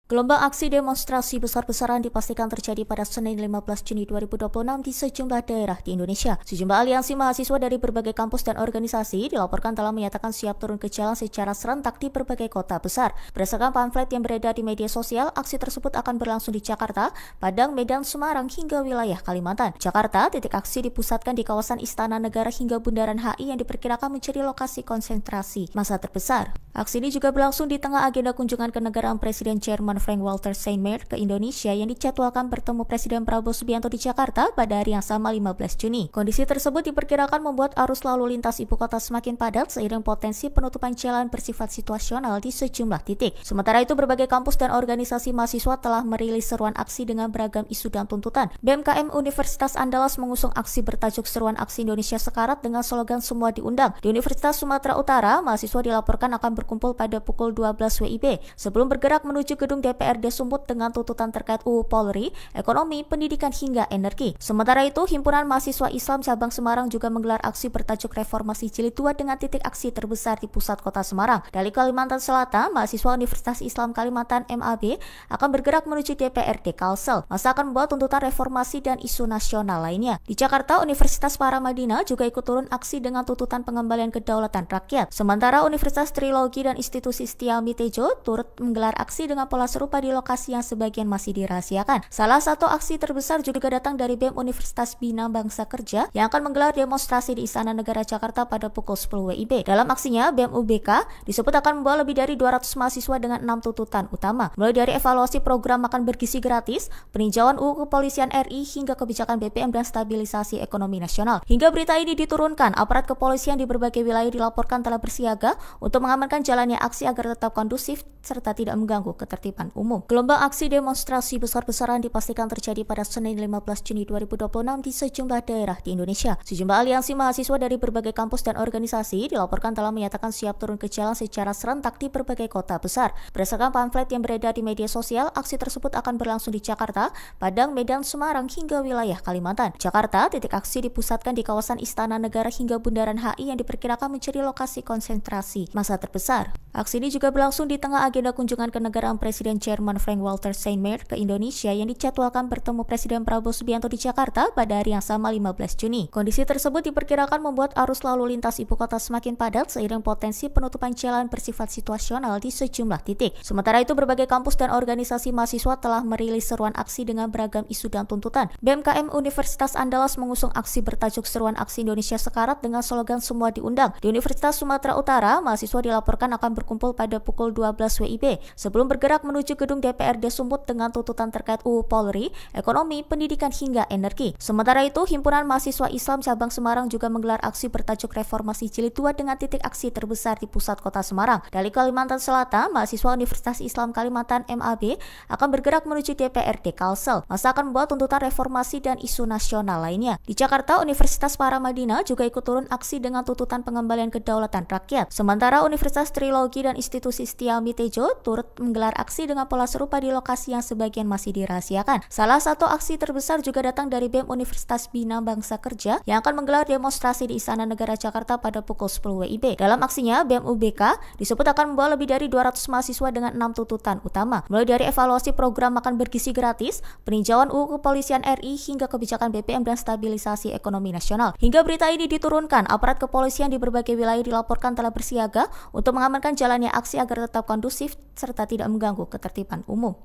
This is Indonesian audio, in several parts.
Gelombang aksi demonstrasi besar-besaran dipastikan terjadi pada Senin 15 Juni 2026 di sejumlah daerah di Indonesia. Sejumlah aliansi mahasiswa dari berbagai kampus dan organisasi dilaporkan telah menyatakan siap turun ke jalan secara serentak di berbagai kota besar. Berdasarkan pamflet yang beredar di media sosial, aksi tersebut akan berlangsung di Jakarta, Padang, Medan, Semarang, hingga wilayah Kalimantan. Jakarta, titik aksi dipusatkan di kawasan Istana Negara hingga Bundaran HI yang diperkirakan menjadi lokasi konsentrasi massa terbesar. Aksi ini juga berlangsung di tengah agenda kunjungan kenegaraan Presiden Jerman Frank-Walter Steinmeier ke Indonesia yang dijadwalkan bertemu Presiden Prabowo Subianto di Jakarta pada hari yang sama 15 Juni. Kondisi tersebut diperkirakan membuat arus lalu lintas ibu kota semakin padat seiring potensi penutupan jalan bersifat situasional di sejumlah titik. Sementara itu, berbagai kampus dan organisasi mahasiswa telah merilis seruan aksi dengan beragam isu dan tuntutan. BMKM Universitas Andalas mengusung aksi bertajuk Seruan Aksi Indonesia Sekarat dengan slogan Semua Diundang. Di Universitas Sumatera Utara, mahasiswa dilaporkan akan berkumpul pada pukul 12 WIB sebelum bergerak menuju gedung DPRD Sumut dengan tuntutan terkait UU Polri, ekonomi, pendidikan hingga energi. Sementara itu, Himpunan Mahasiswa Islam Cabang Semarang juga menggelar aksi bertajuk Reformasi Jilid 2 dengan titik aksi terbesar di pusat kota Semarang. Dari Kalimantan Selatan, mahasiswa Universitas Islam Kalimantan MAB akan bergerak menuju DPRD Kalsel. Masa akan membawa tuntutan reformasi dan isu nasional lainnya. Di Jakarta, Universitas Paramadina juga ikut turun aksi dengan tuntutan pengembalian kedaulatan rakyat. Sementara Universitas Trilogi dan Institusi Setia Mitejo turut menggelar aksi dengan pola serupa di lokasi yang sebagian masih dirahasiakan. Salah satu aksi terbesar juga datang dari BEM Universitas Bina Bangsa Kerja yang akan menggelar demonstrasi di Istana Negara Jakarta pada pukul 10 WIB. Dalam aksinya, BEM UBK disebut akan membawa lebih dari 200 mahasiswa dengan 6 tuntutan utama, mulai dari evaluasi program makan bergizi gratis, peninjauan UU Kepolisian RI, hingga kebijakan BPM dan stabilisasi ekonomi nasional. Hingga berita ini diturunkan, aparat kepolisian di berbagai wilayah dilaporkan telah bersiaga untuk mengamankan jalannya aksi agar tetap kondusif serta tidak mengganggu ketertiban umum. Gelombang aksi demonstrasi besar-besaran dipastikan terjadi pada Senin 15 Juni 2026 di sejumlah daerah di Indonesia. Sejumlah aliansi mahasiswa dari berbagai kampus dan organisasi dilaporkan telah menyatakan siap turun ke jalan secara serentak di berbagai kota besar. Berdasarkan pamflet yang beredar di media sosial, aksi tersebut akan berlangsung di Jakarta, Padang, Medan, Semarang, hingga wilayah Kalimantan. Jakarta, titik aksi dipusatkan di kawasan Istana Negara hingga Bundaran HI yang diperkirakan menjadi lokasi konsentrasi massa terbesar. Aksi ini juga berlangsung di tengah agenda kunjungan kenegaraan Presiden Jerman Frank-Walter Steinmeier ke Indonesia yang dijadwalkan bertemu Presiden Prabowo Subianto di Jakarta pada hari yang sama 15 Juni. Kondisi tersebut diperkirakan membuat arus lalu lintas ibu kota semakin padat seiring potensi penutupan jalan bersifat situasional di sejumlah titik. Sementara itu, berbagai kampus dan organisasi mahasiswa telah merilis seruan aksi dengan beragam isu dan tuntutan. BMKM Universitas Andalas mengusung aksi bertajuk Seruan Aksi Indonesia Sekarat dengan slogan Semua Diundang. Di Universitas Sumatera Utara, mahasiswa dilaporkan akan berkumpul pada pukul 12 WIB sebelum bergerak menuju gedung DPRD Sumut dengan tuntutan terkait UU Polri, ekonomi, pendidikan hingga energi. Sementara itu, Himpunan Mahasiswa Islam Cabang Semarang juga menggelar aksi bertajuk Reformasi Jilid 2 dengan titik aksi terbesar di pusat kota Semarang. Dari Kalimantan Selatan, mahasiswa Universitas Islam Kalimantan MAB akan bergerak menuju DPRD Kalsel. Masa akan membawa tuntutan reformasi dan isu nasional lainnya. Di Jakarta, Universitas Paramadina juga ikut turun aksi dengan tuntutan pengembalian kedaulatan rakyat. Sementara Universitas Trilogi dan Institusi Setia Mitejo turut menggelar aksi dengan pola serupa di lokasi yang sebagian masih dirahasiakan. Salah satu aksi terbesar juga datang dari BEM Universitas Bina Bangsa Kerja yang akan menggelar demonstrasi di Istana Negara Jakarta pada pukul 10 WIB. Dalam aksinya, BEM UBK disebut akan membawa lebih dari 200 mahasiswa dengan 6 tuntutan utama, mulai dari evaluasi program makan bergizi gratis, peninjauan UU Kepolisian RI, hingga kebijakan BPM dan stabilisasi ekonomi nasional. Hingga berita ini diturunkan, aparat kepolisian di berbagai wilayah dilaporkan telah bersiaga untuk mengamankan jalannya aksi agar tetap kondusif serta tidak mengganggu ketertiban umum.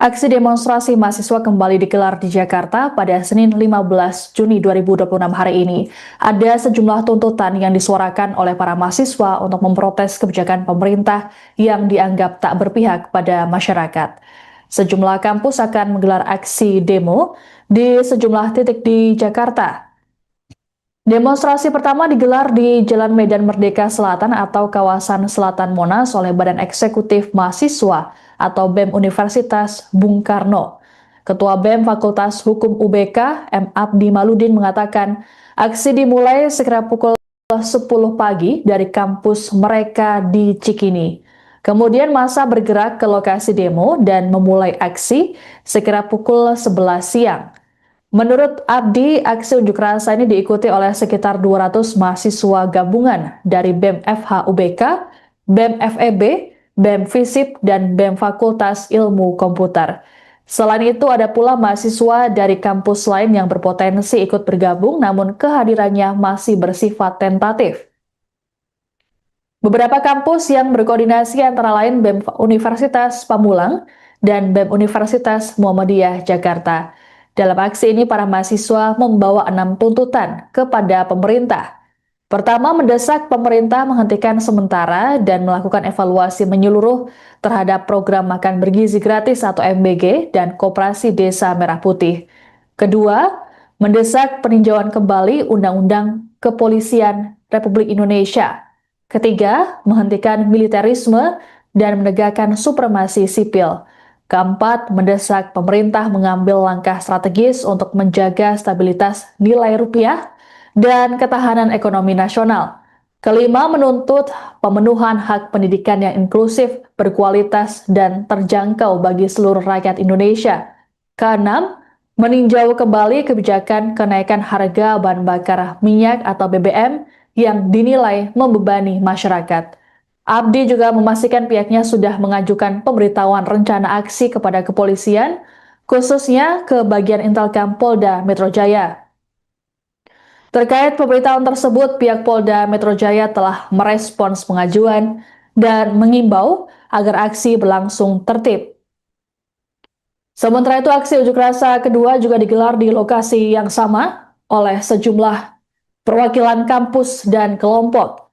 Aksi demonstrasi mahasiswa kembali digelar di Jakarta pada Senin 15 Juni 2026 hari ini. Ada sejumlah tuntutan yang disuarakan oleh para mahasiswa untuk memprotes kebijakan pemerintah yang dianggap tak berpihak pada masyarakat. Sejumlah kampus akan menggelar aksi demo di sejumlah titik di Jakarta. Demonstrasi pertama digelar di Jalan Medan Merdeka Selatan atau kawasan Selatan Monas oleh Badan Eksekutif Mahasiswa atau BEM Universitas Bung Karno. Ketua BEM Fakultas Hukum UBK, M. Abdi Maludin mengatakan, aksi dimulai sekira pukul 10 pagi dari kampus mereka di Cikini. Kemudian massa bergerak ke lokasi demo dan memulai aksi sekira pukul 11 siang. Menurut Abdi, aksi unjuk rasa ini diikuti oleh sekitar 200 mahasiswa gabungan dari BEM FH UBK, BEM FEB, BEM FISIP, dan BEM Fakultas Ilmu Komputer. Selain itu, ada pula mahasiswa dari kampus lain yang berpotensi ikut bergabung, namun kehadirannya masih bersifat tentatif. Beberapa kampus yang berkoordinasi antara lain BEM Universitas Pamulang dan BEM Universitas Muhammadiyah Jakarta. Dalam aksi ini, para mahasiswa membawa 6 tuntutan kepada pemerintah. Pertama, mendesak pemerintah menghentikan sementara dan melakukan evaluasi menyeluruh terhadap program makan bergizi gratis atau MBG dan Koperasi Desa Merah Putih. Kedua, mendesak peninjauan kembali Undang-Undang Kepolisian Republik Indonesia. Ketiga, menghentikan militerisme dan menegakkan supremasi sipil. Keempat, mendesak pemerintah mengambil langkah strategis untuk menjaga stabilitas nilai rupiah dan ketahanan ekonomi nasional. Kelima, menuntut pemenuhan hak pendidikan yang inklusif, berkualitas, dan terjangkau bagi seluruh rakyat Indonesia. Keenam, meninjau kembali kebijakan kenaikan harga bahan bakar minyak atau BBM yang dinilai membebani masyarakat. Abdi juga memastikan pihaknya sudah mengajukan pemberitahuan rencana aksi kepada kepolisian, khususnya ke bagian Intelkam Polda Metro Jaya. Terkait pemberitahuan tersebut, pihak Polda Metro Jaya telah merespons pengajuan dan mengimbau agar aksi berlangsung tertib. Sementara itu, aksi unjuk rasa kedua juga digelar di lokasi yang sama oleh sejumlah perwakilan kampus dan kelompok,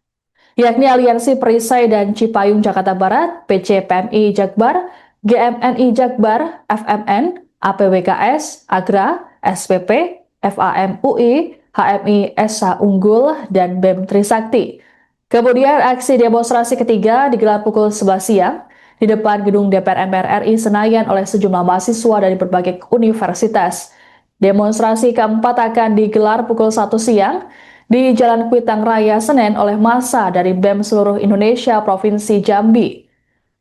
yakni Aliansi Perisai dan Cipayung Jakarta Barat, PCPMI Jakbar, GMNI Jakbar, FMN, APWKS, Agra, SPP, FAMUI, HMI SH Unggul, dan BEM Trisakti. Kemudian aksi demonstrasi ketiga digelar pukul 11 siang di depan gedung DPR MPR RI Senayan oleh sejumlah mahasiswa dari berbagai universitas. Demonstrasi keempat akan digelar pukul 1 siang di Jalan Kuitang Raya Senen oleh massa dari BEM seluruh Indonesia Provinsi Jambi.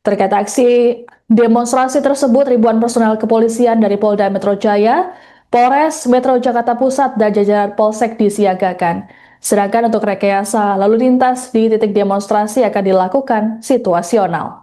Terkait aksi demonstrasi tersebut, ribuan personel kepolisian dari Polda Metro Jaya, Polres Metro Jakarta Pusat, dan jajaran Polsek disiagakan. Sedangkan untuk rekayasa lalu lintas di titik demonstrasi akan dilakukan situasional.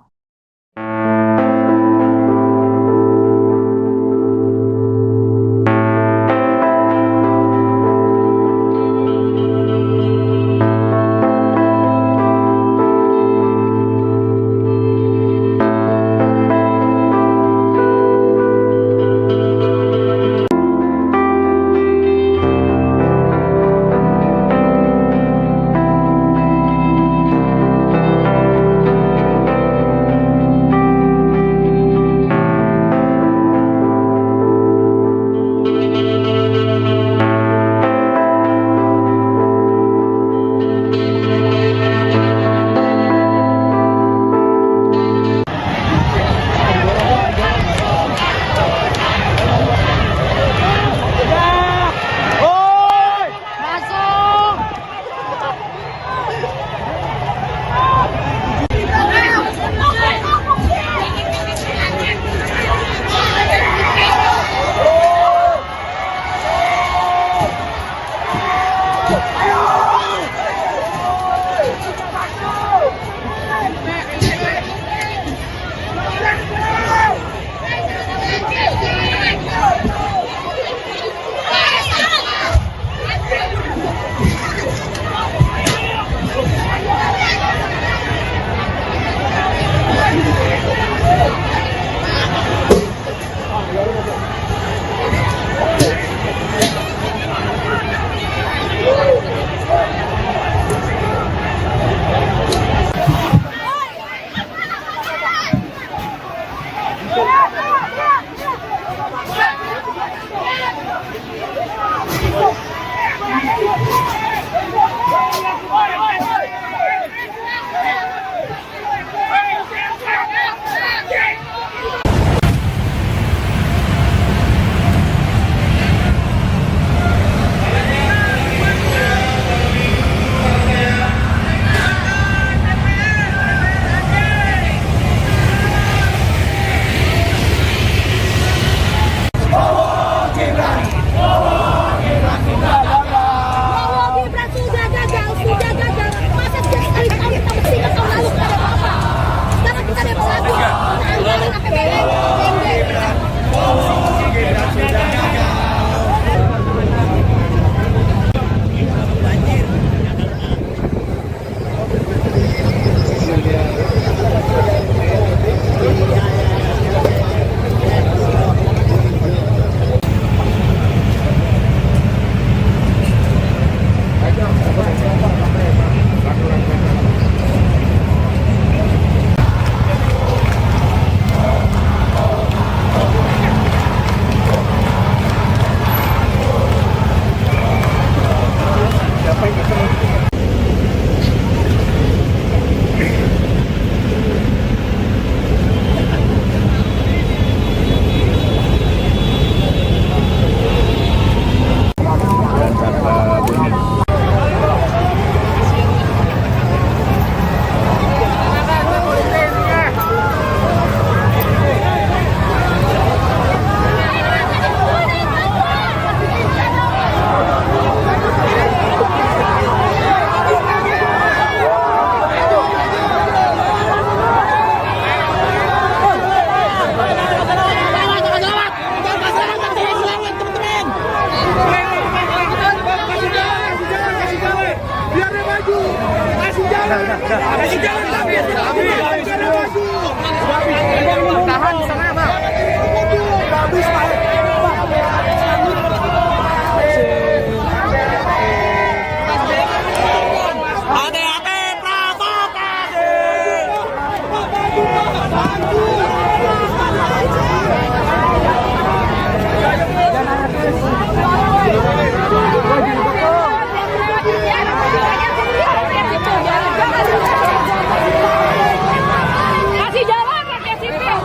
Kasih jalan pakai sipil.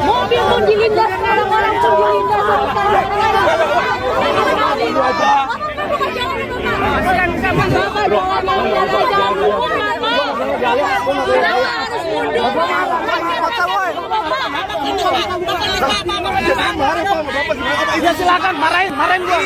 Mobil pun dilindas, orang-orang pun Ya silakan marahin gua.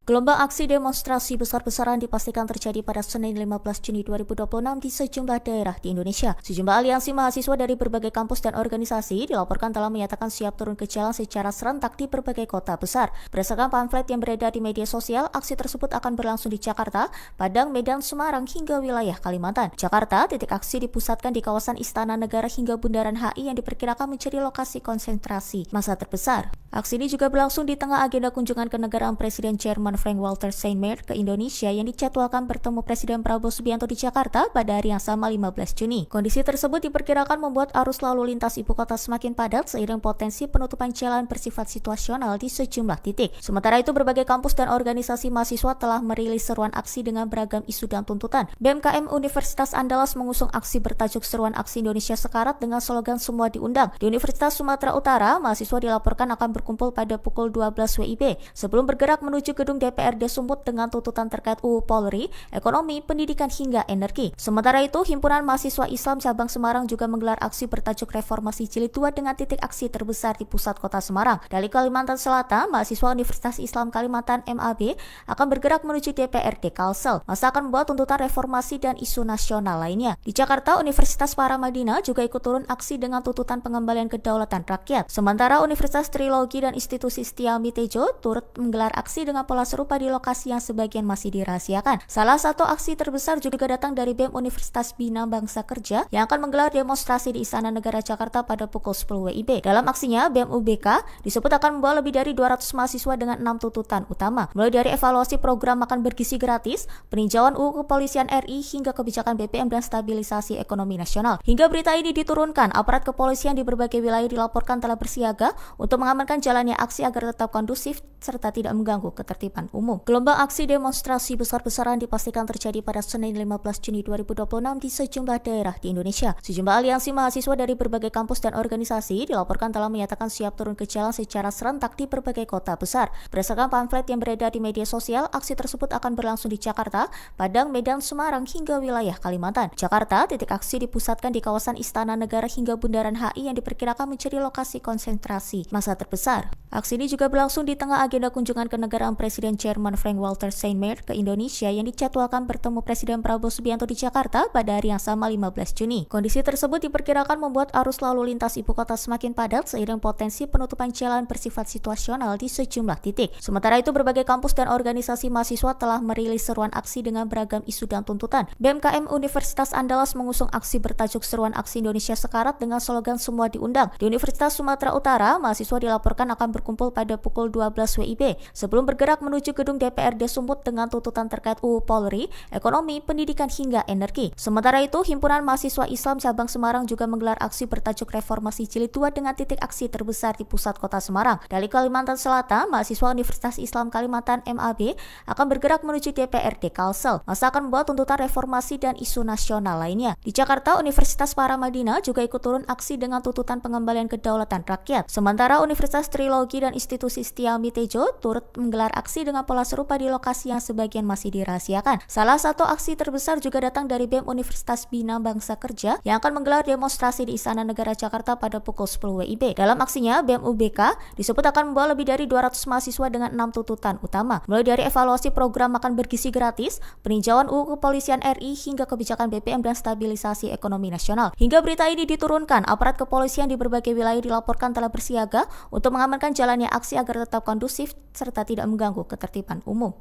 Gelombang aksi demonstrasi besar-besaran dipastikan terjadi pada Senin 15 Juni 2026 di sejumlah daerah di Indonesia. Sejumlah aliansi mahasiswa dari berbagai kampus dan organisasi dilaporkan telah menyatakan siap turun ke jalan secara serentak di berbagai kota besar. Berdasarkan pamflet yang beredar di media sosial, aksi tersebut akan berlangsung di Jakarta, Padang, Medan, Semarang, hingga wilayah Kalimantan. Jakarta, titik aksi dipusatkan di kawasan Istana Negara hingga Bundaran HI yang diperkirakan menjadi lokasi konsentrasi massa terbesar. Aksi ini juga berlangsung di tengah agenda kunjungan kenegaraan Presiden Jerman Frank-Walter Steinmeier ke Indonesia yang dijadwalkan bertemu Presiden Prabowo Subianto di Jakarta pada hari yang sama 15 Juni. Kondisi tersebut diperkirakan membuat arus lalu lintas ibu kota semakin padat seiring potensi penutupan jalan bersifat situasional di sejumlah titik. Sementara itu, berbagai kampus dan organisasi mahasiswa telah merilis seruan aksi dengan beragam isu dan tuntutan. BMKM Universitas Andalas mengusung aksi bertajuk Seruan Aksi Indonesia Sekarat dengan slogan Semua Diundang. Di Universitas Sumatera Utara, mahasiswa dilaporkan akan berkumpul pada pukul 12 WIB sebelum bergerak menuju gedung DPRD Sumut dengan tuntutan terkait UU Polri, ekonomi, pendidikan hingga energi. Sementara itu, Himpunan Mahasiswa Islam Cabang Semarang juga menggelar aksi bertajuk Reformasi Jilid 2 dengan titik aksi terbesar di pusat kota Semarang. Dari Kalimantan Selatan, mahasiswa Universitas Islam Kalimantan MAB akan bergerak menuju DPRD Kalsel. Masa akan membawa tuntutan reformasi dan isu nasional lainnya. Di Jakarta, Universitas Paramadina juga ikut turun aksi dengan tuntutan pengembalian kedaulatan rakyat. Sementara Universitas Trilogi dan Institusi Setia Mitejo turut menggelar aksi dengan pola serupa di lokasi yang sebagian masih dirahasiakan. Salah satu aksi terbesar juga datang dari BEM Universitas Bina Bangsa Kerja yang akan menggelar demonstrasi di Istana Negara Jakarta pada pukul 10 WIB. Dalam aksinya, BEM UBK disebut akan membawa lebih dari 200 mahasiswa dengan 6 tuntutan utama, mulai dari evaluasi program makan bergizi gratis, peninjauan UU Kepolisian RI hingga kebijakan BPM dan stabilisasi ekonomi nasional. Hingga berita ini diturunkan, aparat kepolisian di berbagai wilayah dilaporkan telah bersiaga untuk mengamankan jalannya aksi agar tetap kondusif serta tidak mengganggu ketertiban umum. Gelombang aksi demonstrasi besar-besaran dipastikan terjadi pada Senin 15 Juni 2026 di sejumlah daerah di Indonesia. Sejumlah aliansi mahasiswa dari berbagai kampus dan organisasi dilaporkan telah menyatakan siap turun ke jalan secara serentak di berbagai kota besar. Berdasarkan pamflet yang beredar di media sosial, aksi tersebut akan berlangsung di Jakarta, Padang, Medan, Semarang, hingga wilayah Kalimantan. Jakarta, titik aksi dipusatkan di kawasan Istana Negara hingga Bundaran HI yang diperkirakan menjadi lokasi konsentrasi massa terbesar. Aksi ini juga berlangsung di tengah agenda kunjungan kenegaraan Presiden Jerman Frank-Walter Steinmeier ke Indonesia yang dijadwalkan bertemu Presiden Prabowo Subianto di Jakarta pada hari yang sama 15 Juni. Kondisi tersebut diperkirakan membuat arus lalu lintas ibu kota semakin padat seiring potensi penutupan jalan bersifat situasional di sejumlah titik. Sementara itu, berbagai kampus dan organisasi mahasiswa telah merilis seruan aksi dengan beragam isu dan tuntutan. BMKM Universitas Andalas mengusung aksi bertajuk Seruan Aksi Indonesia Sekarat dengan slogan Semua Diundang. Di Universitas Sumatera Utara, mahasiswa dilaporkan akan berkumpul pada pukul 12 WIB sebelum bergerak menuju gedung DPRD Sumut dengan tuntutan terkait UU Polri, ekonomi, pendidikan hingga energi. Sementara itu, Himpunan Mahasiswa Islam Cabang Semarang juga menggelar aksi bertajuk Reformasi Jilid 2 dengan titik aksi terbesar di pusat kota Semarang. Dari Kalimantan Selatan, mahasiswa Universitas Islam Kalimantan MAB akan bergerak menuju DPRD Kalsel. Masa akan membawa tuntutan reformasi dan isu nasional lainnya. Di Jakarta, Universitas Paramadina juga ikut turun aksi dengan tuntutan pengembalian kedaulatan rakyat. Sementara Universitas Trilogi dan Institusi Setia Mitejo turut menggelar aksi dengan pola serupa di lokasi yang sebagian masih dirahasiakan. Salah satu aksi terbesar juga datang dari BEM Universitas Bina Bangsa Kerja yang akan menggelar demonstrasi di Istana Negara Jakarta pada pukul 10 WIB. Dalam aksinya, BEM UBK disebut akan membawa lebih dari 200 mahasiswa dengan 6 tuntutan utama, mulai dari evaluasi program makan bergizi gratis, peninjauan UU Kepolisian RI, hingga kebijakan BPM dan stabilisasi ekonomi nasional. Hingga berita ini diturunkan, aparat kepolisian di berbagai wilayah dilaporkan telah bersiaga untuk mengamankan jalannya aksi agar tetap kondusif serta tidak mengganggu ketertiban umum.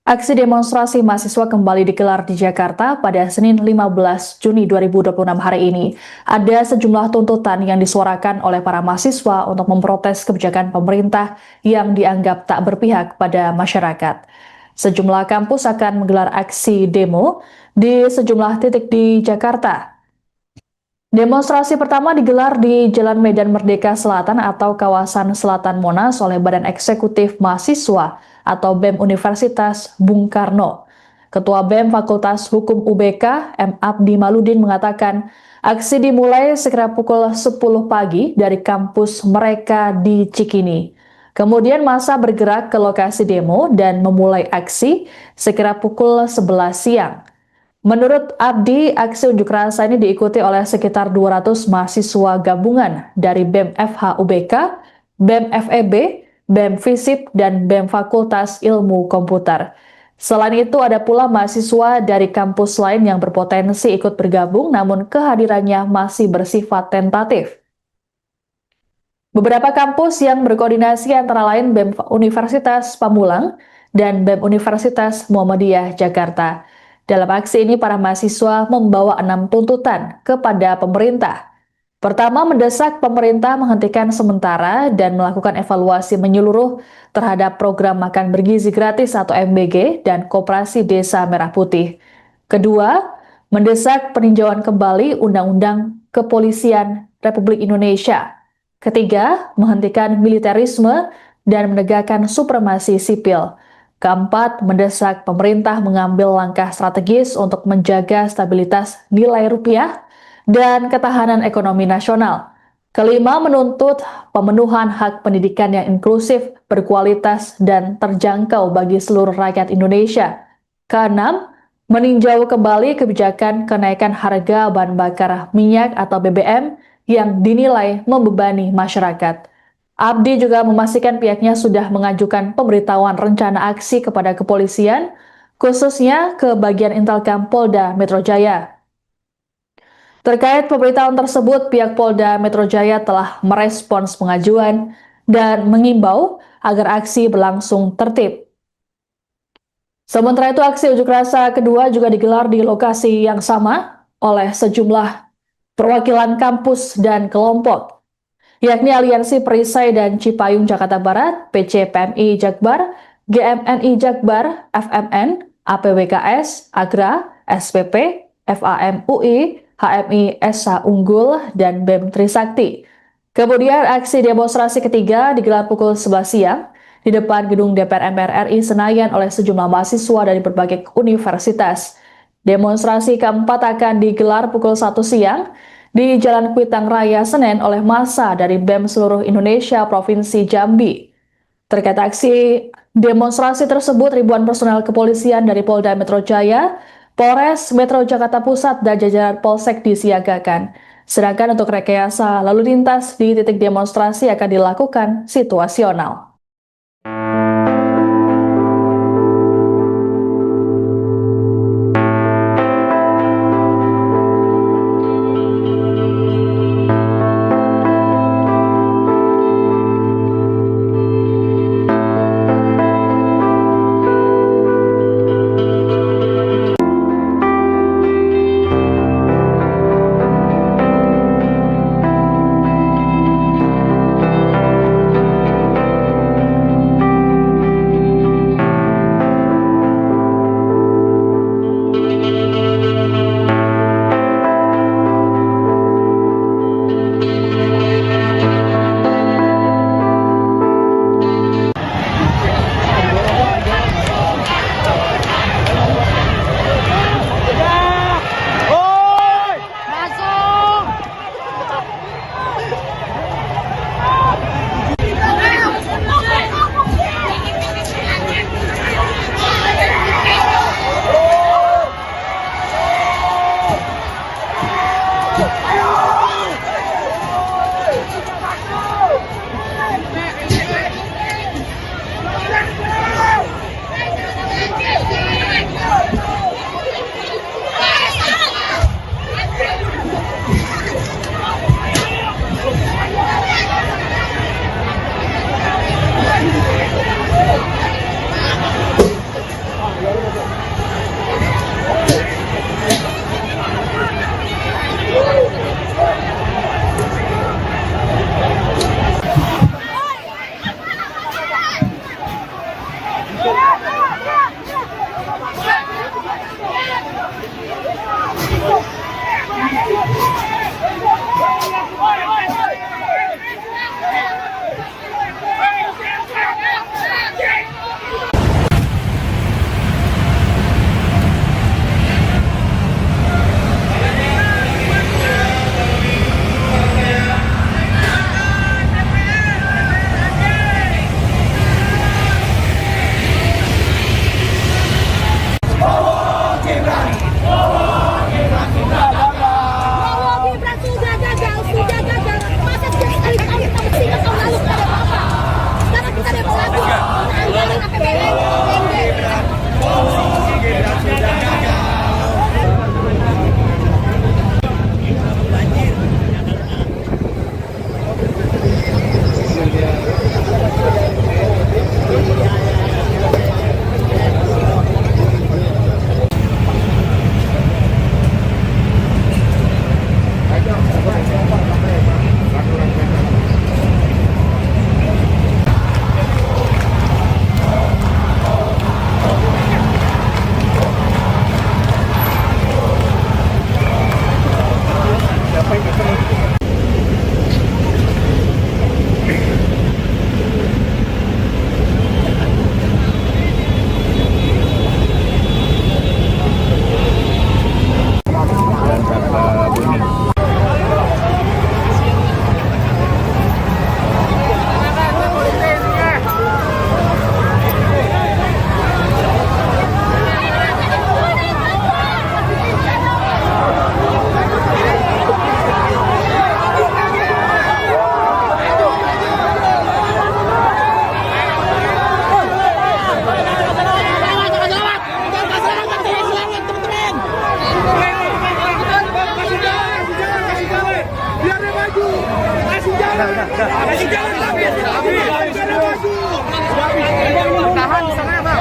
Aksi demonstrasi mahasiswa kembali digelar di Jakarta pada Senin 15 Juni 2026 hari ini. Ada sejumlah tuntutan yang disuarakan oleh para mahasiswa untuk memprotes kebijakan pemerintah yang dianggap tak berpihak pada masyarakat. Sejumlah kampus akan menggelar aksi demo di sejumlah titik di Jakarta. Demonstrasi pertama digelar di Jalan Medan Merdeka Selatan atau kawasan Selatan Monas oleh Badan Eksekutif Mahasiswa atau BEM Universitas Bung Karno. Ketua BEM Fakultas Hukum UBK, M. Abdi Maludin mengatakan, aksi dimulai sekira pukul 10 pagi dari kampus mereka di Cikini. Kemudian massa bergerak ke lokasi demo dan memulai aksi sekira pukul 11 siang. Menurut Abdi, aksi unjuk rasa ini diikuti oleh sekitar 200 mahasiswa gabungan dari BEM FH UBK, BEM FEB, BEM FISIP, dan BEM Fakultas Ilmu Komputer. Selain itu, ada pula mahasiswa dari kampus lain yang berpotensi ikut bergabung, namun kehadirannya masih bersifat tentatif. Beberapa kampus yang berkoordinasi antara lain BEM Universitas Pamulang dan BEM Universitas Muhammadiyah Jakarta. Dalam aksi ini, para mahasiswa membawa 6 tuntutan kepada pemerintah. Pertama, mendesak pemerintah menghentikan sementara dan melakukan evaluasi menyeluruh terhadap program makan bergizi gratis atau MBG dan Koperasi Desa Merah Putih. Kedua, mendesak peninjauan kembali Undang-Undang Kepolisian Republik Indonesia. Ketiga, menghentikan militerisme dan menegakkan supremasi sipil. Keempat, mendesak pemerintah mengambil langkah strategis untuk menjaga stabilitas nilai rupiah dan ketahanan ekonomi nasional. Kelima, menuntut pemenuhan hak pendidikan yang inklusif, berkualitas, dan terjangkau bagi seluruh rakyat Indonesia. Keenam, meninjau kembali kebijakan kenaikan harga bahan bakar minyak atau BBM yang dinilai membebani masyarakat. Abdi juga memastikan pihaknya sudah mengajukan pemberitahuan rencana aksi kepada kepolisian, khususnya ke bagian Intelkam Polda Metro Jaya. Terkait pemberitahuan tersebut, pihak Polda Metro Jaya telah merespons pengajuan dan mengimbau agar aksi berlangsung tertib. Sementara itu, aksi unjuk rasa kedua juga digelar di lokasi yang sama oleh sejumlah perwakilan kampus dan kelompok, yakni Aliansi Perisai dan Cipayung Jakarta Barat, PCPMI Jakbar, GMNI Jakbar, FMN, APWKS, Agra, SPP, FAMUI, HMI SH Unggul, dan BEM Trisakti. Kemudian aksi demonstrasi ketiga digelar pukul 11 siang di depan gedung DPR MPR RI Senayan oleh sejumlah mahasiswa dari berbagai universitas. Demonstrasi keempat akan digelar pukul 1 siang di Jalan Kuitang Raya Senen oleh massa dari BEM seluruh Indonesia Provinsi Jambi. Terkait aksi demonstrasi tersebut, ribuan personel kepolisian dari Polda Metro Jaya, Polres Metro Jakarta Pusat, dan jajaran Polsek disiagakan. Sedangkan untuk rekayasa lalu lintas di titik demonstrasi akan dilakukan situasional. Tahan di sana, Pak.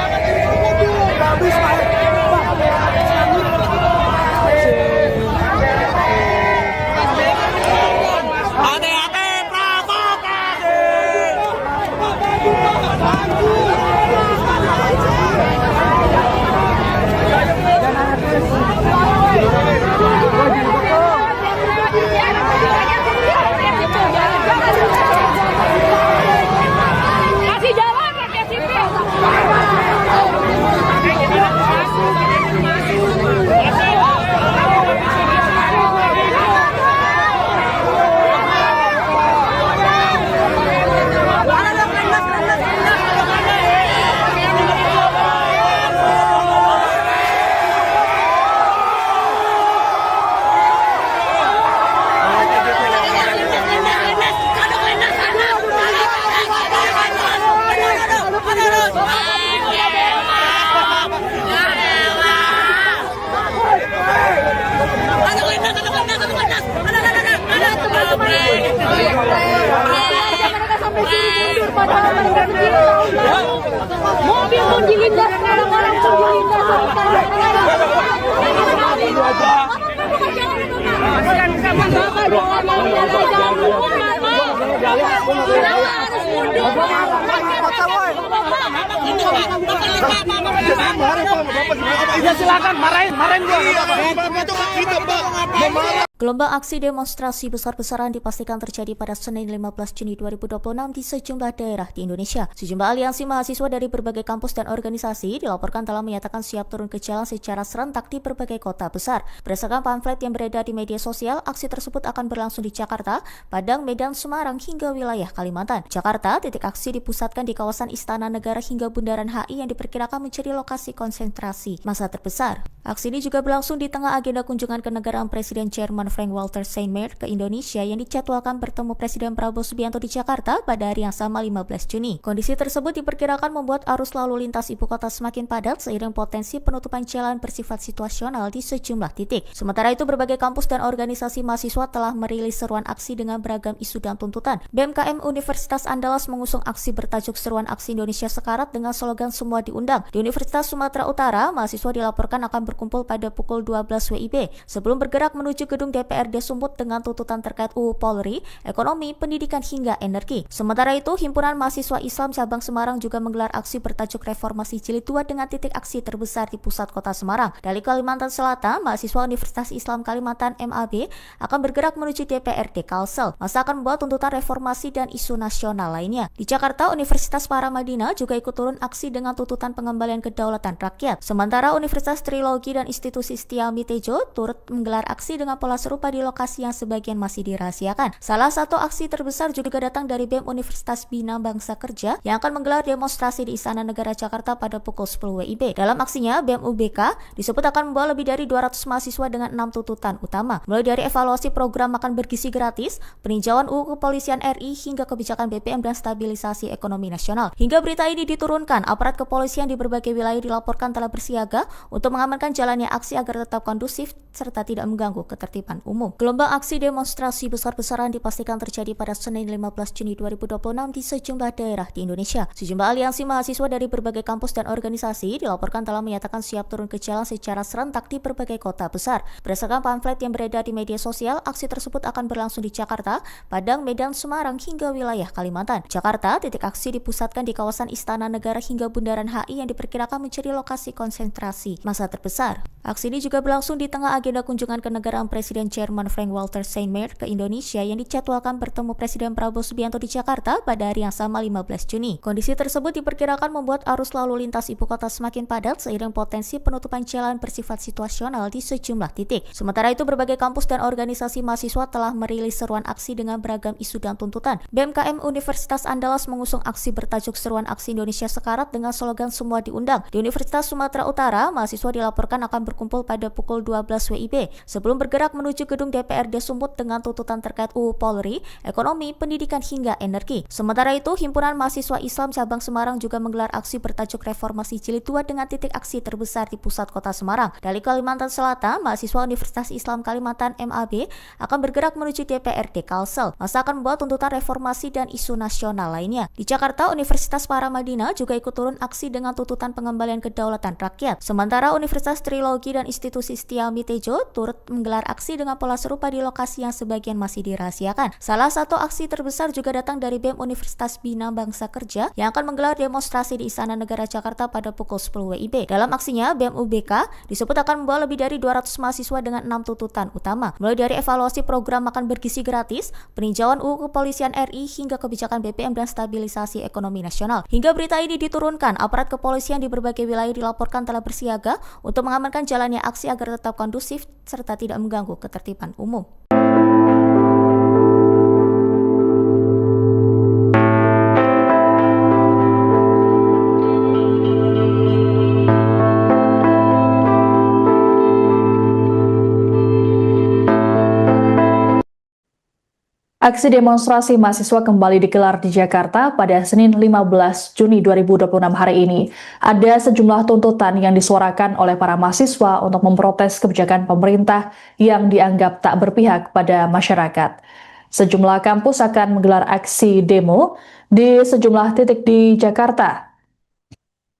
Kasih jalan rakyat sipil. Mereka sampai sini mundur padahal mereka berdiri tahun lalu. Mobil pun dilindas, orang-orang pun dilindas. Ya silakan, marahin gua. Gelombang aksi demonstrasi besar-besaran dipastikan terjadi pada Senin 15 Juni 2026 di sejumlah daerah di Indonesia. Sejumlah aliansi mahasiswa dari berbagai kampus dan organisasi dilaporkan telah menyatakan siap turun ke jalan secara serentak di berbagai kota besar. Berdasarkan pamflet yang beredar di media sosial, aksi tersebut akan berlangsung di Jakarta, Padang, Medan, Semarang, hingga wilayah Kalimantan. Jakarta, titik aksi dipusatkan di kawasan Istana Negara hingga Bundaran HI yang diperkirakan menjadi lokasi konsentrasi massa terbesar. Aksi ini juga berlangsung di tengah agenda kunjungan kenegaraan Presiden Jerman Frank-Walter Steinmeier ke Indonesia yang dijadwalkan bertemu Presiden Prabowo Subianto di Jakarta pada hari yang sama 15 Juni. Kondisi tersebut diperkirakan membuat arus lalu lintas ibu kota semakin padat seiring potensi penutupan jalan bersifat situasional di sejumlah titik. Sementara itu, berbagai kampus dan organisasi mahasiswa telah merilis seruan aksi dengan beragam isu dan tuntutan. BMKM Universitas Andalas mengusung aksi bertajuk Seruan Aksi Indonesia Sekarat dengan slogan Semua Diundang. Di Universitas Sumatera Utara, mahasiswa dilaporkan akan berkumpul pada pukul 12 WIB sebelum bergerak menuju gedung DPRD Sumut dengan tuntutan terkait UU Polri, ekonomi, pendidikan hingga energi. Sementara itu, Himpunan Mahasiswa Islam Cabang Semarang juga menggelar aksi bertajuk Reformasi Jilid 2 dengan titik aksi terbesar di pusat kota Semarang. Dari Kalimantan Selatan, mahasiswa Universitas Islam Kalimantan MAB akan bergerak menuju DPRD Kalsel. Masa akan membawa tuntutan reformasi dan isu nasional lainnya. Di Jakarta, Universitas Paramadina juga ikut turun aksi dengan tuntutan pengembalian kedaulatan rakyat. Sementara Universitas Trilogi dan Institusi Setiami Tejo turut menggelar aksi dengan pola serupa di lokasi yang sebagian masih dirahasiakan. Salah satu aksi terbesar juga datang dari BEM Universitas Bina Bangsa Kerja yang akan menggelar demonstrasi di Istana Negara Jakarta pada pukul 10 WIB. Dalam aksinya, BEM UBK disebut akan membawa lebih dari 200 mahasiswa dengan 6 tuntutan utama, mulai dari evaluasi program makan bergizi gratis, peninjauan UU Kepolisian RI, hingga kebijakan BPM dan stabilisasi ekonomi nasional. Hingga berita ini diturunkan, aparat kepolisian di berbagai wilayah dilaporkan telah bersiaga untuk mengamankan jalannya aksi agar tetap kondusif serta tidak mengganggu ketertiban umum. Gelombang aksi demonstrasi besar-besaran dipastikan terjadi pada Senin 15 Juni 2026 di sejumlah daerah di Indonesia. Sejumlah aliansi mahasiswa dari berbagai kampus dan organisasi dilaporkan telah menyatakan siap turun ke jalan secara serentak di berbagai kota besar. Berdasarkan pamflet yang beredar di media sosial, aksi tersebut akan berlangsung di Jakarta, Padang, Medan, Semarang, hingga wilayah Kalimantan. Jakarta, titik aksi dipusatkan di kawasan Istana Negara hingga Bundaran HI yang diperkirakan menjadi lokasi konsentrasi massa terbesar. Aksi ini juga berlangsung di tengah agenda kunjungan kenegaraan Presiden Jerman Frank-Walter Steinmeier ke Indonesia yang dijadwalkan bertemu Presiden Prabowo Subianto di Jakarta pada hari yang sama 15 Juni. Kondisi tersebut diperkirakan membuat arus lalu lintas ibu kota semakin padat seiring potensi penutupan jalan bersifat situasional di sejumlah titik. Sementara itu, berbagai kampus dan organisasi mahasiswa telah merilis seruan aksi dengan beragam isu dan tuntutan. BMKM Universitas Andalas mengusung aksi bertajuk Seruan Aksi Indonesia Sekarat dengan slogan Semua Diundang. Di Universitas Sumatera Utara, mahasiswa dilaporkan akan berkumpul pada pukul 12 WIB sebelum bergerak menuju menuju gedung DPRD Sumut dengan tuntutan terkait UU Polri, ekonomi, pendidikan hingga energi. Sementara itu, Himpunan Mahasiswa Islam Cabang Semarang juga menggelar aksi bertajuk Reformasi Jilid 2 dengan titik aksi terbesar di pusat kota Semarang. Dari Kalimantan Selatan, mahasiswa Universitas Islam Kalimantan MAB akan bergerak menuju DPRD Kalsel. Masa akan membawa tuntutan reformasi dan isu nasional lainnya. Di Jakarta, Universitas Paramadina juga ikut turun aksi dengan tuntutan pengembalian kedaulatan rakyat. Sementara Universitas Trilogi dan Institusi Setia Mitejo turut menggelar aksi dengan pola serupa di lokasi yang sebagian masih dirahasiakan. Salah satu aksi terbesar juga datang dari BEM Universitas Bina Bangsa Kerja yang akan menggelar demonstrasi di Istana Negara Jakarta pada pukul 10 WIB. Dalam aksinya, BEM UBK disebut akan membawa lebih dari 200 mahasiswa dengan 6 tuntutan utama, mulai dari evaluasi program makan bergizi gratis, peninjauan UU Kepolisian RI hingga kebijakan BPM dan stabilisasi ekonomi nasional. Hingga berita ini diturunkan, aparat kepolisian di berbagai wilayah dilaporkan telah bersiaga untuk mengamankan jalannya aksi agar tetap kondusif serta tidak mengganggu ketertiban umum. Aksi demonstrasi mahasiswa kembali digelar di Jakarta pada Senin 15 Juni 2026 hari ini. Ada sejumlah tuntutan yang disuarakan oleh para mahasiswa untuk memprotes kebijakan pemerintah yang dianggap tak berpihak pada masyarakat. Sejumlah kampus akan menggelar aksi demo di sejumlah titik di Jakarta.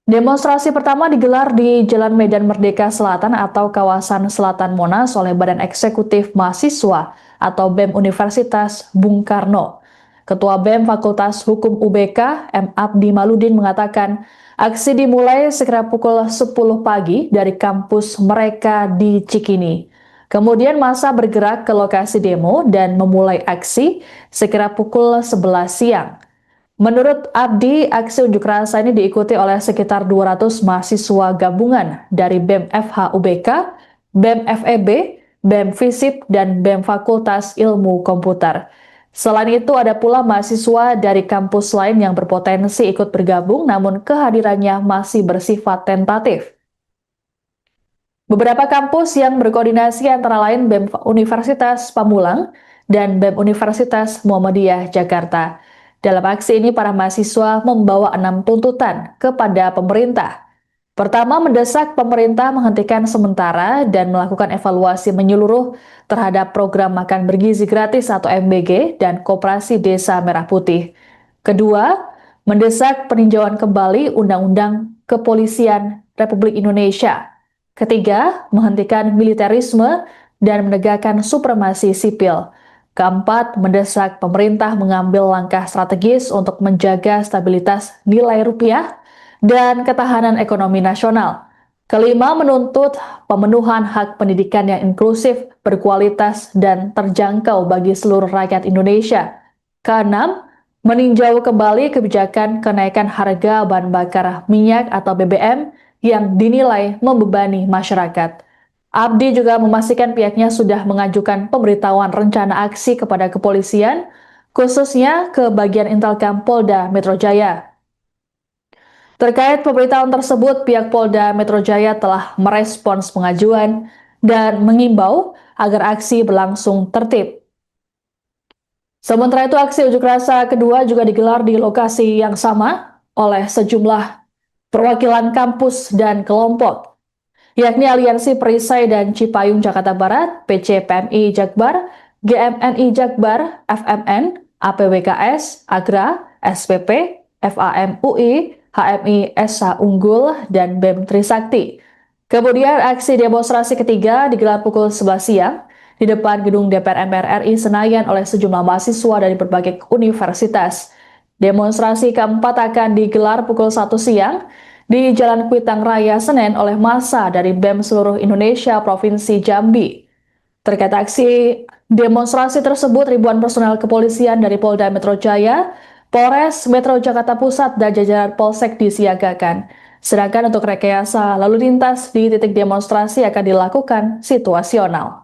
Demonstrasi pertama digelar di Jalan Medan Merdeka Selatan atau kawasan Selatan Monas oleh Badan Eksekutif Mahasiswa atau BEM Universitas Bung Karno. Ketua BEM Fakultas Hukum UBK, M. Abdi Maludin mengatakan, aksi dimulai sekira pukul 10 pagi dari kampus mereka di Cikini. Kemudian massa bergerak ke lokasi demo dan memulai aksi sekira pukul 11 siang. Menurut Abdi, aksi unjuk rasa ini diikuti oleh sekitar 200 mahasiswa gabungan dari BEM FH UBK, BEM FEB, BEM FISIP, dan BEM Fakultas Ilmu Komputer. Selain itu, ada pula mahasiswa dari kampus lain yang berpotensi ikut bergabung, namun kehadirannya masih bersifat tentatif. Beberapa kampus yang berkoordinasi antara lain BEM Universitas Pamulang dan BEM Universitas Muhammadiyah Jakarta. Dalam aksi ini, para mahasiswa membawa 6 tuntutan kepada pemerintah. Pertama, mendesak pemerintah menghentikan sementara dan melakukan evaluasi menyeluruh terhadap program makan bergizi gratis atau MBG dan Koperasi Desa Merah Putih. Kedua, mendesak peninjauan kembali Undang-Undang Kepolisian Republik Indonesia. Ketiga, menghentikan militerisme dan menegakkan supremasi sipil. Keempat, mendesak pemerintah mengambil langkah strategis untuk menjaga stabilitas nilai rupiah dan ketahanan ekonomi nasional. Kelima, menuntut pemenuhan hak pendidikan yang inklusif, berkualitas, dan terjangkau bagi seluruh rakyat Indonesia. Keenam, meninjau kembali kebijakan kenaikan harga bahan bakar minyak atau BBM yang dinilai membebani masyarakat. Abdi juga memastikan pihaknya sudah mengajukan pemberitahuan rencana aksi kepada kepolisian, khususnya ke bagian Intelkam Polda Metro Jaya. Terkait pemberitahuan tersebut, pihak Polda Metro Jaya telah merespons pengajuan dan mengimbau agar aksi berlangsung tertib. Sementara itu, aksi unjuk rasa kedua juga digelar di lokasi yang sama oleh sejumlah perwakilan kampus dan kelompok, yakni Aliansi Perisai dan Cipayung Jakarta Barat, PCPMI Jakbar, GMNI Jakbar, FMN, APWKS, Agra, SPP, FAMUI, HMI SH Unggul, dan BEM Trisakti. Kemudian aksi demonstrasi ketiga digelar pukul 11 siang di depan gedung DPR MPR RI Senayan oleh sejumlah mahasiswa dari berbagai universitas. Demonstrasi keempat akan digelar pukul 1 siang di Jalan Kuitang Raya Senen oleh massa dari BEM seluruh Indonesia Provinsi Jambi. Terkait aksi demonstrasi tersebut, ribuan personel kepolisian dari Polda Metro Jaya, Polres Metro Jakarta Pusat, dan jajaran Polsek disiagakan. Sedangkan untuk rekayasa lalu lintas di titik demonstrasi akan dilakukan situasional.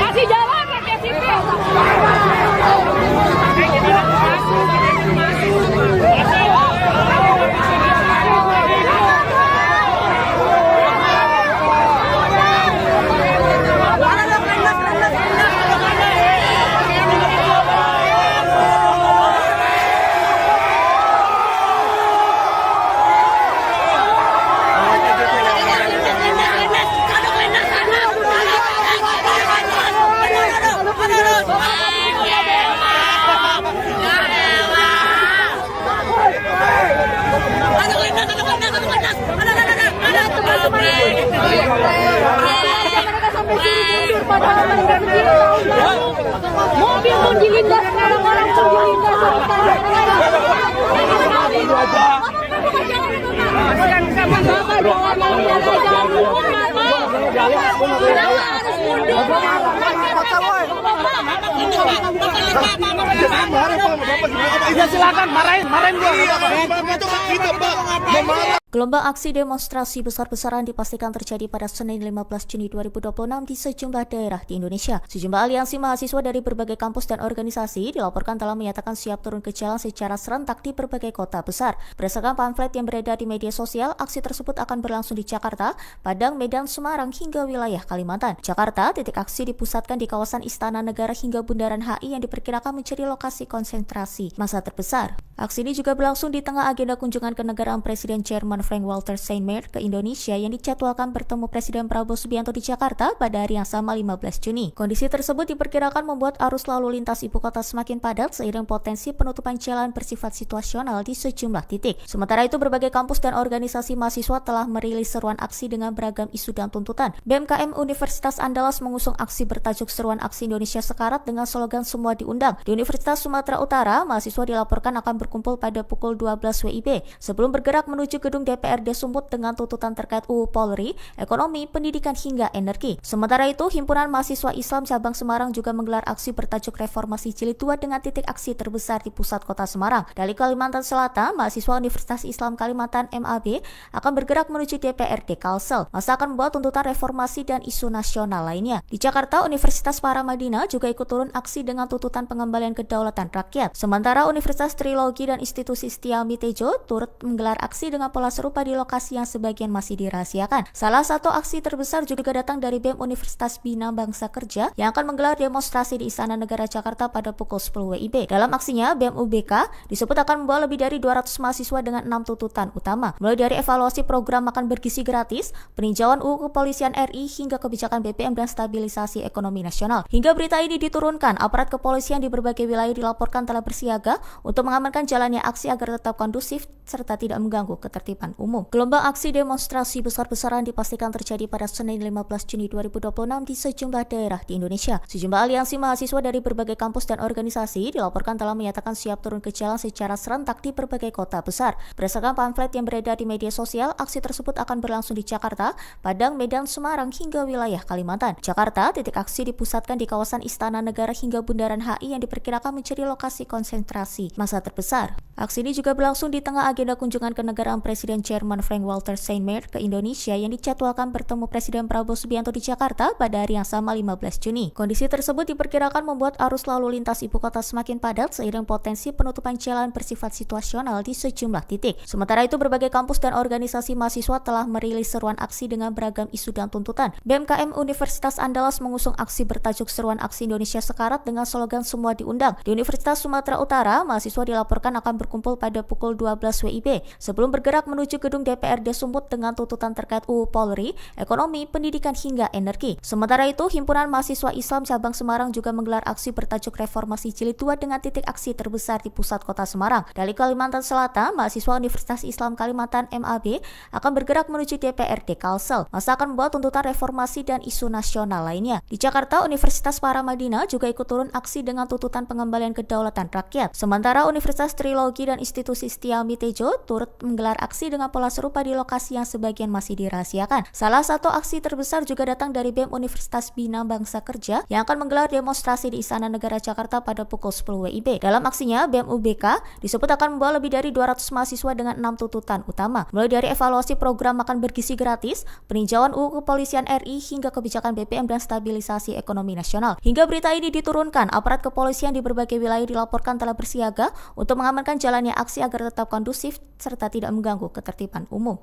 Kasih jalan rakyat sipil. Mereka sampai sini mundur padahal mereka berdiri tahun lalu. Mobil pun dilindas, orang-orang pun dilindas. Bapak jangan mau jalan, jangan hukum harus mundur. Ya silakan marahin gua. Gelombang aksi demonstrasi besar-besaran dipastikan terjadi pada Senin 15 Juni 2026 di sejumlah daerah di Indonesia. Sejumlah aliansi mahasiswa dari berbagai kampus dan organisasi dilaporkan telah menyatakan siap turun ke jalan secara serentak di berbagai kota besar. Berdasarkan pamflet yang beredar di media sosial, aksi tersebut akan berlangsung di Jakarta, Padang, Medan, Semarang, hingga wilayah Kalimantan. Jakarta, titik aksi dipusatkan di kawasan Istana Negara hingga Bundaran HI yang diperkirakan menjadi lokasi konsentrasi massa terbesar. Aksi ini juga berlangsung di tengah agenda kunjungan kenegaraan Presiden Jerman Frank-Walter Steinmeier ke Indonesia yang dijadwalkan bertemu Presiden Prabowo Subianto di Jakarta pada hari yang sama 15 Juni. Kondisi tersebut diperkirakan membuat arus lalu lintas ibu kota semakin padat seiring potensi penutupan jalan bersifat situasional di sejumlah titik. Sementara itu, berbagai kampus dan organisasi mahasiswa telah merilis seruan aksi dengan beragam isu dan tuntutan. BMKM Universitas Andalas mengusung aksi bertajuk Seruan Aksi Indonesia Sekarat dengan slogan Semua Diundang. Di Universitas Sumatera Utara, mahasiswa dilaporkan akan berkumpul pada pukul 12 WIB sebelum bergerak menuju gedung DPRD Sumut dengan tuntutan terkait UU Polri, ekonomi, pendidikan hingga energi. Sementara itu, Himpunan Mahasiswa Islam Cabang Semarang juga menggelar aksi bertajuk Reformasi Jilid 2 dengan titik aksi terbesar di pusat kota Semarang. Dari Kalimantan Selatan, mahasiswa Universitas Islam Kalimantan MAB akan bergerak menuju DPRD Kalsel. Masa akan membawa tuntutan reformasi dan isu nasional lainnya. Di Jakarta, Universitas Paramadina juga ikut turun aksi dengan tuntutan pengembalian kedaulatan rakyat. Sementara Universitas Trilogi dan Institusi Setia Mitejo turut menggelar aksi dengan pola serupa di lokasi yang sebagian masih dirahasiakan. Salah satu aksi terbesar juga datang dari BEM Universitas Bina Bangsa Kerja yang akan menggelar demonstrasi di Istana Negara Jakarta pada pukul 10 WIB. Dalam aksinya, BEM UBK disebut akan membawa lebih dari 200 mahasiswa dengan 6 tuntutan utama, mulai dari evaluasi program makan bergizi gratis, peninjauan UU Kepolisian RI, hingga kebijakan BBM dan stabilisasi ekonomi nasional. Hingga berita ini diturunkan, aparat kepolisian di berbagai wilayah dilaporkan telah bersiaga untuk mengamankan jalannya aksi agar tetap kondusif serta tidak mengganggu ketertiban umum. Gelombang aksi demonstrasi besar-besaran dipastikan terjadi pada Senin 15 Juni 2026 di sejumlah daerah di Indonesia. Sejumlah aliansi mahasiswa dari berbagai kampus dan organisasi dilaporkan telah menyatakan siap turun ke jalan secara serentak di berbagai kota besar. Berdasarkan pamflet yang beredar di media sosial, aksi tersebut akan berlangsung di Jakarta, Padang, Medan, Semarang, hingga wilayah Kalimantan. Jakarta, titik aksi dipusatkan di kawasan Istana Negara hingga Bundaran HI yang diperkirakan menjadi lokasi konsentrasi massa terbesar. Aksi ini juga berlangsung di tengah agenda kunjungan kenegaraan Presiden Jerman Frank-Walter Steinmeier ke Indonesia yang dijadwalkan bertemu Presiden Prabowo Subianto di Jakarta pada hari yang sama 15 Juni. Kondisi tersebut diperkirakan membuat arus lalu lintas ibu kota semakin padat seiring potensi penutupan jalan bersifat situasional di sejumlah titik. Sementara itu, berbagai kampus dan organisasi mahasiswa telah merilis seruan aksi dengan beragam isu dan tuntutan. BMKM Universitas Andalas mengusung aksi bertajuk Seruan Aksi Indonesia Sekarat dengan slogan Semua Diundang. Di Universitas Sumatera Utara, mahasiswa dilaporkan akan berkumpul pada pukul 12 WIB sebelum bergerak menuju gedung DPRD Sumut dengan tuntutan terkait UU Polri, ekonomi, pendidikan hingga energi. Sementara itu, Himpunan Mahasiswa Islam Cabang Semarang juga menggelar aksi bertajuk Reformasi Jilid 2 dengan titik aksi terbesar di pusat kota Semarang. Dari Kalimantan Selatan, mahasiswa Universitas Islam Kalimantan MAB akan bergerak menuju DPRD Kalsel. Masa akan membawa tuntutan reformasi dan isu nasional lainnya. Di Jakarta, Universitas Paramadina juga ikut turun aksi dengan tuntutan pengembalian kedaulatan rakyat. Sementara Universitas Trilogi dan Institusi Setia Mitejo turut menggelar aksi aksi dengan pola serupa di lokasi yang sebagian masih dirahasiakan. Salah satu aksi terbesar juga datang dari BEM Universitas Bina Bangsa Kerja yang akan menggelar demonstrasi di Istana Negara Jakarta pada pukul 10 WIB. Dalam aksinya, BEM UBK disebut akan membawa lebih dari 200 mahasiswa dengan 6 tuntutan utama, mulai dari evaluasi program makan bergizi gratis, peninjauan UU Kepolisian RI, hingga kebijakan BPM dan stabilisasi ekonomi nasional. Hingga berita ini diturunkan, aparat kepolisian di berbagai wilayah dilaporkan telah bersiaga untuk mengamankan jalannya aksi agar tetap kondusif serta tidak mengganggu ketertiban umum.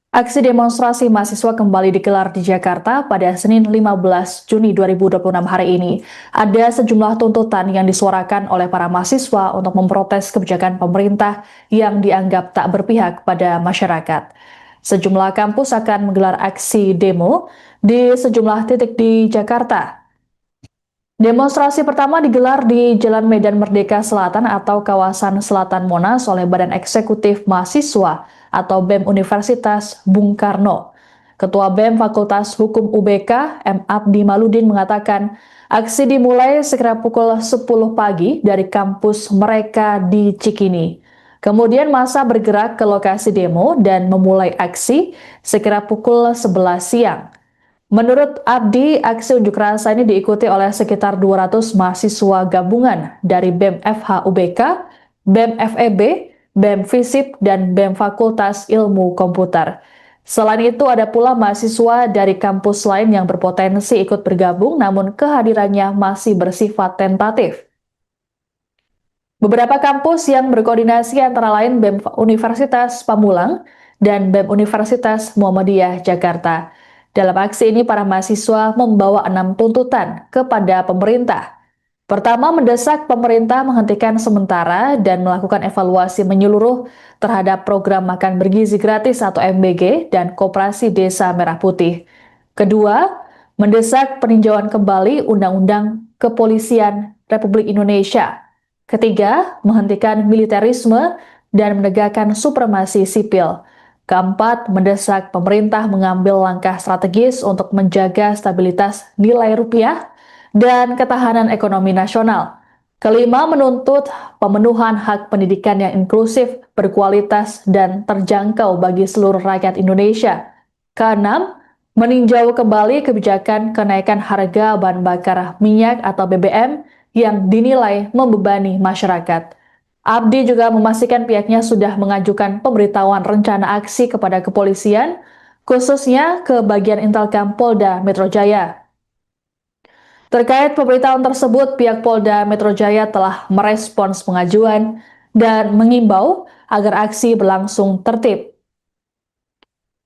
Aksi demonstrasi mahasiswa kembali digelar di Jakarta pada Senin 15 Juni 2026 hari ini. Ada sejumlah tuntutan yang disuarakan oleh para mahasiswa untuk memprotes kebijakan pemerintah yang dianggap tak berpihak pada masyarakat. Sejumlah kampus akan menggelar aksi demo di sejumlah titik di Jakarta. Demonstrasi pertama digelar di Jalan Medan Merdeka Selatan atau kawasan Selatan Monas oleh Badan Eksekutif Mahasiswa atau BEM Universitas Bung Karno. Ketua BEM Fakultas Hukum UBK, M. Abdi Maludin mengatakan, aksi dimulai sekira pukul 10 pagi dari kampus mereka di Cikini. Kemudian massa bergerak ke lokasi demo dan memulai aksi sekira pukul 11 siang. Menurut Abdi, aksi unjuk rasa ini diikuti oleh sekitar 200 mahasiswa gabungan dari BEM FH UBK, BEM FEB, BEM FISIP, dan BEM Fakultas Ilmu Komputer. Selain itu, ada pula mahasiswa dari kampus lain yang berpotensi ikut bergabung, namun kehadirannya masih bersifat tentatif. Beberapa kampus yang berkoordinasi antara lain BEM Universitas Pamulang dan BEM Universitas Muhammadiyah Jakarta. Dalam aksi ini, para mahasiswa membawa 6 tuntutan kepada pemerintah. Pertama, mendesak pemerintah menghentikan sementara dan melakukan evaluasi menyeluruh terhadap program makan bergizi gratis atau MBG dan Koperasi Desa Merah Putih. Kedua, mendesak peninjauan kembali Undang-Undang Kepolisian Republik Indonesia. Ketiga, menghentikan militerisme dan menegakkan supremasi sipil. Keempat, mendesak pemerintah mengambil langkah strategis untuk menjaga stabilitas nilai rupiah dan ketahanan ekonomi nasional. Kelima, menuntut pemenuhan hak pendidikan yang inklusif, berkualitas, dan terjangkau bagi seluruh rakyat Indonesia. Keenam, meninjau kembali kebijakan kenaikan harga bahan bakar minyak atau BBM yang dinilai membebani masyarakat. Abdi juga memastikan pihaknya sudah mengajukan pemberitahuan rencana aksi kepada kepolisian, khususnya ke bagian Intelkam Polda Metro Jaya. Terkait pemberitahuan tersebut, pihak Polda Metro Jaya telah merespons pengajuan dan mengimbau agar aksi berlangsung tertib.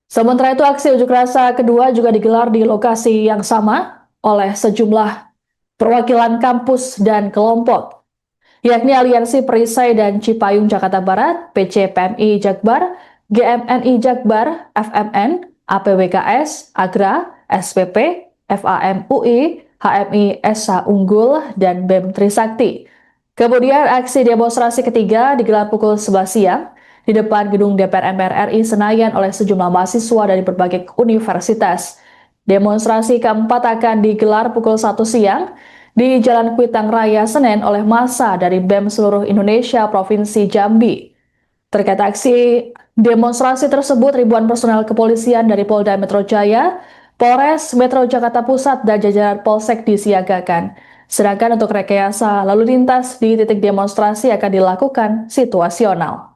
Sementara itu, aksi unjuk rasa kedua juga digelar di lokasi yang sama oleh sejumlah perwakilan kampus dan kelompok, yakni Aliansi Perisai dan Cipayung Jakarta Barat, PCPMI Jakbar, GMNI Jakbar, FMN, APWKS, Agra, SPP, FAMUI, HMI SH Unggul, dan BEM Trisakti. Kemudian aksi demonstrasi ketiga digelar pukul 11 siang di depan gedung DPR MPR RI Senayan oleh sejumlah mahasiswa dari berbagai universitas. Demonstrasi keempat akan digelar pukul 1 siang di Jalan Kuitang Raya Senen oleh massa dari BEM seluruh Indonesia Provinsi Jambi. Terkait aksi demonstrasi tersebut, ribuan personel kepolisian dari Polda Metro Jaya, Polres Metro Jakarta Pusat, dan jajaran Polsek disiagakan. Sedangkan untuk rekayasa lalu lintas di titik demonstrasi akan dilakukan situasional.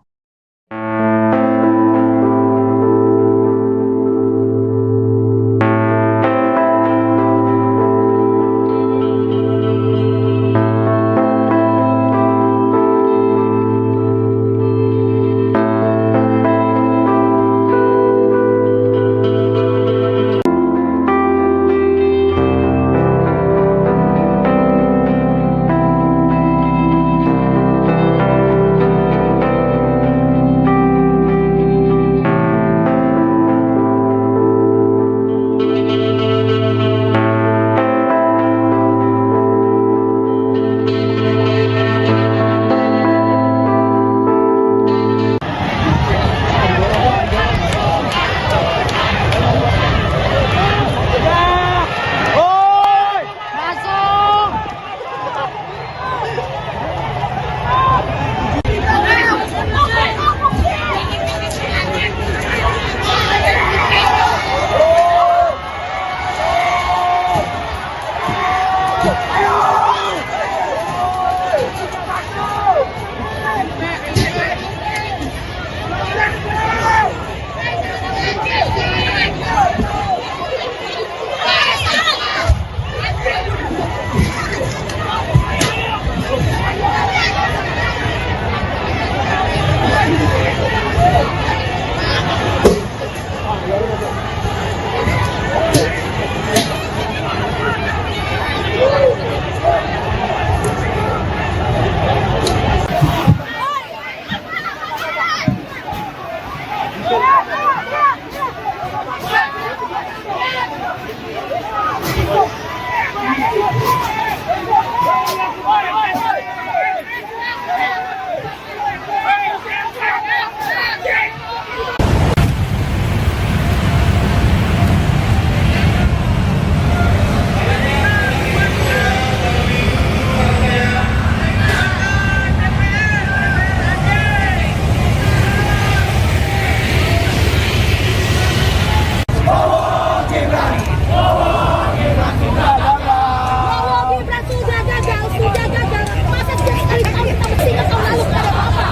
Prabowo Gibran sudah gagal. Masa setiap kali tahun kita bersinggah tahun lalu kita ada apa?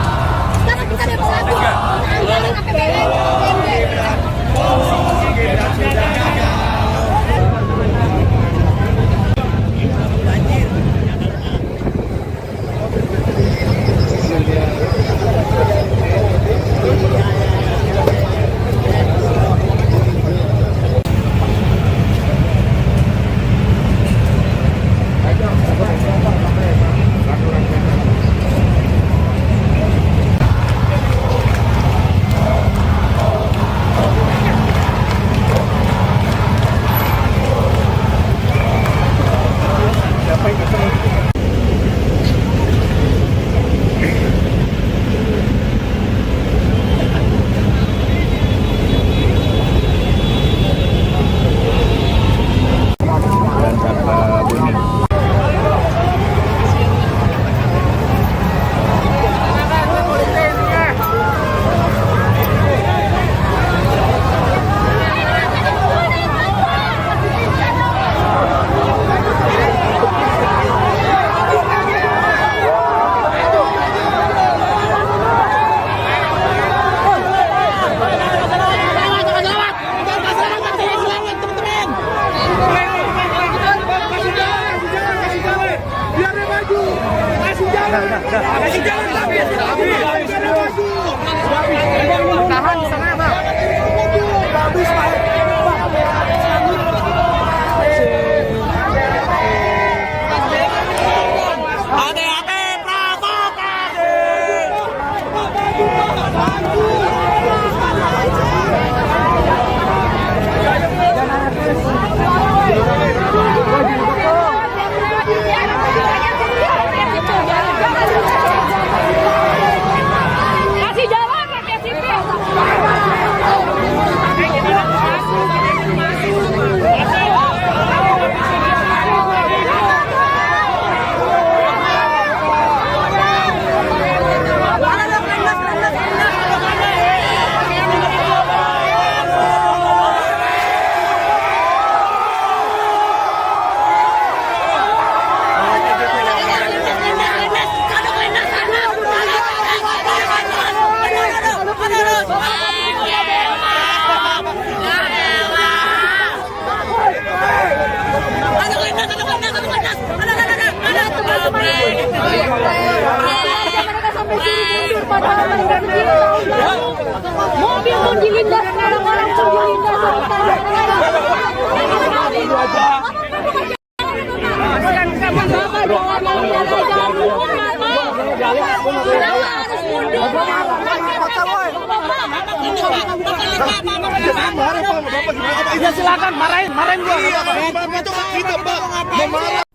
Sekarang kita ada lagi. Anggaran APBN, Tahan di sana, Pak. kasih jalan rakyat sipil. Mereka sampai sini mundur padahal mereka berdiri tahun lalu. Mobil pun dilindas, orang-orang pun dilindas. Ya silakan marahin gua.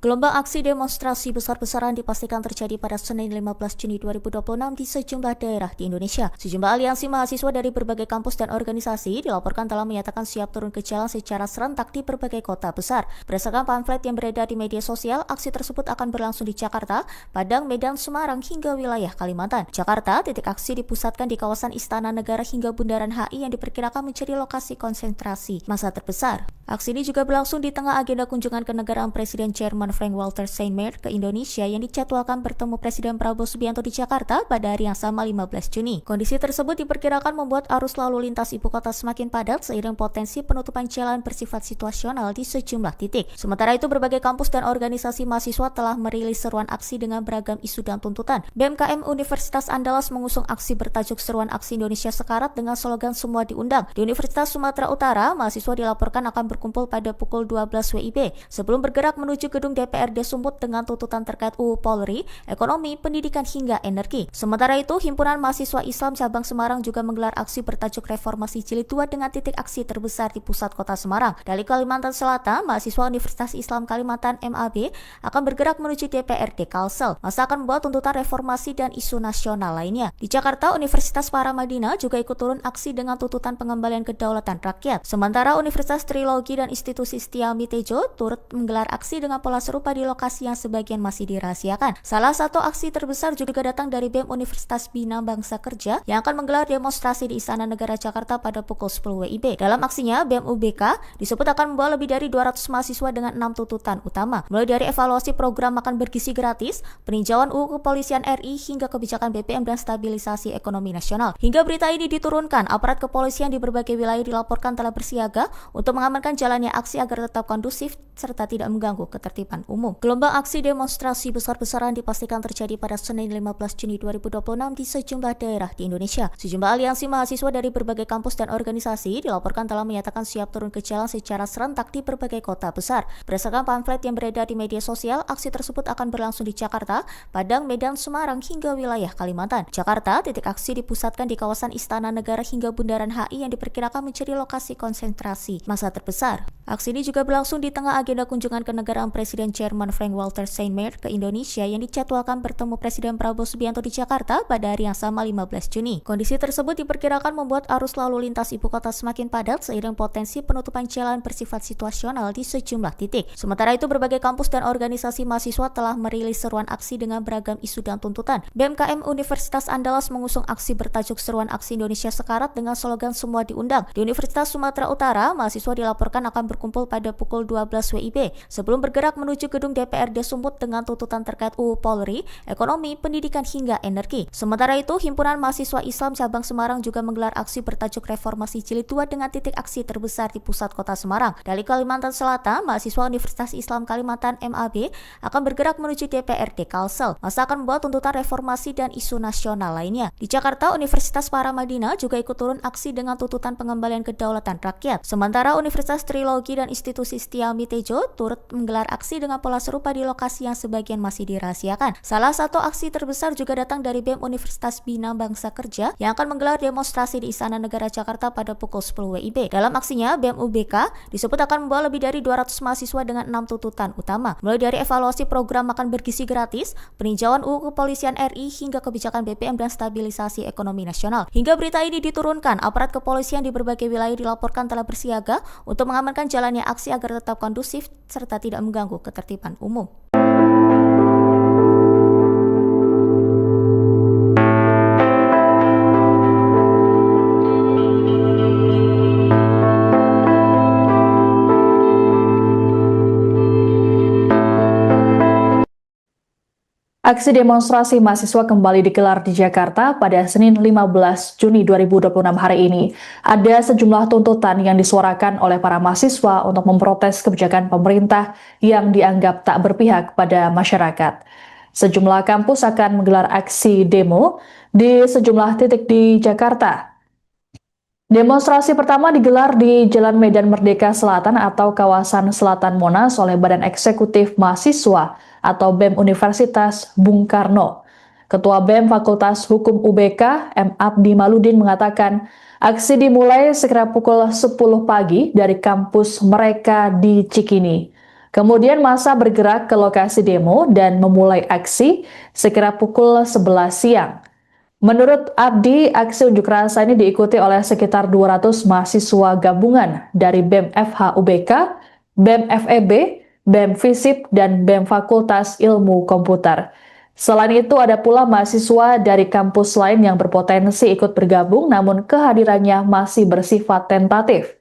Gelombang aksi demonstrasi besar-besaran dipastikan terjadi pada Senin 15 Juni 2026 di sejumlah daerah di Indonesia. Sejumlah aliansi mahasiswa dari berbagai kampus dan organisasi dilaporkan telah menyatakan siap turun ke jalan secara serentak di berbagai kota besar. Berdasarkan pamflet yang beredar di media sosial, aksi tersebut akan berlangsung di Jakarta, Padang, Medan, Semarang, hingga wilayah Kalimantan. Jakarta, titik aksi dipusatkan di kawasan Istana Negara hingga Bundaran HI yang diperkirakan menjadi lokasi konsentrasi massa terbesar. Aksi ini juga berlangsung di tengah agenda kunjungan kenegaraan Presiden Jerman Chairman Frank Walter Steinmeier ke Indonesia yang dijadwalkan bertemu Presiden Prabowo Subianto di Jakarta pada hari yang sama 15 Juni. Kondisi tersebut diperkirakan membuat arus lalu lintas ibu kota semakin padat seiring potensi penutupan jalan bersifat situasional di sejumlah titik. Sementara itu, berbagai kampus dan organisasi mahasiswa telah merilis seruan aksi dengan beragam isu dan tuntutan. BMKM Universitas Andalas mengusung aksi bertajuk Seruan Aksi Indonesia Sekarat dengan slogan Semua Diundang. Di Universitas Sumatera Utara, mahasiswa dilaporkan akan berkumpul pada pukul 12 WIB sebelum bergerak menuju gedung DPRD Sumut dengan tuntutan terkait UU Polri, ekonomi, pendidikan hingga energi. Sementara itu, Himpunan Mahasiswa Islam Cabang Semarang juga menggelar aksi bertajuk Reformasi Jilid 2 dengan titik aksi terbesar di pusat kota Semarang. Dari Kalimantan Selatan, mahasiswa Universitas Islam Kalimantan MAB akan bergerak menuju DPRD Kalsel. Masa akan membawa tuntutan reformasi dan isu nasional lainnya. Di Jakarta, Universitas Paramadina juga ikut turun aksi dengan tuntutan pengembalian kedaulatan rakyat. Sementara Universitas Trilogi dan Institusi Setia Mitejo turut menggelar aksi dengan pola serupa di lokasi yang sebagian masih dirahasiakan. Salah satu aksi terbesar juga datang dari BEM Universitas Bina Bangsa Kerja yang akan menggelar demonstrasi di Istana Negara Jakarta pada pukul 10 WIB. Dalam aksinya, BEM UBK disebut akan membawa lebih dari 200 mahasiswa dengan 6 tuntutan utama, mulai dari evaluasi program makan bergizi gratis, peninjauan UU Kepolisian RI hingga kebijakan BPM dan stabilisasi ekonomi nasional. Hingga berita ini diturunkan, aparat kepolisian di berbagai wilayah dilaporkan telah bersiaga untuk mengamankan jalannya aksi agar tetap kondusif serta tidak mengganggu ketertiban umum. Gelombang aksi demonstrasi besar-besaran dipastikan terjadi pada Senin 15 Juni 2026 di sejumlah daerah di Indonesia. Sejumlah aliansi mahasiswa dari berbagai kampus dan organisasi dilaporkan telah menyatakan siap turun ke jalan secara serentak di berbagai kota besar. Berdasarkan pamflet yang beredar di media sosial, aksi tersebut akan berlangsung di Jakarta, Padang, Medan, Semarang hingga wilayah Kalimantan. Jakarta, titik aksi dipusatkan di kawasan Istana Negara hingga Bundaran HI yang diperkirakan menjadi lokasi konsentrasi massa terbesar. Aksi ini juga berlangsung di tengah agenda kunjungan kenegaraan Presiden Chairman Frank Walter Steinmeier ke Indonesia yang dijadwalkan bertemu Presiden Prabowo Subianto di Jakarta pada hari yang sama 15 Juni. Kondisi tersebut diperkirakan membuat arus lalu lintas ibu kota semakin padat seiring potensi penutupan jalan bersifat situasional di sejumlah titik. Sementara itu, berbagai kampus dan organisasi mahasiswa telah merilis seruan aksi dengan beragam isu dan tuntutan. BMKM Universitas Andalas mengusung aksi bertajuk Seruan Aksi Indonesia Sekarat dengan slogan Semua Diundang. Di Universitas Sumatera Utara, mahasiswa dilaporkan akan berkumpul pada pukul 12 WIB sebelum bergerak menuju gedung DPRD Sumut dengan tuntutan terkait UU Polri, ekonomi, pendidikan hingga energi. Sementara itu, Himpunan Mahasiswa Islam Cabang Semarang juga menggelar aksi bertajuk Reformasi Jilid 2 dengan titik aksi terbesar di pusat kota Semarang. Dari Kalimantan Selatan, mahasiswa Universitas Islam Kalimantan MAB akan bergerak menuju DPRD Kalsel. Masa akan membawa tuntutan reformasi dan isu nasional lainnya. Di Jakarta, Universitas Paramadina juga ikut turun aksi dengan tuntutan pengembalian kedaulatan rakyat. Sementara Universitas Trilogi dan Institusi Setia Mitejo turut menggelar aksi dengan pola serupa di lokasi yang sebagian masih dirahasiakan. Salah satu aksi terbesar juga datang dari BEM Universitas Bina Bangsa Kerja yang akan menggelar demonstrasi di Istana Negara Jakarta pada pukul 10 WIB. Dalam aksinya, BEM UBK disebut akan membawa lebih dari 200 mahasiswa dengan 6 tuntutan utama, mulai dari evaluasi program makan bergizi gratis, peninjauan UU Kepolisian RI hingga kebijakan BPM dan stabilisasi ekonomi nasional. Hingga berita ini diturunkan, aparat kepolisian di berbagai wilayah dilaporkan telah bersiaga untuk mengamankan jalannya aksi agar tetap kondusif serta tidak mengganggu ketertiban umum. Aksi demonstrasi mahasiswa kembali digelar di Jakarta pada Senin 15 Juni 2026 hari ini. Ada sejumlah tuntutan yang disuarakan oleh para mahasiswa untuk memprotes kebijakan pemerintah yang dianggap tak berpihak pada masyarakat. Sejumlah kampus akan menggelar aksi demo di sejumlah titik di Jakarta. Demonstrasi pertama digelar di Jalan Medan Merdeka Selatan atau kawasan Selatan Monas oleh Badan Eksekutif Mahasiswa atau BEM Universitas Bung Karno. Ketua BEM Fakultas Hukum UBK, M. Abdi Maludin mengatakan, aksi dimulai sekira pukul 10 pagi dari kampus mereka di Cikini. Kemudian massa bergerak ke lokasi demo dan memulai aksi sekira pukul 11 siang. Menurut Abdi, aksi unjuk rasa ini diikuti oleh sekitar 200 mahasiswa gabungan dari BEM FH UBK, BEM FEB, BEM FISIP, dan BEM Fakultas Ilmu Komputer. Selain itu, ada pula mahasiswa dari kampus lain yang berpotensi ikut bergabung, namun kehadirannya masih bersifat tentatif.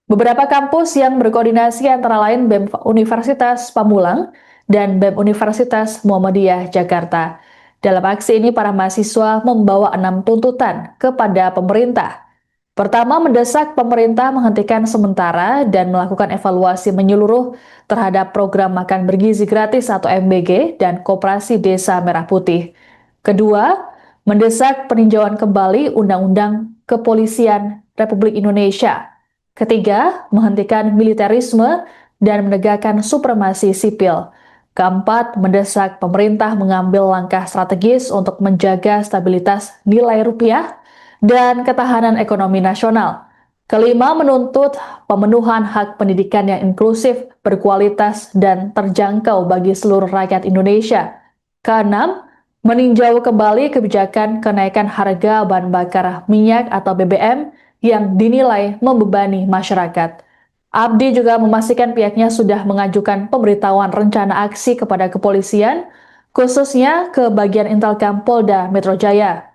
Beberapa kampus yang berkoordinasi antara lain BEM Universitas Pamulang dan BEM Universitas Muhammadiyah Jakarta. Dalam aksi ini, para mahasiswa membawa 6 tuntutan kepada pemerintah. Pertama, mendesak pemerintah menghentikan sementara dan melakukan evaluasi menyeluruh terhadap program makan bergizi gratis atau MBG dan Koperasi Desa Merah Putih. Kedua, mendesak peninjauan kembali Undang-Undang Kepolisian Republik Indonesia. Ketiga, menghentikan militerisme dan menegakkan supremasi sipil. Keempat, mendesak pemerintah mengambil langkah strategis untuk menjaga stabilitas nilai rupiah dan ketahanan ekonomi nasional. Kelima, menuntut pemenuhan hak pendidikan yang inklusif, berkualitas, dan terjangkau bagi seluruh rakyat Indonesia. Keenam, meninjau kembali kebijakan kenaikan harga bahan bakar minyak atau BBM yang dinilai membebani masyarakat. Abdi juga memastikan pihaknya sudah mengajukan pemberitahuan rencana aksi kepada kepolisian, khususnya ke bagian Intelkam Polda Metro Jaya.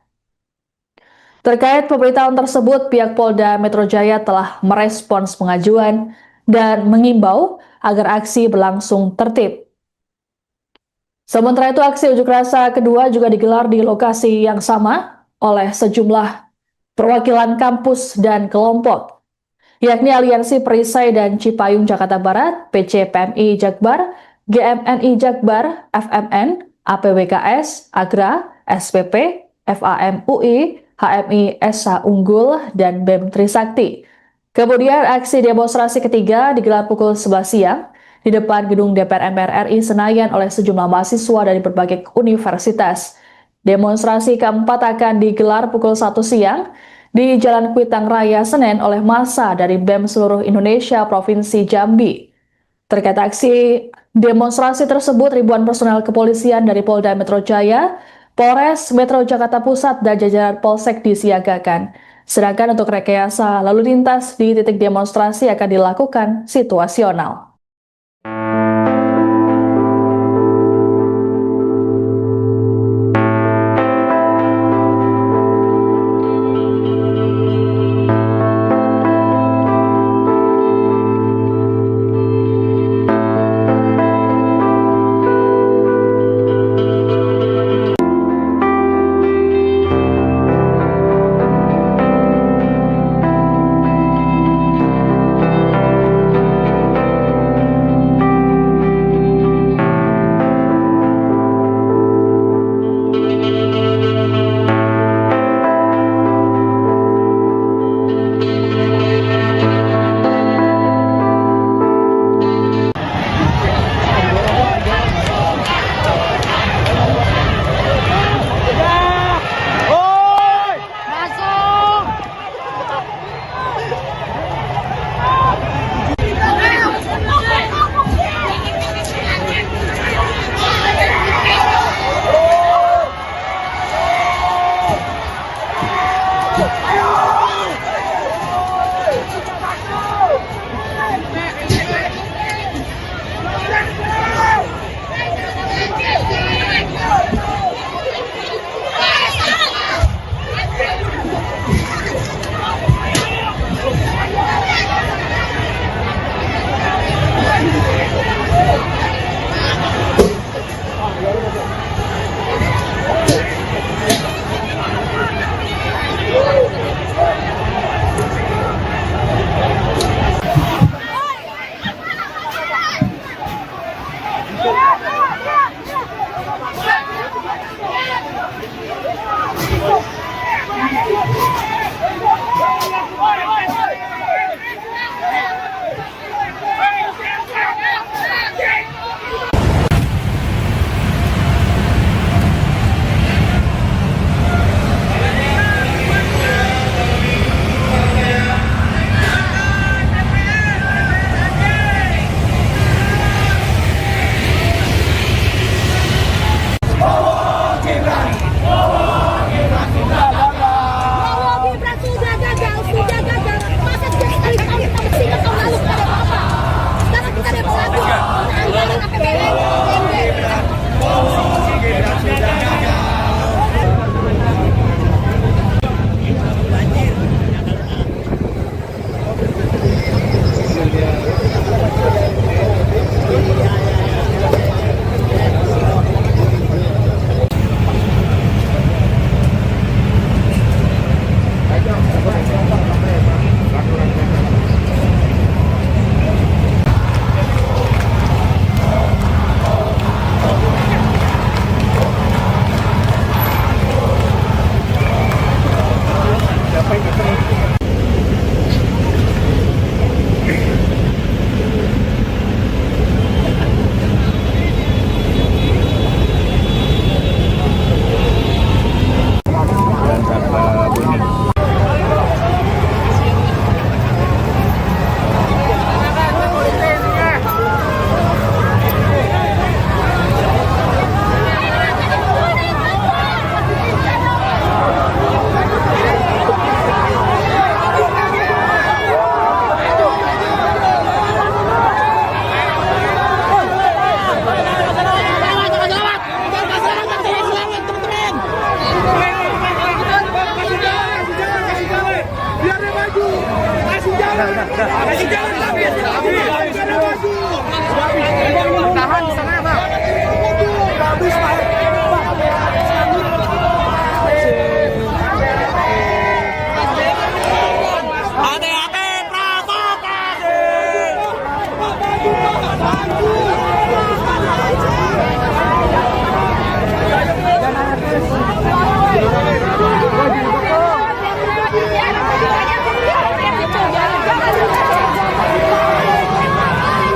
Terkait pemberitahuan tersebut, pihak Polda Metro Jaya telah merespons pengajuan dan mengimbau agar aksi berlangsung tertib. Sementara itu, aksi unjuk rasa kedua juga digelar di lokasi yang sama oleh sejumlah perwakilan kampus dan kelompok, yakni Aliansi Perisai dan Cipayung Jakarta Barat, PCPMI Jakbar, GMNI Jakbar, FMN, APWKS, Agra, SPP, FAMUI, HMI SH Unggul, dan BEM Trisakti. Kemudian aksi demonstrasi ketiga digelar pukul 11 siang di depan gedung DPR MPR RI Senayan oleh sejumlah mahasiswa dari berbagai universitas. Demonstrasi keempat akan digelar pukul 1 siang di Jalan Kuitang Raya Senen oleh massa dari BEM seluruh Indonesia Provinsi Jambi. Terkait aksi demonstrasi tersebut, ribuan personel kepolisian dari Polda Metro Jaya, Polres Metro Jakarta Pusat, dan jajaran Polsek disiagakan. Sedangkan untuk rekayasa lalu lintas di titik demonstrasi akan dilakukan situasional.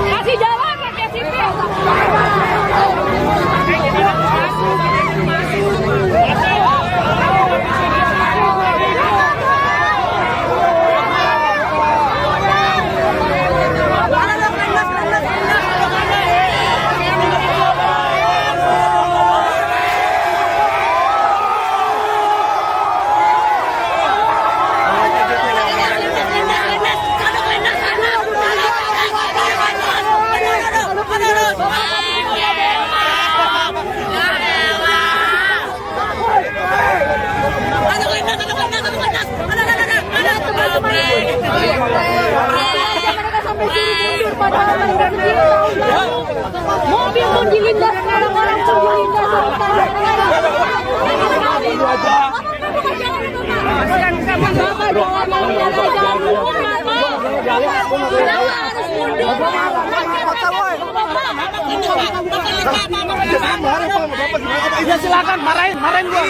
Kasih jalan rakyat sipil. Mereka sampai suruh mundur padahal mereka berdiri tahun lalu. Mobil pun dilindas, orang-orang pun dilindas. Bapak jangan harus mundur. Ya silakan marahin gua.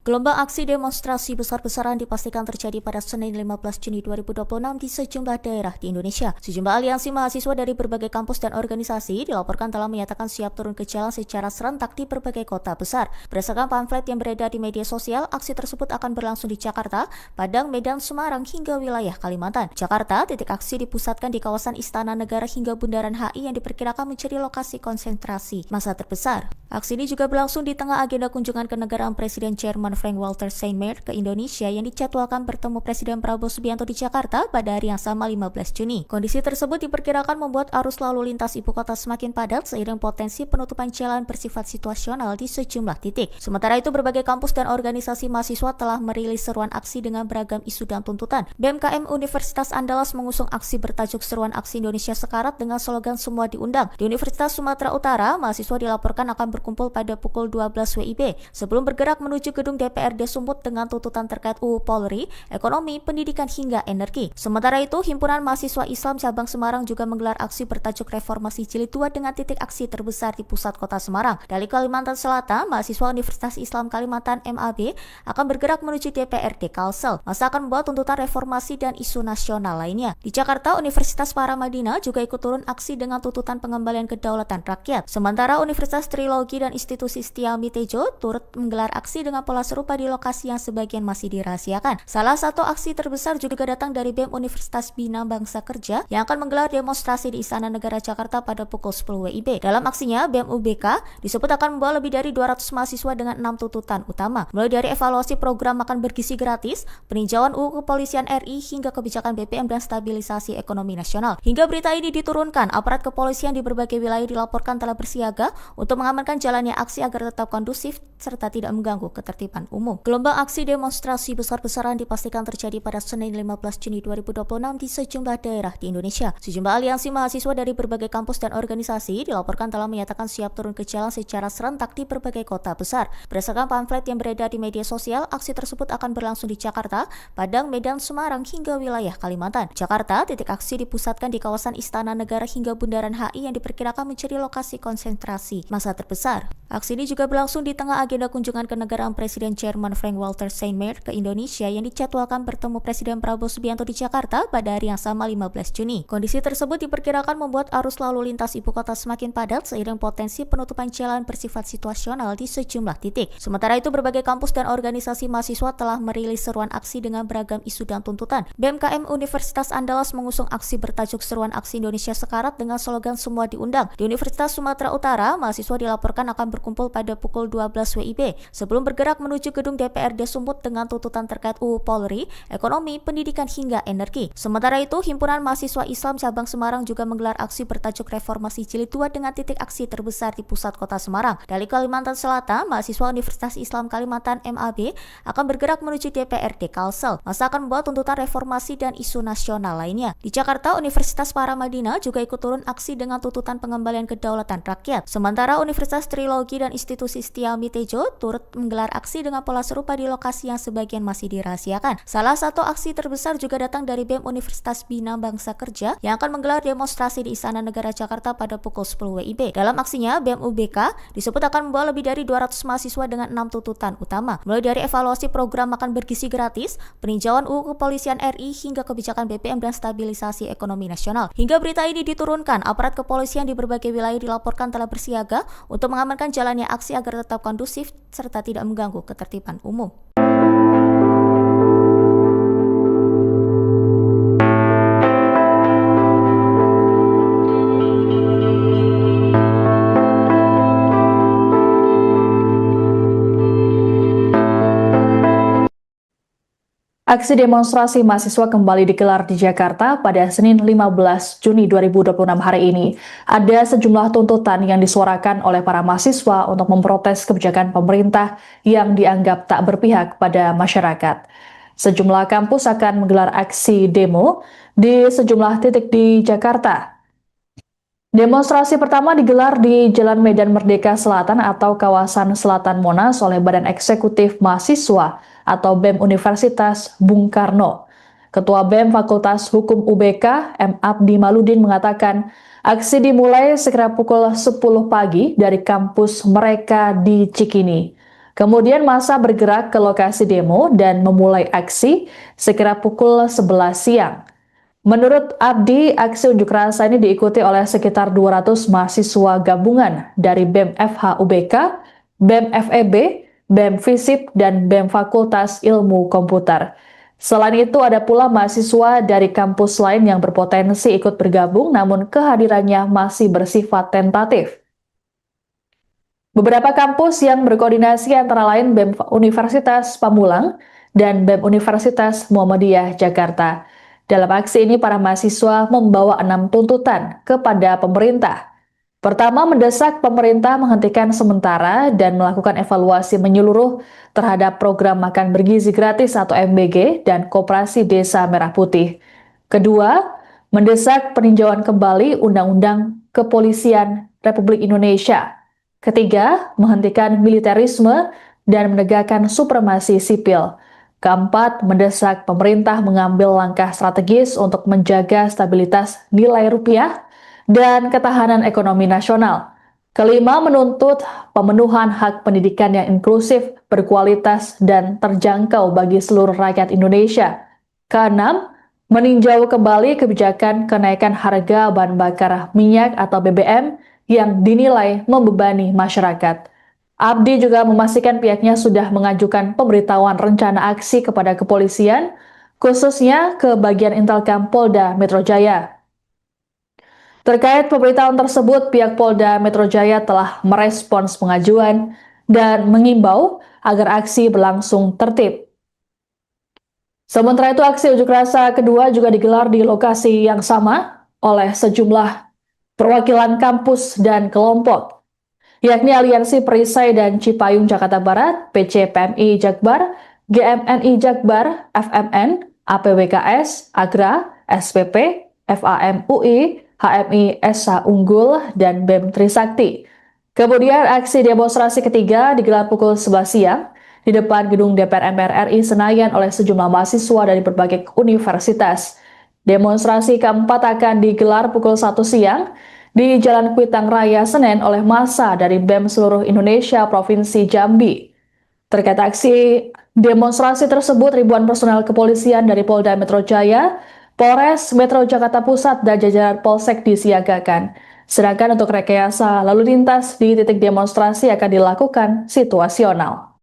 Gelombang aksi demonstrasi besar-besaran dipastikan terjadi pada Senin 15 Juni 2026 di sejumlah daerah di Indonesia. Sejumlah aliansi mahasiswa dari berbagai kampus dan organisasi dilaporkan telah menyatakan siap turun ke jalan secara serentak di berbagai kota besar. Berdasarkan pamflet yang beredar di media sosial, aksi tersebut akan berlangsung di Jakarta, Padang, Medan, Semarang, hingga wilayah Kalimantan. Jakarta, titik aksi dipusatkan di kawasan Istana Negara hingga Bundaran HI yang diperkirakan menjadi lokasi konsentrasi massa terbesar. Aksi ini juga berlangsung di tengah agenda kunjungan kenegaraan Presiden Jerman Frank-Walter Steinmeier ke Indonesia yang dijadwalkan bertemu Presiden Prabowo Subianto di Jakarta pada hari yang sama 15 Juni. Kondisi tersebut diperkirakan membuat arus lalu lintas ibu kota semakin padat seiring potensi penutupan jalan bersifat situasional di sejumlah titik. Sementara itu, berbagai kampus dan organisasi mahasiswa telah merilis seruan aksi dengan beragam isu dan tuntutan. BMKM Universitas Andalas mengusung aksi bertajuk Seruan Aksi Indonesia Sekarat dengan slogan Semua Diundang. Di Universitas Sumatera Utara, mahasiswa dilaporkan akan berkumpul pada pukul 12 WIB sebelum bergerak menuju gedung DPRD Sumut dengan tuntutan terkait UU Polri, ekonomi, pendidikan hingga energi. Sementara itu, Himpunan Mahasiswa Islam Cabang Semarang juga menggelar aksi bertajuk Reformasi Jilid 2 dengan titik aksi terbesar di pusat kota Semarang. Dari Kalimantan Selatan, mahasiswa Universitas Islam Kalimantan MAB akan bergerak menuju DPRD Kalsel. Masa akan membawa tuntutan reformasi dan isu nasional lainnya. Di Jakarta, Universitas Paramadina juga ikut turun aksi dengan tuntutan pengembalian kedaulatan rakyat. Sementara Universitas Trilogi dan Institusi Setiami Tejo turut menggelar aksi dengan pola serupa di lokasi yang sebagian masih dirahasiakan. Salah satu aksi terbesar juga datang dari BEM Universitas Bina Bangsa Kerja yang akan menggelar demonstrasi di Istana Negara Jakarta pada pukul 10 WIB. Dalam aksinya, BEM UBK disebut akan membawa lebih dari 200 mahasiswa dengan 6 tuntutan utama, mulai dari evaluasi program makan bergizi gratis, peninjauan UU Kepolisian RI, hingga kebijakan BPM dan stabilisasi ekonomi nasional. Hingga berita ini diturunkan, aparat kepolisian di berbagai wilayah dilaporkan telah bersiaga untuk mengamankan jalannya aksi agar tetap kondusif serta tidak mengganggu ketertiban umum. Gelombang aksi demonstrasi besar-besaran dipastikan terjadi pada Senin 15 Juni 2026 di sejumlah daerah di Indonesia. Sejumlah aliansi mahasiswa dari berbagai kampus dan organisasi dilaporkan telah menyatakan siap turun ke jalan secara serentak di berbagai kota besar. Berdasarkan pamflet yang beredar di media sosial, aksi tersebut akan berlangsung di Jakarta, Padang, Medan, Semarang, hingga wilayah Kalimantan. Jakarta, titik aksi dipusatkan di kawasan Istana Negara hingga Bundaran HI yang diperkirakan menjadi lokasi konsentrasi massa terbesar. Aksi ini juga berlangsung di tengah agenda kunjungan kenegaraan Presiden Jerman Frank-Walter Steinmeier ke Indonesia yang dijadwalkan bertemu Presiden Prabowo Subianto di Jakarta pada hari yang sama 15 Juni. Kondisi tersebut diperkirakan membuat arus lalu lintas ibu kota semakin padat seiring potensi penutupan jalan bersifat situasional di sejumlah titik. Sementara itu, berbagai kampus dan organisasi mahasiswa telah merilis seruan aksi dengan beragam isu dan tuntutan. BMKM Universitas Andalas mengusung aksi bertajuk Seruan Aksi Indonesia Sekarat dengan slogan Semua Diundang. Di Universitas Sumatera Utara, mahasiswa dilaporkan akan berkumpul pada pukul 12 WIB sebelum bergerak menuju gedung DPRD Sumut dengan tuntutan terkait UU Polri, ekonomi, pendidikan hingga energi. Sementara itu, Himpunan Mahasiswa Islam Cabang Semarang juga menggelar aksi bertajuk Reformasi Jilid 2 dengan titik aksi terbesar di pusat kota Semarang. Dari Kalimantan Selatan, mahasiswa Universitas Islam Kalimantan MAB akan bergerak menuju DPRD Kalsel. Masa akan membawa tuntutan reformasi dan isu nasional lainnya. Di Jakarta, Universitas Paramadina juga ikut turun aksi dengan tuntutan pengembalian kedaulatan rakyat. Sementara Universitas Trilogi dan Institusi Setiami Tejo turut menggelar aksi dengan pola serupa di lokasi yang sebagian masih dirahasiakan. Salah satu aksi terbesar juga datang dari BEM Universitas Bina Bangsa Kerja yang akan menggelar demonstrasi di Istana Negara Jakarta pada pukul 10 WIB. Dalam aksinya, BEM UBK disebut akan membawa lebih dari 200 mahasiswa dengan 6 tuntutan utama, mulai dari evaluasi program makan bergizi gratis, peninjauan UU Kepolisian RI, hingga kebijakan BPM dan stabilisasi ekonomi nasional. Hingga berita ini diturunkan, aparat kepolisian di berbagai wilayah dilaporkan telah bersiaga untuk mengamankan jalannya aksi agar tetap kondusif serta tidak mengganggu ketertiban umum. Aksi demonstrasi mahasiswa kembali digelar di Jakarta pada Senin 15 Juni 2026 hari ini. Ada sejumlah tuntutan yang disuarakan oleh para mahasiswa untuk memprotes kebijakan pemerintah yang dianggap tak berpihak pada masyarakat. Sejumlah kampus akan menggelar aksi demo di sejumlah titik di Jakarta. Demonstrasi pertama digelar di Jalan Medan Merdeka Selatan atau kawasan Selatan Monas oleh Badan Eksekutif Mahasiswa atau BEM Universitas Bung Karno. Ketua BEM Fakultas Hukum UBK, M. Abdi Maludin mengatakan, aksi dimulai sekira pukul 10 pagi dari kampus mereka di Cikini. Kemudian massa bergerak ke lokasi demo dan memulai aksi sekira pukul 11 siang. Menurut Abdi, aksi unjuk rasa ini diikuti oleh sekitar 200 mahasiswa gabungan dari BEM FH UBK, BEM FEB, BEM FISIP, dan BEM Fakultas Ilmu Komputer. Selain itu, ada pula mahasiswa dari kampus lain yang berpotensi ikut bergabung, namun kehadirannya masih bersifat tentatif. Beberapa kampus yang berkoordinasi antara lain BEM Universitas Pamulang dan BEM Universitas Muhammadiyah Jakarta. Dalam aksi ini, para mahasiswa membawa 6 tuntutan kepada pemerintah. Pertama, mendesak pemerintah menghentikan sementara dan melakukan evaluasi menyeluruh terhadap program makan bergizi gratis atau MBG dan Koperasi Desa Merah Putih. Kedua, mendesak peninjauan kembali Undang-Undang Kepolisian Republik Indonesia. Ketiga, menghentikan militerisme dan menegakkan supremasi sipil. Keempat, mendesak pemerintah mengambil langkah strategis untuk menjaga stabilitas nilai rupiah dan ketahanan ekonomi nasional. Kelima, menuntut pemenuhan hak pendidikan yang inklusif, berkualitas, dan terjangkau bagi seluruh rakyat Indonesia. Keenam, meninjau kembali kebijakan kenaikan harga bahan bakar minyak atau BBM yang dinilai membebani masyarakat. Abdi juga memastikan pihaknya sudah mengajukan pemberitahuan rencana aksi kepada kepolisian, khususnya ke bagian Intelkam Polda Metro Jaya. Terkait pemberitahuan tersebut, pihak Polda Metro Jaya telah merespons pengajuan dan mengimbau agar aksi berlangsung tertib. Sementara itu, aksi unjuk rasa kedua juga digelar di lokasi yang sama oleh sejumlah perwakilan kampus dan kelompok, yakni Aliansi Perisai dan Cipayung Jakarta Barat, PCPMI Jakbar, GMNI Jakbar, FMN, APWKS, Agra, SPP, FAMUI, HMI SH Unggul, dan BEM Trisakti. Kemudian aksi demonstrasi ketiga digelar pukul 11 siang di depan gedung DPR MPR RI Senayan oleh sejumlah mahasiswa dari berbagai universitas. Demonstrasi keempat akan digelar pukul 1 siang di Jalan Kuitang Raya Senen oleh massa dari BEM seluruh Indonesia Provinsi Jambi. Terkait aksi demonstrasi tersebut, ribuan personel kepolisian dari Polda Metro Jaya, Polres Metro Jakarta Pusat, dan jajaran Polsek disiagakan. Sedangkan untuk rekayasa lalu lintas di titik demonstrasi akan dilakukan situasional.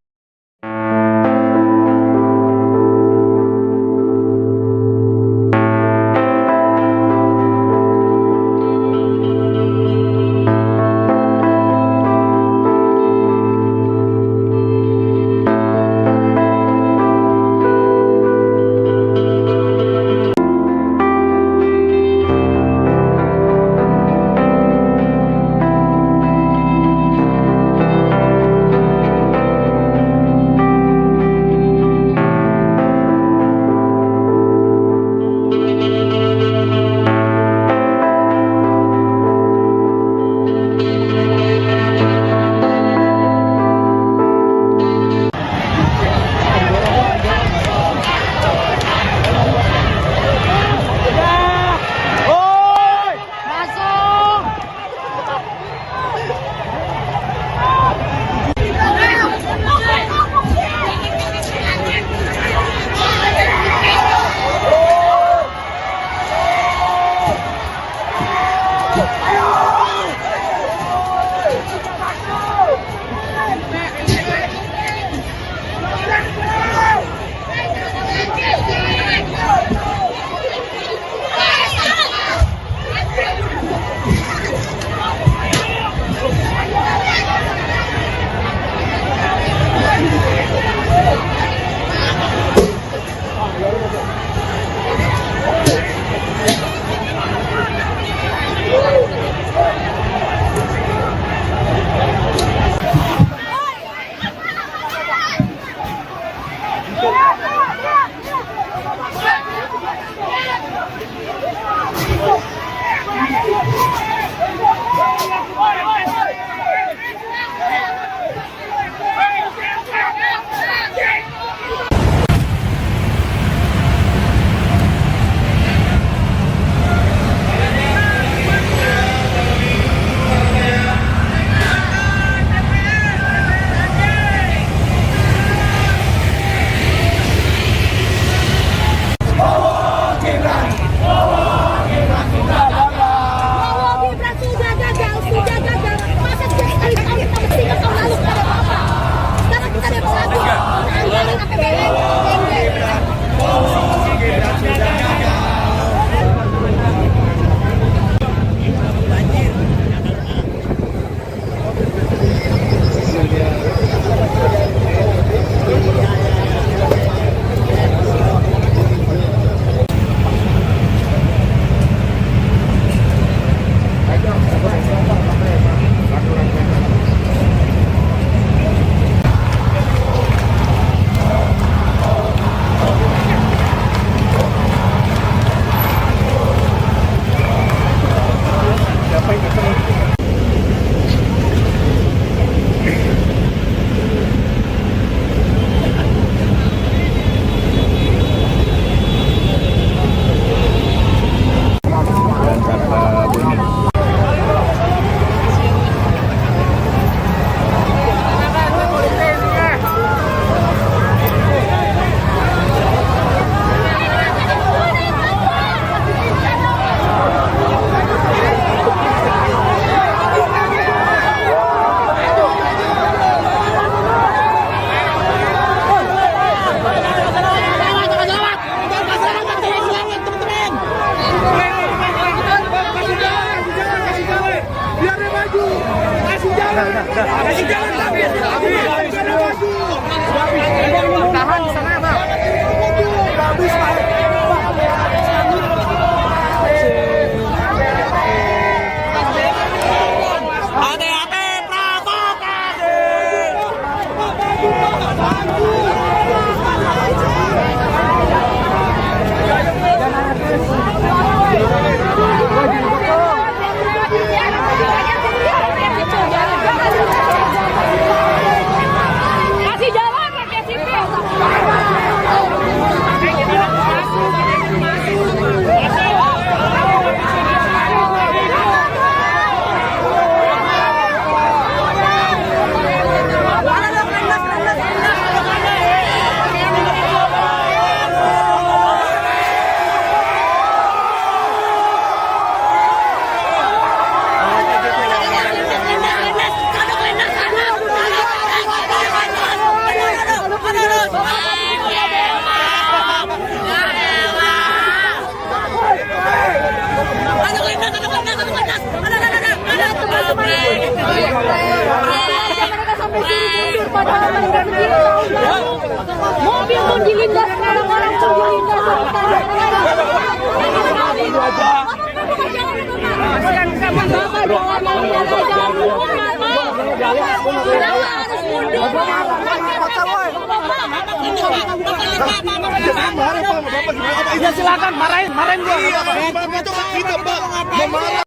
Tahan sana, Bang. Kasih jalan rakyat sipil. Mereka sampai sini mundur padahal mereka berdiri tahun-tahun. Mobil pun dilindas, orang-orang pun dilindas. Ya silakan marahin gua.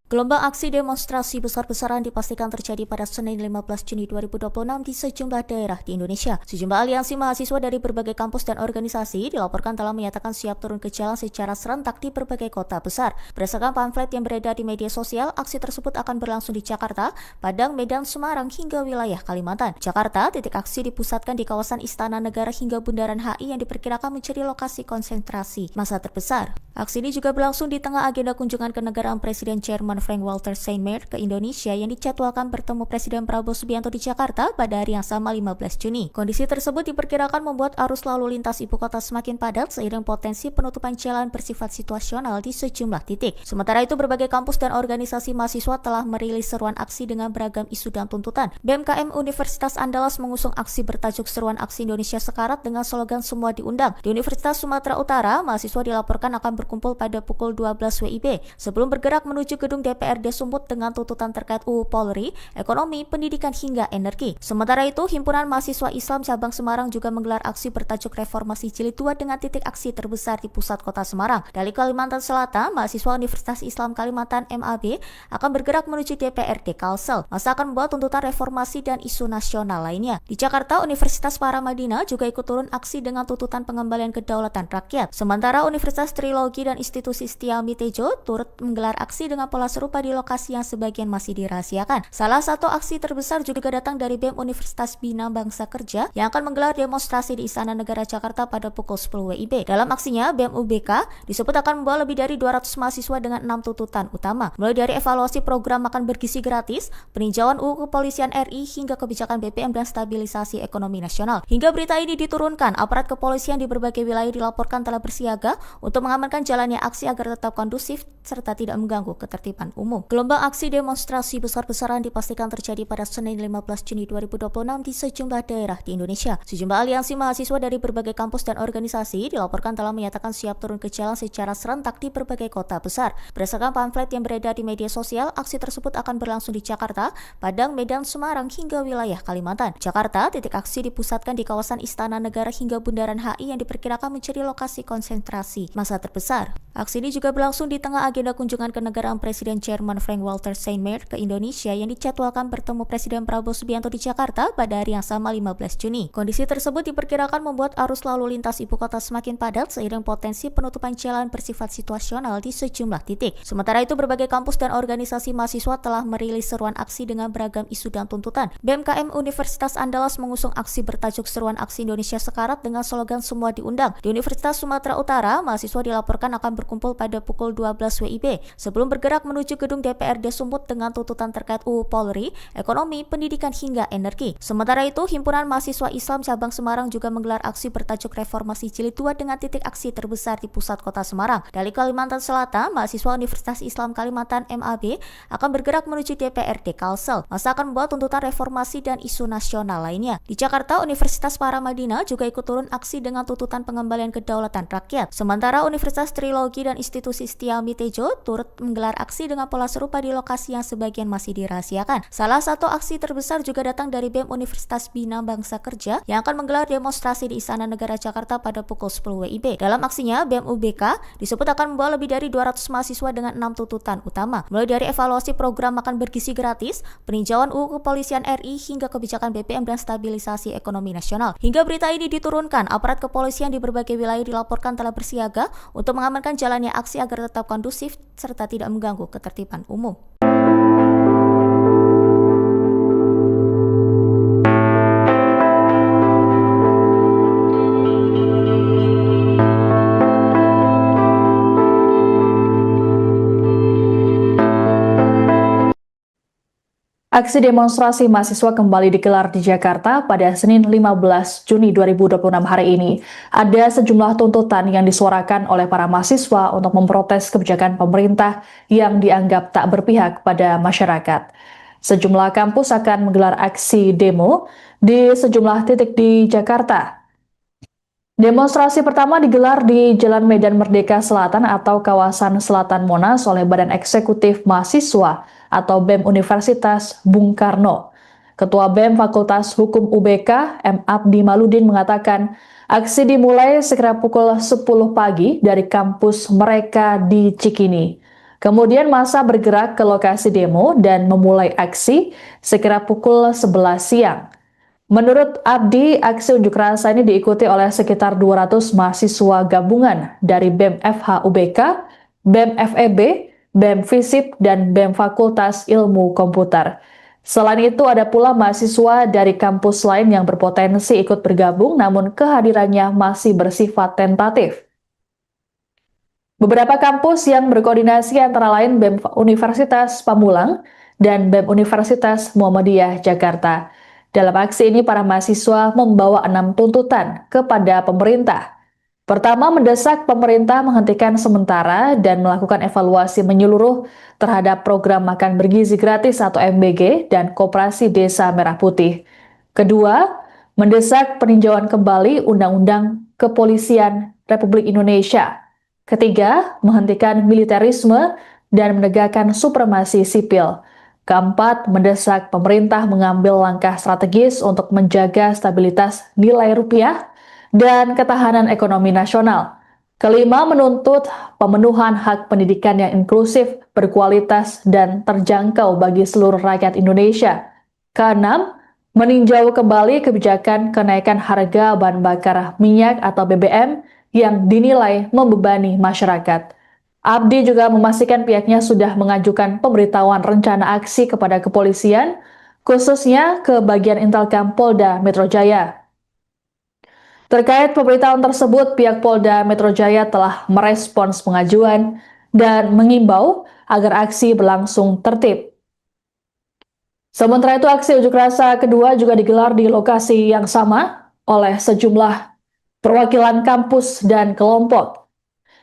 Gelombang aksi demonstrasi besar-besaran dipastikan terjadi pada Senin 15 Juni 2026 di sejumlah daerah di Indonesia. Sejumlah aliansi mahasiswa dari berbagai kampus dan organisasi dilaporkan telah menyatakan siap turun ke jalan secara serentak di berbagai kota besar. Berdasarkan pamflet yang beredar di media sosial, aksi tersebut akan berlangsung di Jakarta, Padang, Medan, Semarang, hingga wilayah Kalimantan. Jakarta, titik aksi dipusatkan di kawasan Istana Negara hingga Bundaran HI yang diperkirakan menjadi lokasi konsentrasi massa terbesar. Aksi ini juga berlangsung di tengah agenda kunjungan kenegaraan Presiden Jerman Frank-Walter Steinmeier ke Indonesia yang dijadwalkan bertemu Presiden Prabowo Subianto di Jakarta pada hari yang sama 15 Juni. Kondisi tersebut diperkirakan membuat arus lalu lintas ibu kota semakin padat seiring potensi penutupan jalan bersifat situasional di sejumlah titik. Sementara itu, berbagai kampus dan organisasi mahasiswa telah merilis seruan aksi dengan beragam isu dan tuntutan. BMKM Universitas Andalas mengusung aksi bertajuk Seruan Aksi Indonesia Sekarat dengan slogan Semua Diundang. Di Universitas Sumatera Utara, mahasiswa dilaporkan akan berkumpul pada pukul 12 WIB sebelum bergerak menuju gedung DPRD Sumut dengan tuntutan terkait UU Polri, ekonomi, pendidikan hingga energi. Sementara itu, Himpunan Mahasiswa Islam Cabang Semarang juga menggelar aksi bertajuk Reformasi Jilid 2 dengan titik aksi terbesar di pusat kota Semarang. Dari Kalimantan Selatan, mahasiswa Universitas Islam Kalimantan MAB akan bergerak menuju DPRD Kalsel. Masa akan membawa tuntutan reformasi dan isu nasional lainnya. Di Jakarta, Universitas Paramadina juga ikut turun aksi dengan tuntutan pengembalian kedaulatan rakyat. Sementara Universitas Trilogi dan Institusi Setia Mitejo turut menggelar aksi dengan pola serupa di lokasi yang sebagian masih dirahasiakan. Salah satu aksi terbesar juga datang dari BEM Universitas Bina Bangsa Kerja yang akan menggelar demonstrasi di Istana Negara Jakarta pada pukul 10 WIB. Dalam aksinya, BEM UBK disebut akan membawa lebih dari 200 mahasiswa dengan 6 tuntutan utama, mulai dari evaluasi program makan bergizi gratis, peninjauan UU Kepolisian RI, hingga kebijakan BPM dan stabilisasi ekonomi nasional. Hingga berita ini diturunkan, aparat kepolisian di berbagai wilayah dilaporkan telah bersiaga untuk mengamankan jalannya aksi agar tetap kondusif serta tidak mengganggu ketertiban umum. Gelombang aksi demonstrasi besar-besaran dipastikan terjadi pada Senin 15 Juni 2026 di sejumlah daerah di Indonesia. Sejumlah aliansi mahasiswa dari berbagai kampus dan organisasi dilaporkan telah menyatakan siap turun ke jalan secara serentak di berbagai kota besar. Berdasarkan pamflet yang beredar di media sosial, aksi tersebut akan berlangsung di Jakarta, Padang, Medan, Semarang, hingga wilayah Kalimantan. Jakarta, titik aksi dipusatkan di kawasan Istana Negara hingga Bundaran HI yang diperkirakan menjadi lokasi konsentrasi massa terbesar. Aksi ini juga berlangsung di tengah agenda kunjungan kenegaraan Presiden Jerman Frank-Walter Steinmeier ke Indonesia yang dijadwalkan bertemu Presiden Prabowo Subianto di Jakarta pada hari yang sama 15 Juni. Kondisi tersebut diperkirakan membuat arus lalu lintas ibu kota semakin padat seiring potensi penutupan jalan bersifat situasional di sejumlah titik. Sementara itu, berbagai kampus dan organisasi mahasiswa telah merilis seruan aksi dengan beragam isu dan tuntutan. BMKM Universitas Andalas mengusung aksi bertajuk Seruan Aksi Indonesia Sekarat dengan slogan Semua Diundang. Di Universitas Sumatera Utara, mahasiswa dilaporkan dijadwalkan akan berkumpul pada pukul 12 WIB sebelum bergerak menuju gedung DPRD Sumut dengan tuntutan terkait UU Polri, ekonomi, pendidikan hingga energi. Sementara itu, Himpunan Mahasiswa Islam Cabang Semarang juga menggelar aksi bertajuk Reformasi Jilid 2 dengan titik aksi terbesar di pusat kota Semarang. Dari Kalimantan Selatan, mahasiswa Universitas Islam Kalimantan MAB akan bergerak menuju DPRD Kalsel. Masa akan membawa tuntutan reformasi dan isu nasional lainnya. Di Jakarta, Universitas Paramadina juga ikut turun aksi dengan tuntutan pengembalian kedaulatan rakyat. Sementara Universitas Trilogi dan Institusi Setia Mitejo turut menggelar aksi dengan pola serupa di lokasi yang sebagian masih dirahasiakan. Salah satu aksi terbesar juga datang dari BEM Universitas Bina Bangsa Kerja yang akan menggelar demonstrasi di Istana Negara Jakarta pada pukul 10 WIB. Dalam aksinya, BEM UBK disebut akan membawa lebih dari 200 mahasiswa dengan 6 tuntutan utama, mulai dari evaluasi program makan bergizi gratis, peninjauan UU Kepolisian RI hingga kebijakan BBM dan stabilisasi ekonomi nasional. Hingga berita ini diturunkan, aparat kepolisian di berbagai wilayah dilaporkan telah bersiaga untuk mengamankan jalannya aksi agar tetap kondusif serta tidak mengganggu ketertiban umum. Aksi demonstrasi mahasiswa kembali digelar di Jakarta pada Senin 15 Juni 2026 hari ini. Ada sejumlah tuntutan yang disuarakan oleh para mahasiswa untuk memprotes kebijakan pemerintah yang dianggap tak berpihak pada masyarakat. Sejumlah kampus akan menggelar aksi demo di sejumlah titik di Jakarta. Demonstrasi pertama digelar di Jalan Medan Merdeka Selatan atau kawasan Selatan Monas oleh Badan Eksekutif Mahasiswa atau BEM Universitas Bung Karno. Ketua BEM Fakultas Hukum UBK, M. Abdi Maludin mengatakan, aksi dimulai sekira pukul 10 pagi dari kampus mereka di Cikini. Kemudian massa bergerak ke lokasi demo dan memulai aksi sekira pukul 11 siang. Menurut Abdi, aksi unjuk rasa ini diikuti oleh sekitar 200 mahasiswa gabungan dari BEM FH UBK, BEM FEB, BEM FISIP, dan BEM Fakultas Ilmu Komputer. Selain itu, ada pula mahasiswa dari kampus lain yang berpotensi ikut bergabung, namun kehadirannya masih bersifat tentatif. Beberapa kampus yang berkoordinasi antara lain BEM Universitas Pamulang dan BEM Universitas Muhammadiyah Jakarta. Dalam aksi ini, para mahasiswa membawa 6 tuntutan kepada pemerintah. Pertama, mendesak pemerintah menghentikan sementara dan melakukan evaluasi menyeluruh terhadap program makan bergizi gratis atau MBG dan Koperasi Desa Merah Putih. Kedua, mendesak peninjauan kembali Undang-Undang Kepolisian Republik Indonesia. Ketiga, menghentikan militerisme dan menegakkan supremasi sipil. Keempat, mendesak pemerintah mengambil langkah strategis untuk menjaga stabilitas nilai rupiah dan ketahanan ekonomi nasional. Kelima, menuntut pemenuhan hak pendidikan yang inklusif, berkualitas, dan terjangkau bagi seluruh rakyat Indonesia. Keenam, meninjau kembali kebijakan kenaikan harga bahan bakar minyak atau BBM yang dinilai membebani masyarakat. Abdi juga memastikan pihaknya sudah mengajukan pemberitahuan rencana aksi kepada kepolisian, khususnya ke bagian Intelkam Polda Metro Jaya. Terkait pemberitahuan tersebut, pihak Polda Metro Jaya telah merespons pengajuan dan mengimbau agar aksi berlangsung tertib. Sementara itu, aksi unjuk rasa kedua juga digelar di lokasi yang sama oleh sejumlah perwakilan kampus dan kelompok,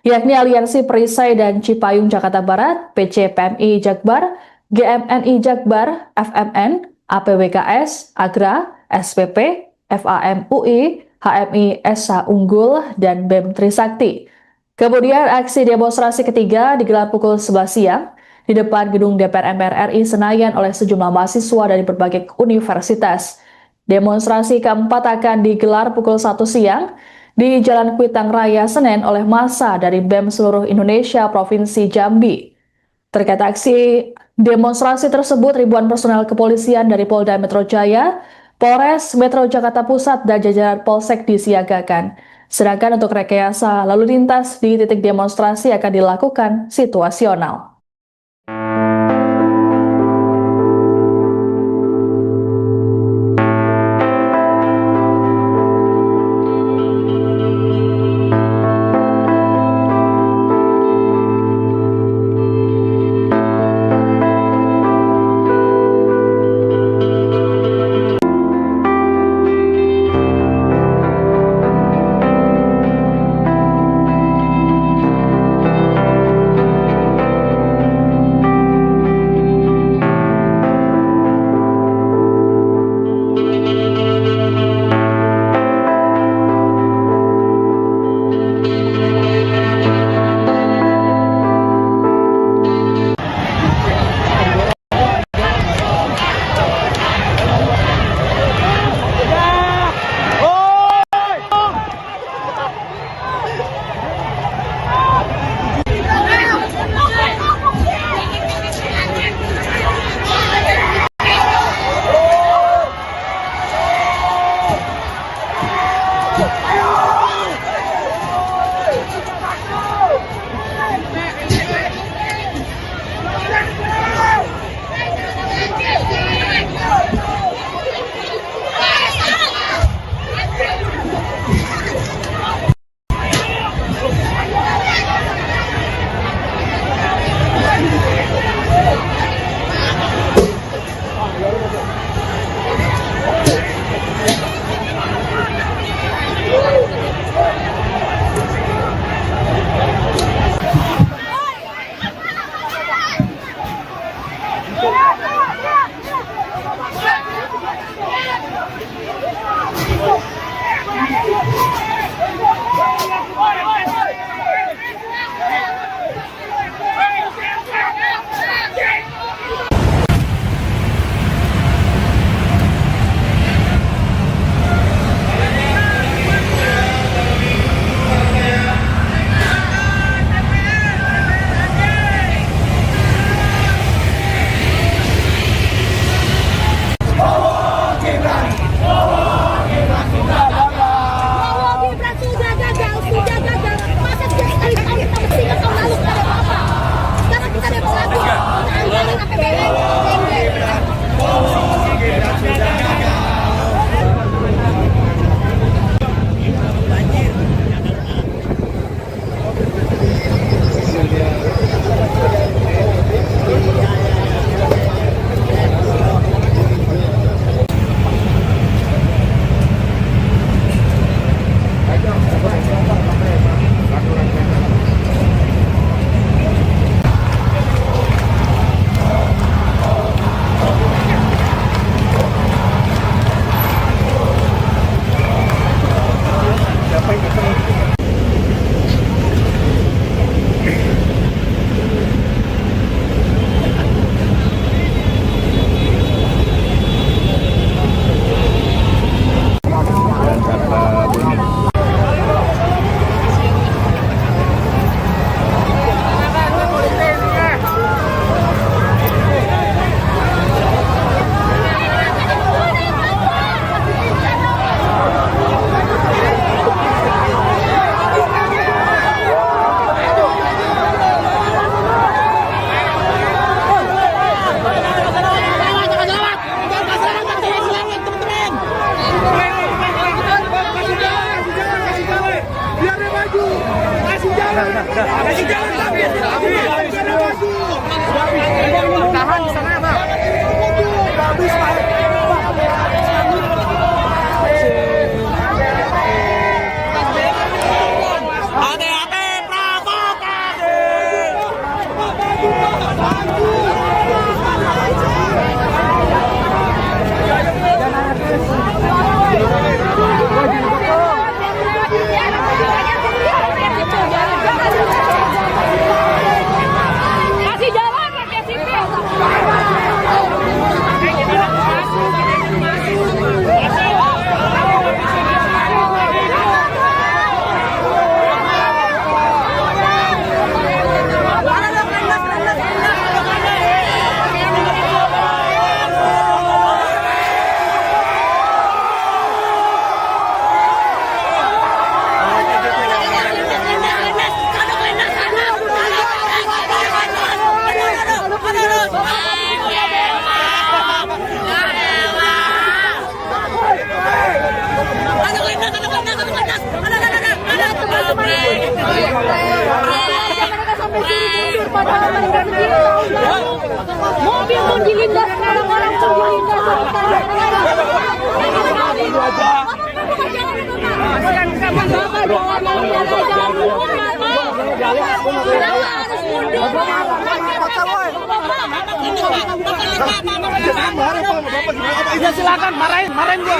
yakni Aliansi Perisai dan Cipayung Jakarta Barat, PCPMI Jakbar, GMNI Jakbar, FMN, APWKS, Agra, SPP, FAM UI, HMI SH Unggul, dan BEM Trisakti. Kemudian aksi demonstrasi ketiga digelar pukul 11 siang di depan gedung DPR MPR RI Senayan oleh sejumlah mahasiswa dari berbagai universitas. Demonstrasi keempat akan digelar pukul 1 siang di Jalan Kuitang Raya Senen oleh massa dari BEM seluruh Indonesia Provinsi Jambi. Terkait aksi demonstrasi tersebut, ribuan personel kepolisian dari Polda Metro Jaya, Polres Metro Jakarta Pusat, dan jajaran Polsek disiagakan. Sedangkan untuk rekayasa lalu lintas di titik demonstrasi akan dilakukan situasional. Ya silakan marahin gua.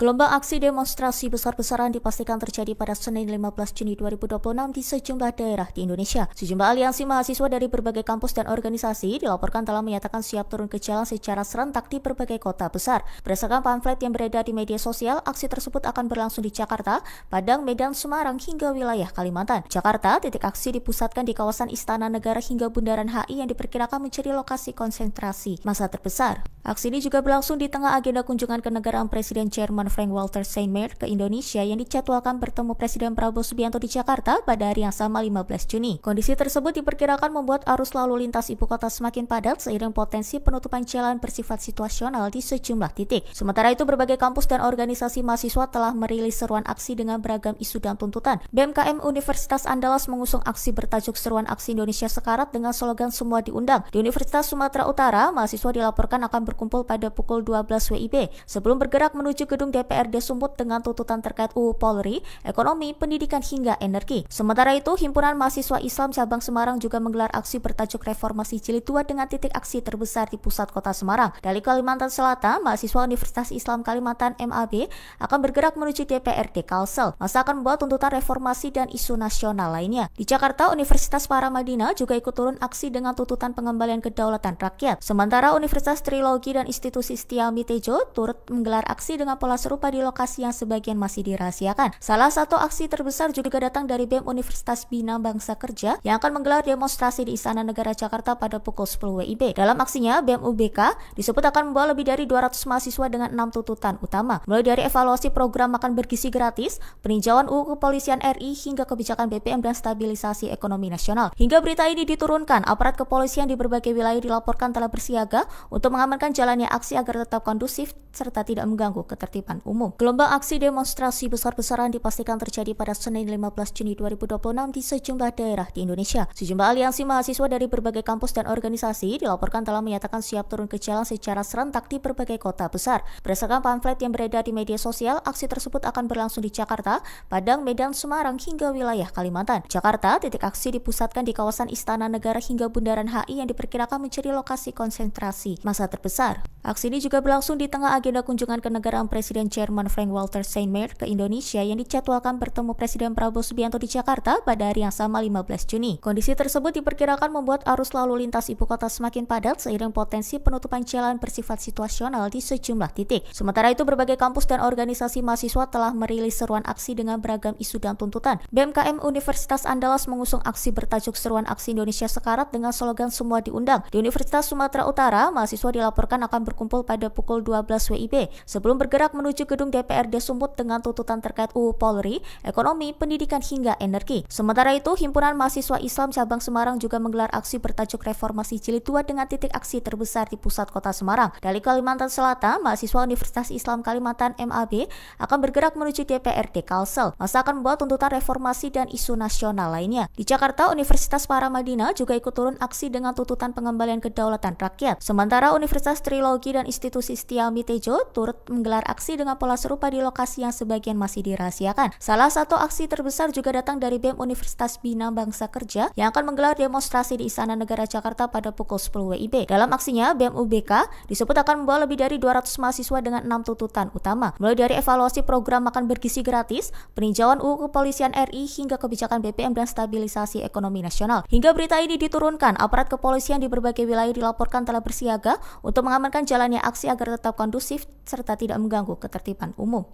Gelombang aksi demonstrasi besar-besaran dipastikan terjadi pada Senin 15 Juni 2026 di sejumlah daerah di Indonesia. Sejumlah aliansi mahasiswa dari berbagai kampus dan organisasi dilaporkan telah menyatakan siap turun ke jalan secara serentak di berbagai kota besar. Berdasarkan pamflet yang beredar di media sosial, aksi tersebut akan berlangsung di Jakarta, Padang, Medan, Semarang, hingga wilayah Kalimantan. Jakarta, titik aksi dipusatkan di kawasan Istana Negara hingga Bundaran HI yang diperkirakan menjadi lokasi konsentrasi massa terbesar. Aksi ini juga berlangsung di tengah agenda kunjungan kenegaraan Presiden Jerman Frank-Walter Steinmeier ke Indonesia yang dijadwalkan bertemu Presiden Prabowo Subianto di Jakarta pada hari yang sama 15 Juni. Kondisi tersebut diperkirakan membuat arus lalu lintas ibu kota semakin padat seiring potensi penutupan jalan bersifat situasional di sejumlah titik. Sementara itu, berbagai kampus dan organisasi mahasiswa telah merilis seruan aksi dengan beragam isu dan tuntutan. BMKM Universitas Andalas mengusung aksi bertajuk Seruan Aksi Indonesia Sekarat dengan slogan Semua Diundang. Di Universitas Sumatera Utara, mahasiswa dilaporkan akan berkumpul pada pukul 12 WIB sebelum bergerak menuju gedung DPRD Sumut dengan tuntutan terkait UU Polri, ekonomi, pendidikan hingga energi. Sementara itu, Himpunan Mahasiswa Islam Cabang Semarang juga menggelar aksi bertajuk Reformasi Jilid 2 dengan titik aksi terbesar di pusat kota Semarang. Dari Kalimantan Selatan, mahasiswa Universitas Islam Kalimantan MAB akan bergerak menuju DPRD Kalsel. Masa akan membawa tuntutan reformasi dan isu nasional lainnya. Di Jakarta, Universitas Paramadina juga ikut turun aksi dengan tuntutan pengembalian kedaulatan rakyat. Sementara Universitas Trilogi dan Institusi Setia Mitejo turut menggelar aksi dengan pola serupa di lokasi yang sebagian masih dirahasiakan. Salah satu aksi terbesar juga datang dari BEM Universitas Bina Bangsa Kerja yang akan menggelar demonstrasi di Istana Negara Jakarta pada pukul 10 WIB. Dalam aksinya, BEM UBK disebut akan membawa lebih dari 200 mahasiswa dengan 6 tuntutan utama, mulai dari evaluasi program makan bergizi gratis, peninjauan UU Kepolisian RI, hingga kebijakan BPM dan stabilisasi ekonomi nasional. Hingga berita ini diturunkan, aparat kepolisian di berbagai wilayah dilaporkan telah bersiaga untuk mengamankan jalannya aksi agar tetap kondusif serta tidak mengganggu ketertiban umum. Gelombang aksi demonstrasi besar-besaran dipastikan terjadi pada Senin 15 Juni 2026 di sejumlah daerah di Indonesia. Sejumlah aliansi mahasiswa dari berbagai kampus dan organisasi dilaporkan telah menyatakan siap turun ke jalan secara serentak di berbagai kota besar. Berdasarkan pamflet yang beredar di media sosial, aksi tersebut akan berlangsung di Jakarta, Padang, Medan, Semarang, hingga wilayah Kalimantan. Jakarta, titik aksi dipusatkan di kawasan Istana Negara hingga Bundaran HI yang diperkirakan menjadi lokasi konsentrasi massa terbesar. Aksi ini juga berlangsung di tengah agenda kunjungan kenegaraan Presiden Jerman Frank-Walter Steinmeier ke Indonesia yang dijadwalkan bertemu Presiden Prabowo Subianto di Jakarta pada hari yang sama 15 Juni. Kondisi tersebut diperkirakan membuat arus lalu lintas ibu kota semakin padat seiring potensi penutupan jalan bersifat situasional di sejumlah titik. Sementara itu, berbagai kampus dan organisasi mahasiswa telah merilis seruan aksi dengan beragam isu dan tuntutan. BMKM Universitas Andalas mengusung aksi bertajuk Seruan Aksi Indonesia Sekarat dengan slogan Semua Diundang. Di Universitas Sumatera Utara, mahasiswa dilaporkan akan berkumpul pada pukul 12 WIB sebelum bergerak menuju gedung DPRD Sumut dengan tuntutan terkait UU Polri, ekonomi, pendidikan hingga energi. Sementara itu, Himpunan Mahasiswa Islam Cabang Semarang juga menggelar aksi bertajuk Reformasi Jilid 2 dengan titik aksi terbesar di pusat kota Semarang. Dari Kalimantan Selatan, mahasiswa Universitas Islam Kalimantan MAB akan bergerak menuju DPRD Kalsel. Masa akan membawa tuntutan reformasi dan isu nasional lainnya. Di Jakarta, Universitas Paramadina juga ikut turun aksi dengan tuntutan pengembalian kedaulatan rakyat. Sementara Universitas Trilogi dan Institusi Setia Mitejo turut menggelar aksi dengan pola serupa di lokasi yang sebagian masih dirahasiakan. Salah satu aksi terbesar juga datang dari BEM Universitas Bina Bangsa Kerja yang akan menggelar demonstrasi di Istana Negara Jakarta pada pukul 10 WIB. Dalam aksinya, BEM UBK disebut akan membawa lebih dari 200 mahasiswa dengan 6 tuntutan utama, mulai dari evaluasi program makan bergizi gratis, peninjauan UU Kepolisian RI, hingga kebijakan BPM dan stabilisasi ekonomi nasional. Hingga berita ini diturunkan, aparat kepolisian di berbagai wilayah dilaporkan telah bersiaga untuk mengamankan jalannya aksi agar tetap kondusif serta tidak mengganggu ketertiban umum.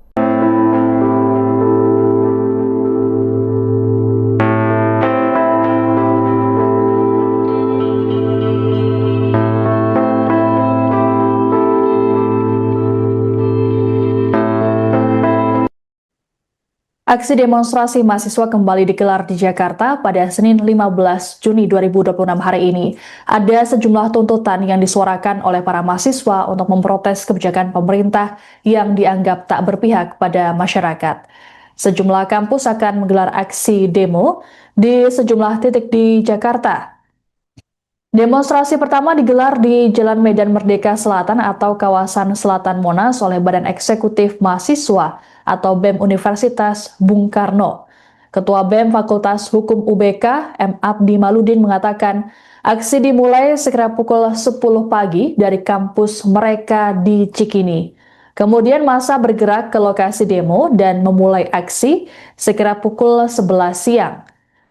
Aksi demonstrasi mahasiswa kembali digelar di Jakarta pada Senin 15 Juni 2026 hari ini. Ada sejumlah tuntutan yang disuarakan oleh para mahasiswa untuk memprotes kebijakan pemerintah yang dianggap tak berpihak pada masyarakat. Sejumlah kampus akan menggelar aksi demo di sejumlah titik di Jakarta. Demonstrasi pertama digelar di Jalan Medan Merdeka Selatan atau kawasan Selatan Monas oleh Badan Eksekutif Mahasiswa atau BEM Universitas Bung Karno. Ketua BEM Fakultas Hukum UBK, M. Abdi Maludin mengatakan, aksi dimulai sekira pukul 10 pagi dari kampus mereka di Cikini. Kemudian massa bergerak ke lokasi demo dan memulai aksi sekira pukul 11 siang.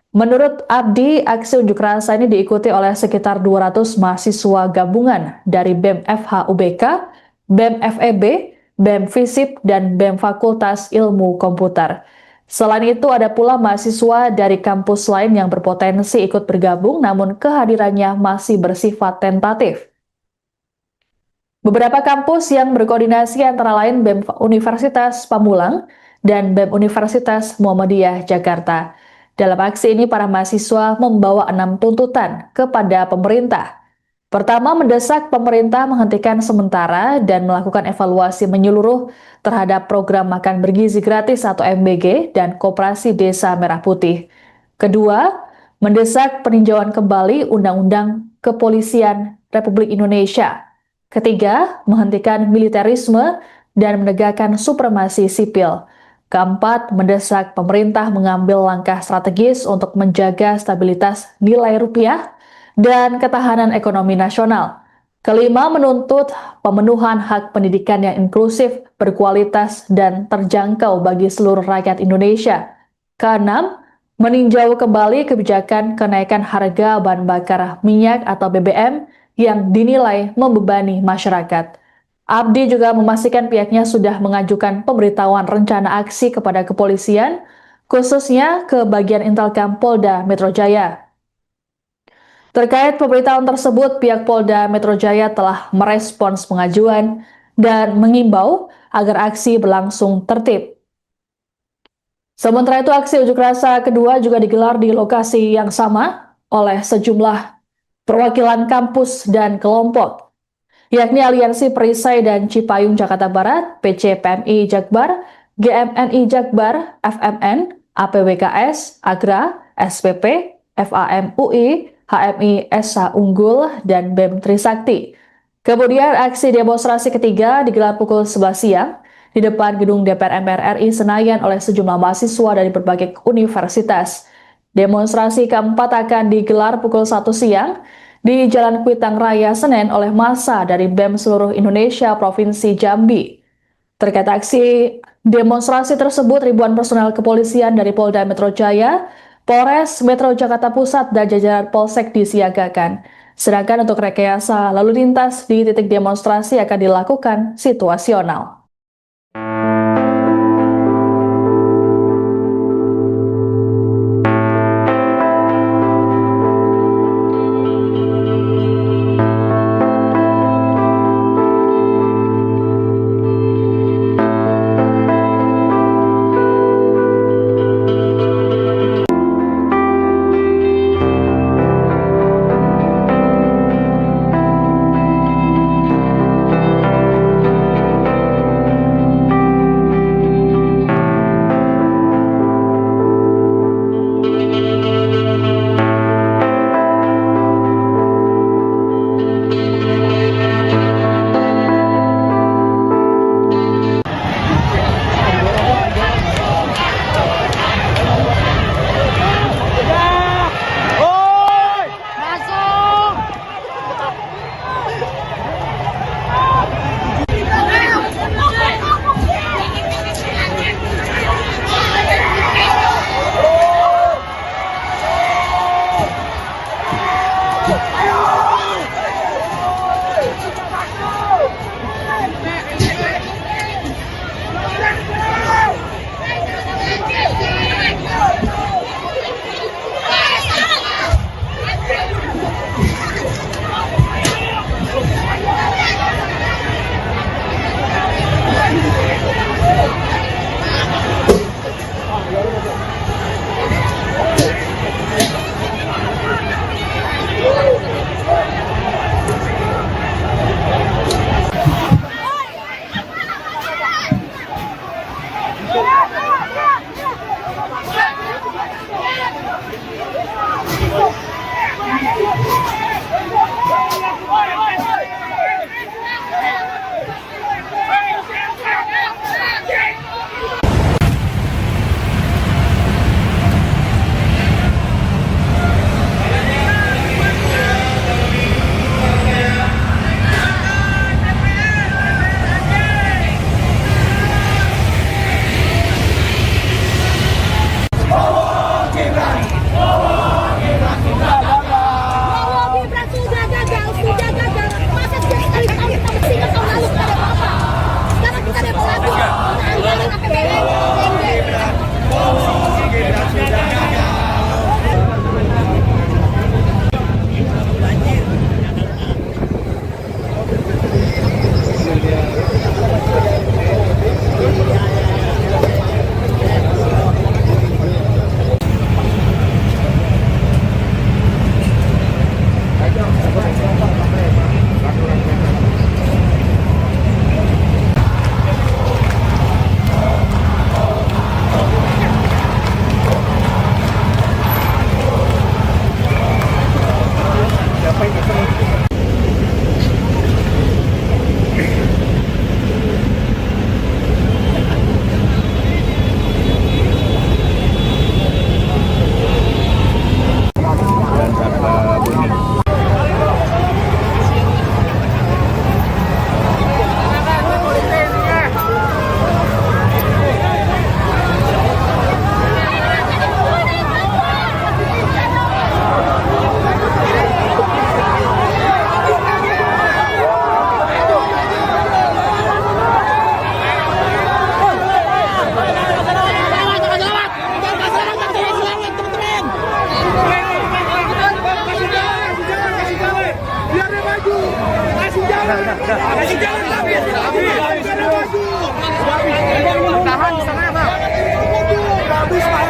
Menurut Abdi, aksi unjuk rasa ini diikuti oleh sekitar 200 mahasiswa gabungan dari BEM FH UBK, BEM FEB, BEM FISIP, dan BEM Fakultas Ilmu Komputer. Selain itu, ada pula mahasiswa dari kampus lain yang berpotensi ikut bergabung, namun kehadirannya masih bersifat tentatif. Beberapa kampus yang berkoordinasi antara lain BEM Universitas Pamulang dan BEM Universitas Muhammadiyah Jakarta. Dalam aksi ini, para mahasiswa membawa 6 tuntutan kepada pemerintah. Pertama, mendesak pemerintah menghentikan sementara dan melakukan evaluasi menyeluruh terhadap program makan bergizi gratis atau MBG dan Koperasi Desa Merah Putih. Kedua, mendesak peninjauan kembali Undang-Undang Kepolisian Republik Indonesia. Ketiga, menghentikan militerisme dan menegakkan supremasi sipil. Keempat, mendesak pemerintah mengambil langkah strategis untuk menjaga stabilitas nilai rupiah dan ketahanan ekonomi nasional. Kelima, menuntut pemenuhan hak pendidikan yang inklusif, berkualitas, dan terjangkau bagi seluruh rakyat Indonesia. Keenam, meninjau kembali kebijakan kenaikan harga bahan bakar minyak atau BBM yang dinilai membebani masyarakat. Abdi juga memastikan pihaknya sudah mengajukan pemberitahuan rencana aksi kepada kepolisian, khususnya ke bagian Intelkam Polda Metro Jaya. Terkait pemberitahuan tersebut, pihak Polda Metro Jaya telah merespons pengajuan dan mengimbau agar aksi berlangsung tertib. Sementara itu, aksi unjuk rasa kedua juga digelar di lokasi yang sama oleh sejumlah perwakilan kampus dan kelompok, yakni Aliansi Perisai dan Cipayung Jakarta Barat, PCPMI Jakbar, GMNI Jakbar, FMN, APWKS, AGRA, SPP, FAM UI, HMI SH Unggul, dan BEM Trisakti. Kemudian aksi demonstrasi ketiga digelar pukul 11 siang di depan gedung DPR MPR RI Senayan oleh sejumlah mahasiswa dari berbagai universitas. Demonstrasi keempat akan digelar pukul 1 siang di Jalan Kuitang Raya Senen oleh massa dari BEM seluruh Indonesia Provinsi Jambi. Terkait aksi demonstrasi tersebut, ribuan personel kepolisian dari Polda Metro Jaya, Polres Metro Jakarta Pusat, dan jajaran Polsek disiagakan. Sedangkan untuk rekayasa lalu lintas di titik demonstrasi akan dilakukan situasional. Kasih jalan. Kasih jalan. Tahan di sana, Bang. Habis, Pak.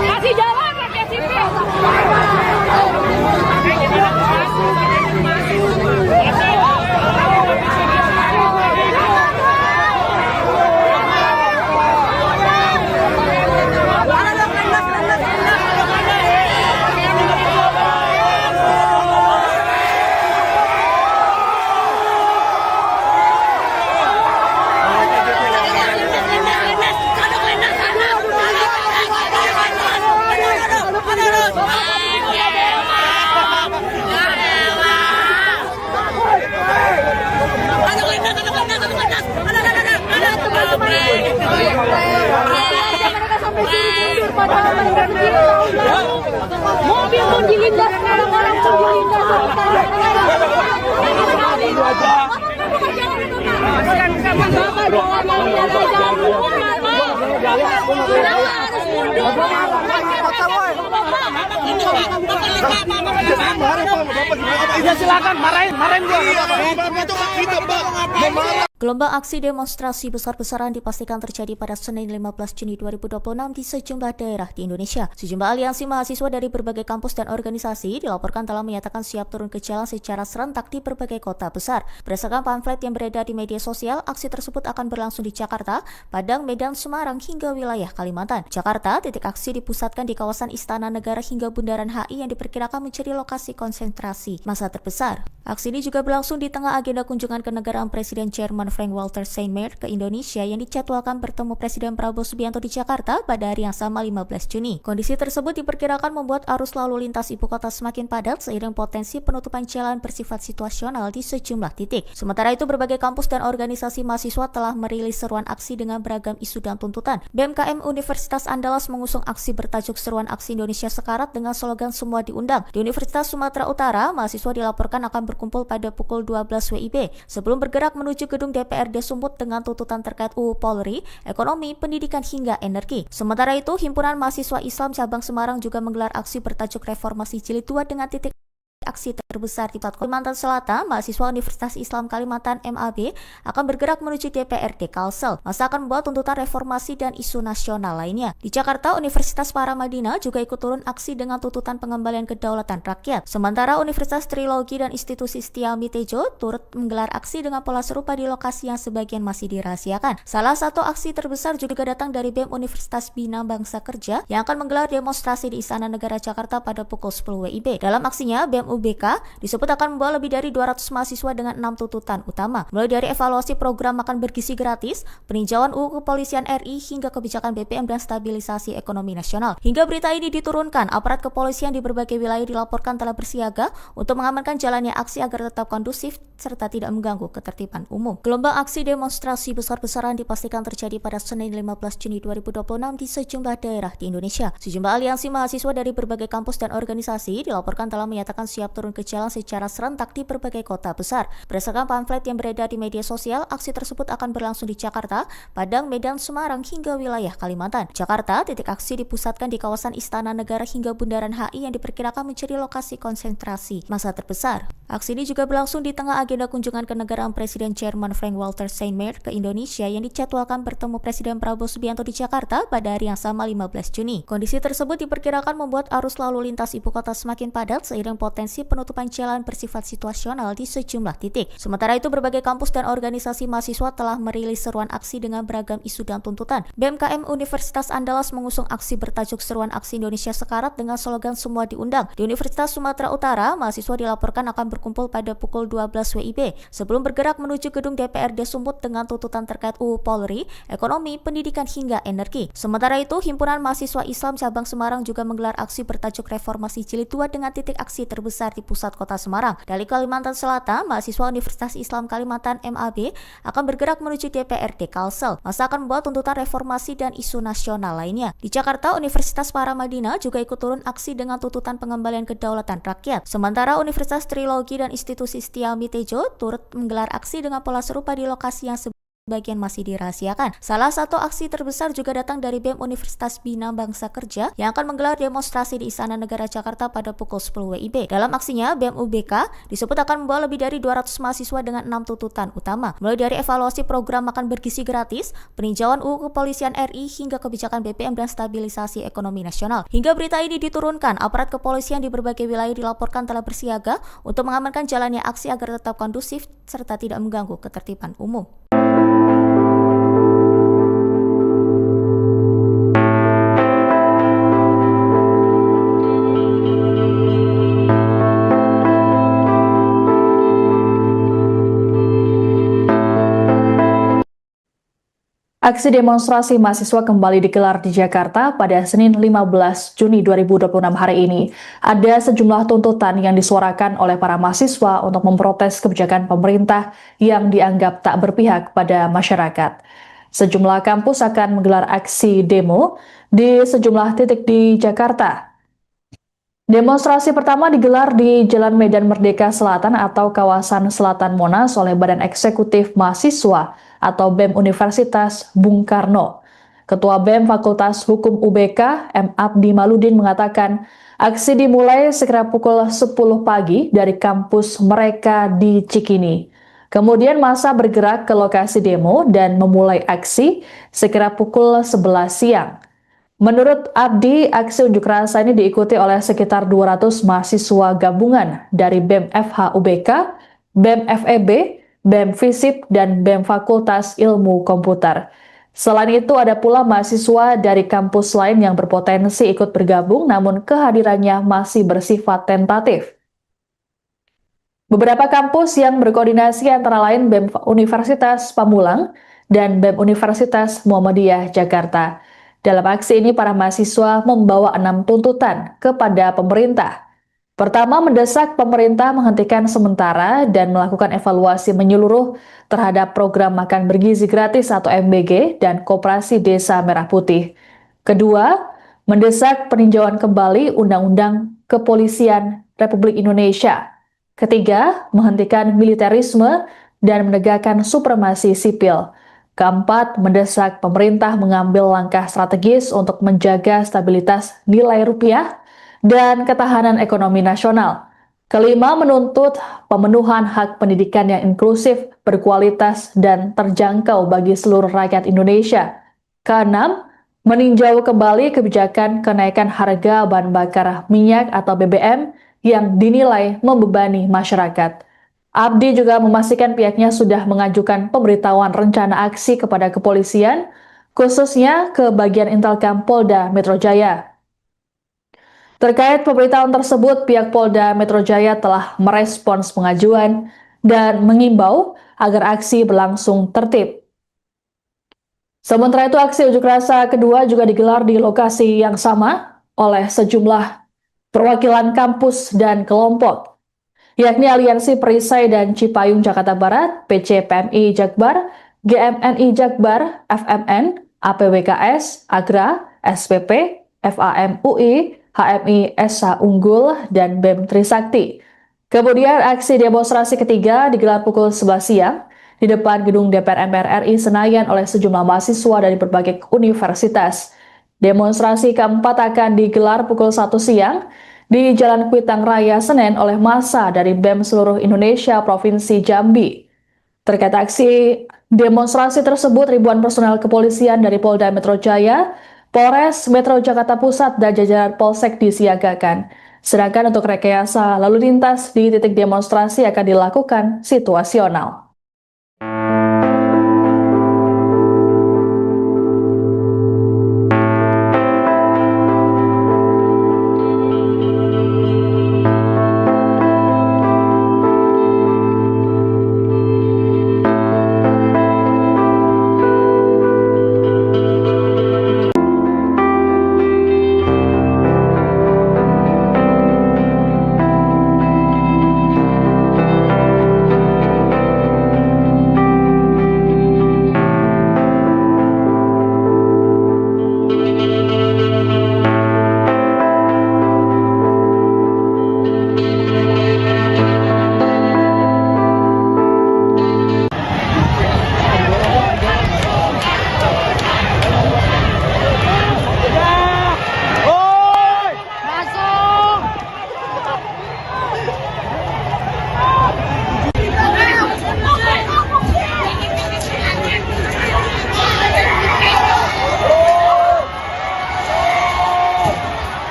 Kasih jalan pakai sipil. Mereka sampai sini mundur padahal mereka sendiri tahu. Mobil pun dilindas, orang-orang pun dilindas. Bapak jangan menghindari jalur. Kenapa harus mundur? Ya silakan marahin gua. Gelombang aksi demonstrasi besar-besaran dipastikan terjadi pada Senin 15 Juni 2026 di sejumlah daerah di Indonesia. Sejumlah aliansi mahasiswa dari berbagai kampus dan organisasi dilaporkan telah menyatakan siap turun ke jalan secara serentak di berbagai kota besar. Berdasarkan pamflet yang beredar di media sosial, aksi tersebut akan berlangsung di Jakarta, Padang, Medan, Semarang, hingga wilayah Kalimantan. Jakarta, titik aksi dipusatkan di kawasan Istana Negara hingga Bundaran HI yang diperkirakan menjadi lokasi konsentrasi massa terbesar. Aksi ini juga berlangsung di tengah agenda kunjungan kenegaraan Presiden Jerman Frank-Walter Steinmeier ke Indonesia yang dijadwalkan bertemu Presiden Prabowo Subianto di Jakarta pada hari yang sama 15 Juni. Kondisi tersebut diperkirakan membuat arus lalu lintas ibu kota semakin padat seiring potensi penutupan jalan bersifat situasional di sejumlah titik. Sementara itu, berbagai kampus dan organisasi mahasiswa telah merilis seruan aksi dengan beragam isu dan tuntutan. BMKM Universitas Andalas mengusung aksi bertajuk Seruan Aksi Indonesia Sekarat dengan slogan Semua Diundang. Di Universitas Sumatera Utara, mahasiswa dilaporkan akan berkumpul pada pukul 12 WIB sebelum bergerak menuju gedung DPRD Sumut dengan tuntutan terkait UU Polri, ekonomi, pendidikan hingga energi. Sementara itu, Himpunan Mahasiswa Islam Cabang Semarang juga menggelar aksi bertajuk Reformasi Jilid 2 dengan titik aksi terbesar di Kalimantan Selatan. Mahasiswa Universitas Islam Kalimantan MAB akan bergerak menuju DPRD Kalsel. Masa akan membawa tuntutan reformasi dan isu nasional lainnya. Di Jakarta, Universitas Paramadina juga ikut turun aksi dengan tuntutan pengembalian kedaulatan rakyat. Sementara Universitas Trilogi dan Institusi Setia Mitejo turut menggelar aksi dengan pola serupa di lokasi yang sebagian masih dirahasiakan. Salah satu aksi terbesar juga datang dari BEM Universitas Bina Bangsa Kerja yang akan menggelar demonstrasi di Istana Negara Jakarta pada pukul 10 WIB. Dalam aksinya, BEM UBK disebut akan membawa lebih dari 200 mahasiswa dengan 6 tuntutan utama, mulai dari evaluasi program makan bergizi gratis, peninjauan UU Kepolisian RI hingga kebijakan BPM dan stabilisasi ekonomi nasional. Hingga berita ini diturunkan, aparat kepolisian di berbagai wilayah dilaporkan telah bersiaga untuk mengamankan jalannya aksi agar tetap kondusif serta tidak mengganggu ketertiban umum. Gelombang aksi demonstrasi besar-besaran dipastikan terjadi pada Senin 15 Juni 2026 di sejumlah daerah di Indonesia. Sejumlah aliansi mahasiswa dari berbagai kampus dan organisasi dilaporkan telah menyatakan siap turun ke jalan secara serentak di berbagai kota besar. Berdasarkan pamflet yang beredar di media sosial, aksi tersebut akan berlangsung di Jakarta, Padang, Medan, Semarang, hingga wilayah Kalimantan. Jakarta, titik aksi dipusatkan di kawasan Istana Negara hingga Bundaran HI yang diperkirakan menjadi lokasi konsentrasi massa terbesar. Aksi ini juga berlangsung di tengah agenda kunjungan kenegaraan Presiden Jerman Frank-Walter Steinmeier ke Indonesia yang dijadwalkan bertemu Presiden Prabowo Subianto di Jakarta pada hari yang sama 15 Juni. Kondisi tersebut diperkirakan membuat arus lalu lintas ibu kota semakin padat seiring potensi penutupan jalan bersifat situasional di sejumlah titik. Sementara itu, berbagai kampus dan organisasi mahasiswa telah merilis seruan aksi dengan beragam isu dan tuntutan. BMKM Universitas Andalas mengusung aksi bertajuk Seruan Aksi Indonesia Sekarat dengan slogan Semua Diundang. Di Universitas Sumatera Utara, mahasiswa dilaporkan akan berkumpul pada pukul 12 WIB sebelum bergerak menuju gedung DPRD Sumut dengan tuntutan terkait UU Polri, ekonomi, pendidikan hingga energi. Sementara itu, Himpunan Mahasiswa Islam Cabang Semarang juga menggelar aksi bertajuk Reformasi Jilid 2 dengan titik aksi terbesar di pusat kota Semarang. Dari Kalimantan Selatan, mahasiswa Universitas Islam Kalimantan MAB akan bergerak menuju DPRD Kalsel. Masa akan membawa tuntutan reformasi dan isu nasional lainnya. Di Jakarta, Universitas Paramadina juga ikut turun aksi dengan tuntutan pengembalian kedaulatan rakyat. Sementara Universitas Trilogi dan Institusi Setia Mitejo turut menggelar aksi dengan pola serupa di lokasi yang sebagian masih dirahasiakan. Salah satu aksi terbesar juga datang dari BEM Universitas Bina Bangsa Kerja yang akan menggelar demonstrasi di Istana Negara Jakarta pada pukul 10 WIB. Dalam aksinya, BEM UBK disebut akan membawa lebih dari 200 mahasiswa dengan 6 tuntutan utama, mulai dari evaluasi program makan bergizi gratis, peninjauan UU Kepolisian RI, hingga kebijakan BBM dan stabilisasi ekonomi nasional. Hingga berita ini diturunkan, aparat kepolisian di berbagai wilayah dilaporkan telah bersiaga untuk mengamankan jalannya aksi agar tetap kondusif serta tidak mengganggu ketertiban umum. Aksi demonstrasi mahasiswa kembali digelar di Jakarta pada Senin 15 Juni 2026 hari ini. Ada sejumlah tuntutan yang disuarakan oleh para mahasiswa untuk memprotes kebijakan pemerintah yang dianggap tak berpihak pada masyarakat. Sejumlah kampus akan menggelar aksi demo di sejumlah titik di Jakarta. Demonstrasi pertama digelar di Jalan Medan Merdeka Selatan atau kawasan Selatan Monas oleh Badan Eksekutif Mahasiswa atau BEM Universitas Bung Karno. Ketua BEM Fakultas Hukum UBK, M. Abdi Maludin mengatakan, aksi dimulai sekira pukul 10 pagi dari kampus mereka di Cikini. Kemudian massa bergerak ke lokasi demo dan memulai aksi sekira pukul 11 siang. Menurut Abdi, aksi unjuk rasa ini diikuti oleh sekitar 200 mahasiswa gabungan dari BEM FH UBK, BEM FEB, BEM FISIP, dan BEM Fakultas Ilmu Komputer. Selain itu, ada pula mahasiswa dari kampus lain yang berpotensi ikut bergabung, namun kehadirannya masih bersifat tentatif. Beberapa kampus yang berkoordinasi antara lain BEM Universitas Pamulang dan BEM Universitas Muhammadiyah Jakarta. Dalam aksi ini, para mahasiswa membawa 6 tuntutan kepada pemerintah. Pertama, mendesak pemerintah menghentikan sementara dan melakukan evaluasi menyeluruh terhadap program makan bergizi gratis atau MBG dan Koperasi Desa Merah Putih. Kedua, mendesak peninjauan kembali Undang-Undang Kepolisian Republik Indonesia. Ketiga, menghentikan militerisme dan menegakkan supremasi sipil. Keempat, mendesak pemerintah mengambil langkah strategis untuk menjaga stabilitas nilai rupiah dan ketahanan ekonomi nasional. Kelima, menuntut pemenuhan hak pendidikan yang inklusif, berkualitas, dan terjangkau bagi seluruh rakyat Indonesia. Keenam, meninjau kembali kebijakan kenaikan harga bahan bakar minyak atau BBM yang dinilai membebani masyarakat. Abdi juga memastikan pihaknya sudah mengajukan pemberitahuan rencana aksi kepada kepolisian, khususnya ke bagian Intelkam Polda Metro Jaya. Terkait pemberitahuan tersebut, pihak Polda Metro Jaya telah merespons pengajuan dan mengimbau agar aksi berlangsung tertib. Sementara itu, aksi unjuk rasa kedua juga digelar di lokasi yang sama oleh sejumlah perwakilan kampus dan kelompok, yakni Aliansi Perisai dan Cipayung Jakarta Barat, PCPMI Jakbar, GMNI Jakbar, FMN, APWKS, Agra, SPP, FAMUI, HMI SH Unggul, dan BEM Trisakti. Kemudian aksi demonstrasi ketiga digelar pukul 11 siang di depan gedung DPR MPR RI Senayan oleh sejumlah mahasiswa dari berbagai universitas. Demonstrasi keempat akan digelar pukul 1 siang di Jalan Kuitang Raya Senen oleh massa dari BEM seluruh Indonesia Provinsi Jambi. Terkait aksi demonstrasi tersebut, ribuan personel kepolisian dari Polda Metro Jaya, Polres Metro Jakarta Pusat, dan jajaran Polsek disiagakan. Sedangkan untuk rekayasa lalu lintas di titik demonstrasi akan dilakukan situasional.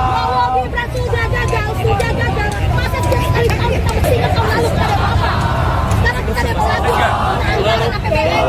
Bahwa Gibran sudah gagal. Masa sekali tahun kita mesti ingat tahun lalu kita dapat apa? Sekarang kita dapat lagi anggaran APBN.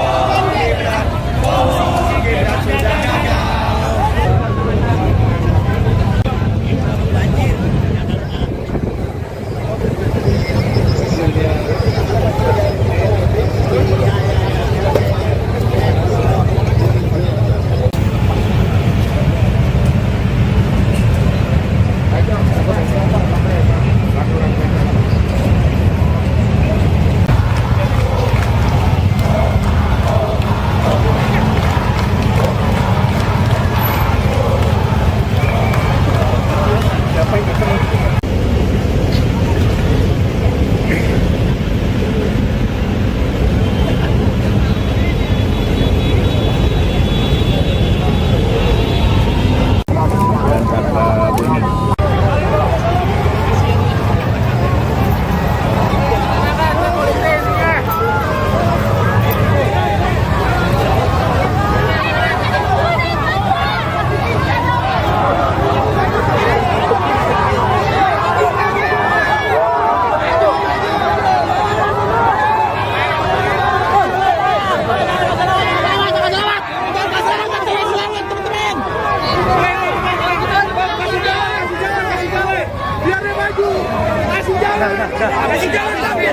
Kasih jalan tapi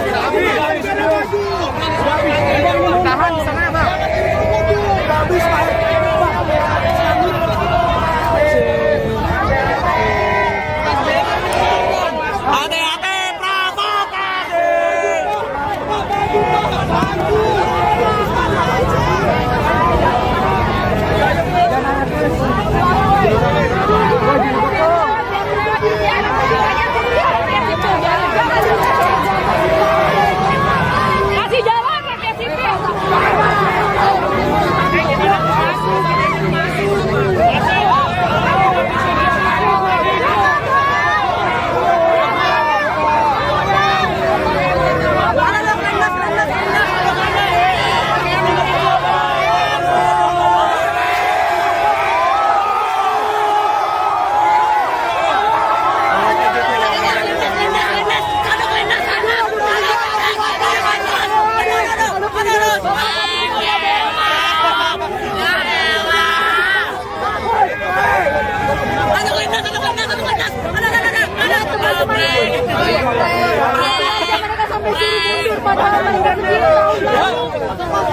tahan di sana bang. Habis pak. Ade provokasi. Kasih jalan rakyat sipil. Mereka sampai sini mundur padahal mereka berdiri tahun lalu.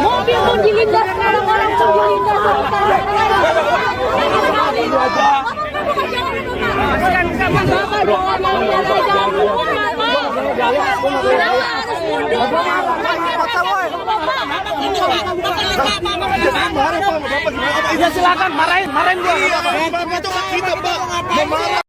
Mobil pun dilindas, orang-orang pun dilindas. Ya silakan marahin gua.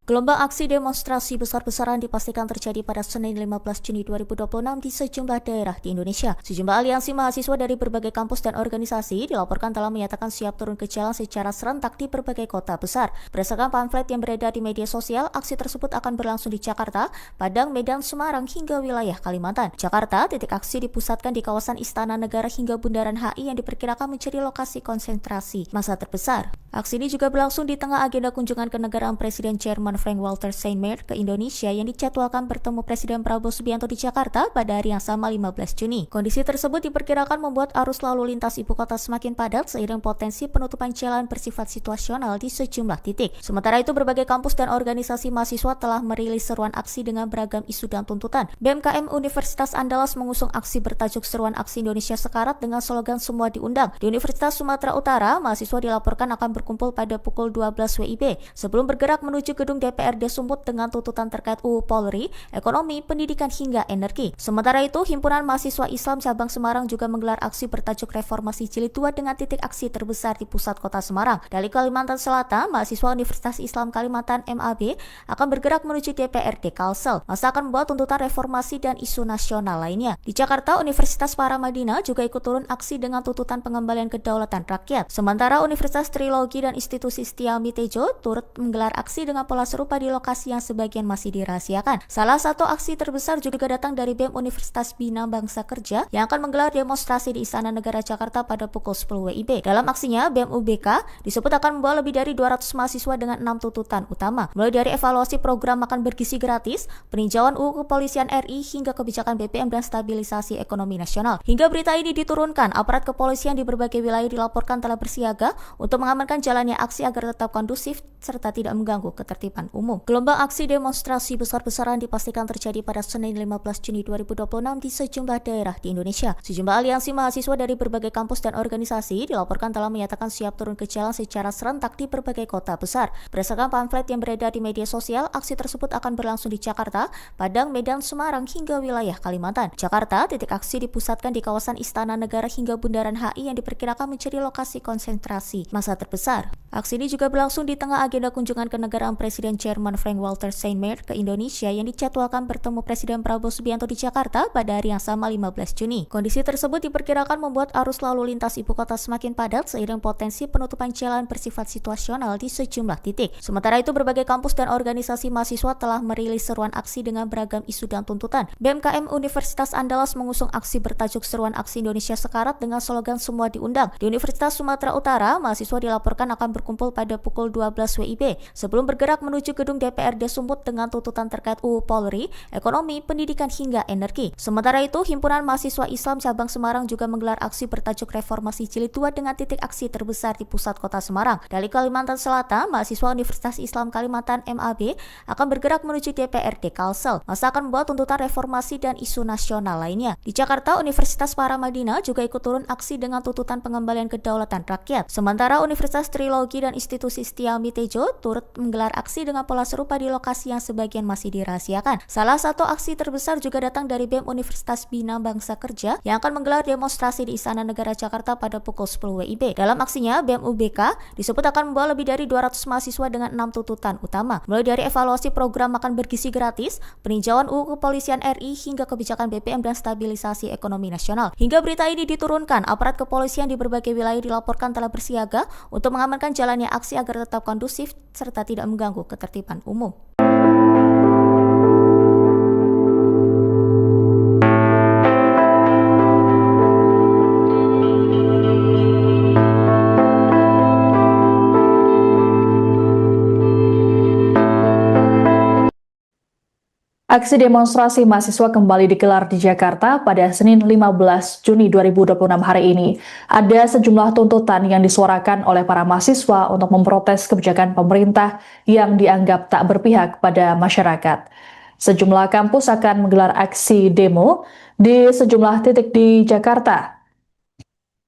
Gelombang aksi demonstrasi besar-besaran dipastikan terjadi pada Senin 15 Juni 2026 di sejumlah daerah di Indonesia. Sejumlah aliansi mahasiswa dari berbagai kampus dan organisasi dilaporkan telah menyatakan siap turun ke jalan secara serentak di berbagai kota besar. Berdasarkan pamflet yang beredar di media sosial, aksi tersebut akan berlangsung di Jakarta, Padang, Medan, Semarang, hingga wilayah Kalimantan. Jakarta, titik aksi dipusatkan di kawasan Istana Negara hingga Bundaran HI yang diperkirakan menjadi lokasi konsentrasi massa terbesar. Aksi ini juga berlangsung di tengah agenda kunjungan kenegaraan Presiden Jerman Frank-Walter Steinmeier ke Indonesia yang dijadwalkan bertemu Presiden Prabowo Subianto di Jakarta pada hari yang sama 15 Juni. Kondisi tersebut diperkirakan membuat arus lalu lintas ibu kota semakin padat seiring potensi penutupan jalan bersifat situasional di sejumlah titik. Sementara itu, berbagai kampus dan organisasi mahasiswa telah merilis seruan aksi dengan beragam isu dan tuntutan. BMKM Universitas Andalas mengusung aksi bertajuk Seruan Aksi Indonesia Sekarat dengan slogan Semua Diundang. Di Universitas Sumatera Utara, mahasiswa dilaporkan akan berkumpul pada pukul 12 WIB sebelum bergerak menuju gedung DPRD Sumut dengan tuntutan terkait UU Polri, ekonomi, pendidikan hingga energi. Sementara itu, Himpunan Mahasiswa Islam Cabang Semarang juga menggelar aksi bertajuk Reformasi Jilid 2 dengan titik aksi terbesar di pusat kota Semarang. Dari Kalimantan Selatan, mahasiswa Universitas Islam Kalimantan MAB akan bergerak menuju DPRD Kalsel. Masa akan membawa tuntutan reformasi dan isu nasional lainnya. Di Jakarta, Universitas Paramadina juga ikut turun aksi dengan tuntutan pengembalian kedaulatan rakyat. Sementara Universitas Trilogi dan Institusi Setia Mitejo turut menggelar aksi dengan pola serupa di lokasi yang sebagian masih dirahasiakan. Salah satu aksi terbesar juga datang dari BEM Universitas Bina Bangsa Kerja yang akan menggelar demonstrasi di Istana Negara Jakarta pada pukul 10 WIB. Dalam aksinya, BEM UBK disebut akan membawa lebih dari 200 mahasiswa dengan 6 tuntutan utama, mulai dari evaluasi program makan bergizi gratis, peninjauan UU Kepolisian RI hingga kebijakan BPM dan stabilisasi ekonomi nasional. Hingga berita ini diturunkan, aparat kepolisian di berbagai wilayah dilaporkan telah bersiaga untuk mengamankan jalannya aksi agar tetap kondusif serta tidak mengganggu ketertiban umum. Gelombang aksi demonstrasi besar-besaran dipastikan terjadi pada Senin 15 Juni 2026 di sejumlah daerah di Indonesia. Sejumlah aliansi mahasiswa dari berbagai kampus dan organisasi dilaporkan telah menyatakan siap turun ke jalan secara serentak di berbagai kota besar. Berdasarkan pamflet yang beredar di media sosial, aksi tersebut akan berlangsung di Jakarta, Padang, Medan, Semarang hingga wilayah Kalimantan. Jakarta, titik aksi dipusatkan di kawasan Istana Negara hingga Bundaran HI yang diperkirakan menjadi lokasi konsentrasi massa terbesar. Aksi ini juga berlangsung di tengah agenda kunjungan kenegaraan Presiden Jerman Frank-Walter Steinmeier ke Indonesia yang dijadwalkan bertemu Presiden Prabowo Subianto di Jakarta pada hari yang sama 15 Juni. Kondisi tersebut diperkirakan membuat arus lalu lintas ibu kota semakin padat seiring potensi penutupan jalan bersifat situasional di sejumlah titik. Sementara itu, berbagai kampus dan organisasi mahasiswa telah merilis seruan aksi dengan beragam isu dan tuntutan. BMKM Universitas Andalas mengusung aksi bertajuk Seruan Aksi Indonesia Sekarat dengan slogan Semua Diundang. Di Universitas Sumatera Utara, mahasiswa dilaporkan akan berkumpul pada pukul 12 WIB sebelum bergerak menuju gedung DPRD Sumut dengan tuntutan terkait UU Polri, ekonomi, pendidikan hingga energi. Sementara itu, Himpunan Mahasiswa Islam Cabang Semarang juga menggelar aksi bertajuk Reformasi Jilid 2 dengan titik aksi terbesar di pusat kota Semarang. Dari Kalimantan Selatan, mahasiswa Universitas Islam Kalimantan MAB akan bergerak menuju DPRD Kalsel. Masa akan membawa tuntutan reformasi dan isu nasional lainnya. Di Jakarta, Universitas Paramadina juga ikut turun aksi dengan tuntutan pengembalian kedaulatan rakyat. Sementara Universitas Trilogi dan Institusi Setia Mitejo turut menggelar aksi dengan pola serupa di lokasi yang sebagian masih dirahasiakan. Salah satu aksi terbesar juga datang dari BEM Universitas Bina Bangsa Kerja yang akan menggelar demonstrasi di Istana Negara Jakarta pada pukul 10 WIB. Dalam aksinya, BEM UBK disebut akan membawa lebih dari 200 mahasiswa dengan 6 tuntutan utama, mulai dari evaluasi program makan bergizi gratis, peninjauan UU Kepolisian RI hingga kebijakan BPM dan stabilisasi ekonomi nasional. Hingga berita ini diturunkan, aparat kepolisian di berbagai wilayah dilaporkan telah bersiaga untuk mengamankan jalannya aksi agar tetap kondusif serta tidak mengganggu ketertiban umum. Aksi demonstrasi mahasiswa kembali digelar di Jakarta pada Senin 15 Juni 2026 hari ini. Ada sejumlah tuntutan yang disuarakan oleh para mahasiswa untuk memprotes kebijakan pemerintah yang dianggap tak berpihak pada masyarakat. Sejumlah kampus akan menggelar aksi demo di sejumlah titik di Jakarta.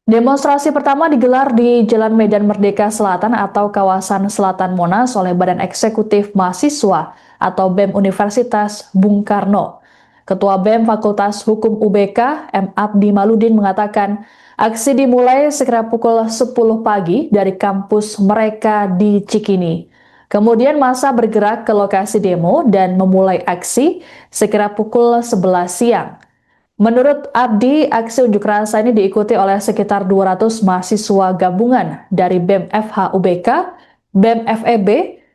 Demonstrasi pertama digelar di Jalan Medan Merdeka Selatan atau kawasan Selatan Monas oleh Badan Eksekutif Mahasiswa atau BEM Universitas Bung Karno. Ketua BEM Fakultas Hukum UBK, M. Abdi Maludin mengatakan, aksi dimulai sekira pukul 10 pagi dari kampus mereka di Cikini. Kemudian massa bergerak ke lokasi demo dan memulai aksi sekira pukul 11 siang. Menurut Abdi, aksi unjuk rasa ini diikuti oleh sekitar 200 mahasiswa gabungan dari BEM FH UBK, BEM FEB,